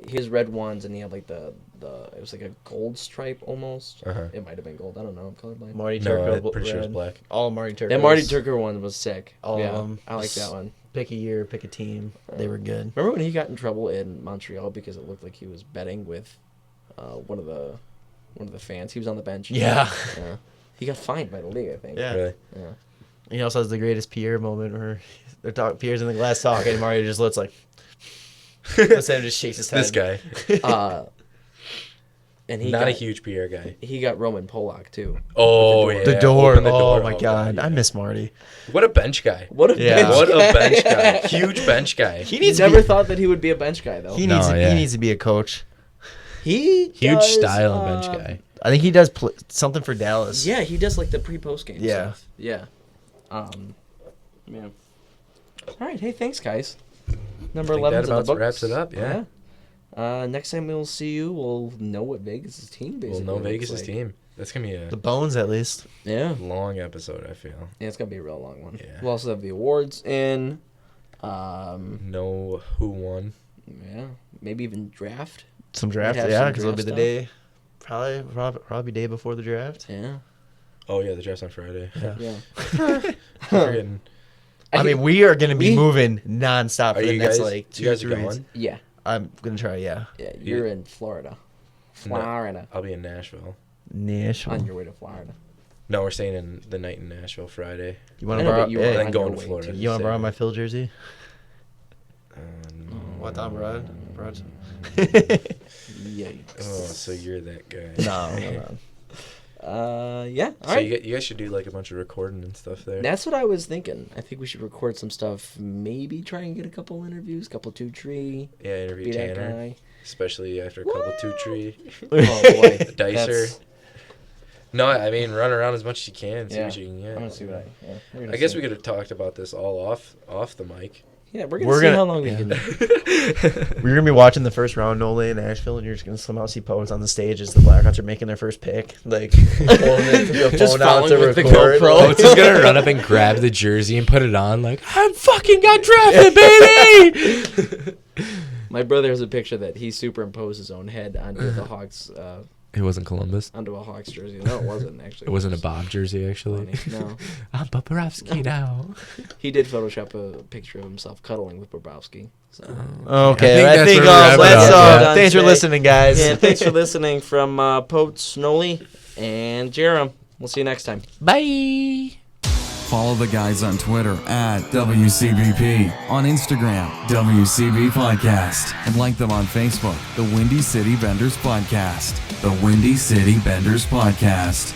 Speaker 2: His red ones, and he had like the it was like a gold stripe almost.
Speaker 3: Uh-huh.
Speaker 2: It might have been gold. I don't know. I'm colorblind.
Speaker 4: Marty
Speaker 3: No,
Speaker 4: Turco.
Speaker 3: I'm pretty sure it's
Speaker 4: red.
Speaker 3: black.
Speaker 4: All Marty Turco.
Speaker 2: That Marty Turker one was sick.
Speaker 4: All
Speaker 2: yeah,
Speaker 4: of them.
Speaker 2: I like that one.
Speaker 4: Pick a year, pick a team. They were good.
Speaker 2: Remember when he got in trouble in Montreal because it looked like he was betting with one of the fans? He was on the bench.
Speaker 4: Yeah.
Speaker 2: Yeah. He got fined by the league, I think.
Speaker 4: Yeah.
Speaker 3: Really?
Speaker 2: Yeah.
Speaker 4: He also has the greatest Pierre moment where they're talking. Pierre's in the glass talking, and Mario just looks like. Sam just shakes his head.
Speaker 3: This guy.
Speaker 2: And he
Speaker 3: Not
Speaker 2: got,
Speaker 3: a huge Pierre guy.
Speaker 2: He got Roman Polak too.
Speaker 3: Oh,
Speaker 2: With
Speaker 3: yeah.
Speaker 4: The door.
Speaker 3: Open the
Speaker 4: Oh
Speaker 3: door.
Speaker 4: my
Speaker 3: Oh,
Speaker 4: god,
Speaker 3: yeah.
Speaker 4: I miss Marty.
Speaker 3: What a bench guy.
Speaker 2: What a
Speaker 4: Yeah.
Speaker 2: bench
Speaker 3: What
Speaker 2: guy.
Speaker 3: a bench guy. Huge bench guy.
Speaker 4: He needs
Speaker 2: Never
Speaker 4: to be,
Speaker 2: thought that he would be a bench guy though.
Speaker 4: he
Speaker 3: No,
Speaker 4: needs to,
Speaker 3: yeah.
Speaker 4: he needs to be a coach.
Speaker 2: He
Speaker 3: Huge
Speaker 2: does,
Speaker 3: style and bench guy.
Speaker 4: I think he does something for Dallas.
Speaker 2: Yeah, he does like the pre-post game
Speaker 4: Yeah.
Speaker 2: stuff. Yeah. Yeah. All right. Hey, thanks, guys. Number
Speaker 3: I think
Speaker 2: 11
Speaker 3: that
Speaker 2: in the
Speaker 3: about
Speaker 2: books.
Speaker 3: wraps it up, yeah.
Speaker 2: Next time we'll see you, we'll know what Vegas' team basically.
Speaker 3: We'll know
Speaker 2: looks
Speaker 3: Vegas'
Speaker 2: like.
Speaker 3: team. That's going to be
Speaker 4: The bones, at least.
Speaker 2: Yeah.
Speaker 3: a long episode, I feel.
Speaker 2: Yeah, it's gonna be a real long one.
Speaker 3: Yeah.
Speaker 2: We'll also have the awards in.
Speaker 3: Know who won.
Speaker 2: Yeah, maybe even draft.
Speaker 4: Some draft,
Speaker 2: have
Speaker 4: yeah,
Speaker 2: some
Speaker 4: because it'll be
Speaker 2: draft
Speaker 4: the day, probably day before the draft.
Speaker 2: Yeah.
Speaker 3: Oh yeah, the draft's on Friday.
Speaker 2: Yeah.
Speaker 3: Friggin'-
Speaker 4: I mean, we are going to be moving nonstop for
Speaker 3: Are
Speaker 4: the
Speaker 3: you
Speaker 4: next,
Speaker 3: guys?
Speaker 4: like,
Speaker 3: You guys
Speaker 4: 2
Speaker 3: are
Speaker 4: 3 weeks.
Speaker 3: going?
Speaker 2: Yeah.
Speaker 4: I'm going to try, yeah.
Speaker 2: Yeah. You're in Florida. Florida.
Speaker 3: I'll be in Nashville.
Speaker 4: Nashville.
Speaker 2: On your way to Florida.
Speaker 3: No, we're staying in the night in Nashville Friday.
Speaker 4: You want
Speaker 2: I
Speaker 4: to
Speaker 2: know,
Speaker 4: borrow?
Speaker 2: but you
Speaker 4: Yeah,
Speaker 2: were
Speaker 3: then
Speaker 2: on
Speaker 3: going
Speaker 2: your
Speaker 3: to
Speaker 2: way
Speaker 3: Florida.
Speaker 2: to-
Speaker 4: you want to borrow my Phil jersey?
Speaker 3: No.
Speaker 4: What time, Brad?
Speaker 2: Yikes.
Speaker 3: Oh, so you're that guy.
Speaker 4: No.
Speaker 2: Yeah. All
Speaker 3: So
Speaker 2: right.
Speaker 3: you guys should do like a bunch of recording and stuff there.
Speaker 2: That's what I was thinking. I think we should record some stuff. Maybe try and get a couple interviews, couple 2-3.
Speaker 3: Yeah, interview
Speaker 2: Be that
Speaker 3: Tanner,
Speaker 2: guy.
Speaker 3: especially after a couple 2-3.
Speaker 2: Oh boy.
Speaker 3: Dicer.
Speaker 2: That's-
Speaker 3: No, I mean run around as much as you can. See
Speaker 2: Yeah.
Speaker 3: what you can get.
Speaker 2: I'm gonna see what we're gonna
Speaker 3: I guess
Speaker 2: see.
Speaker 3: we could have talked about this all off the mic.
Speaker 2: Yeah, we're gonna
Speaker 4: We're
Speaker 2: see
Speaker 4: gonna-
Speaker 2: how long we
Speaker 4: yeah.
Speaker 2: can.
Speaker 4: We're going to be watching the first round, Nolly in Nashville, and you're just going to somehow see Poets on the stage as the Blackhawks are making their first pick. Like,
Speaker 2: Just following with the
Speaker 4: record.
Speaker 2: GoPro.
Speaker 3: Coates is gonna run up and grab the jersey and put it on like I fucking got drafted, baby.
Speaker 2: My brother has a picture that he superimposed his own head onto the Hawks,
Speaker 3: It wasn't Columbus.
Speaker 2: onto a Hawks jersey. No, it wasn't actually.
Speaker 3: It wasn't a Bob jersey actually.
Speaker 2: Funny. No,
Speaker 3: I'm Bobrovsky now.
Speaker 2: he did Photoshop a picture of himself cuddling with Bobrovsky. So.
Speaker 4: Okay,
Speaker 3: I
Speaker 4: I
Speaker 3: think
Speaker 4: think,
Speaker 3: that's where we
Speaker 4: let's.
Speaker 3: wrap it up.
Speaker 4: Thanks for
Speaker 2: Today.
Speaker 4: listening, guys.
Speaker 2: Yeah, thanks for listening from Poets, Nolly, and Jarom. We'll see you next time.
Speaker 3: Bye.
Speaker 1: Follow the guys on Twitter at WCBP, on Instagram, WCBPodcast, and like them on Facebook, The Windy City Benders Podcast. The Windy City Benders Podcast.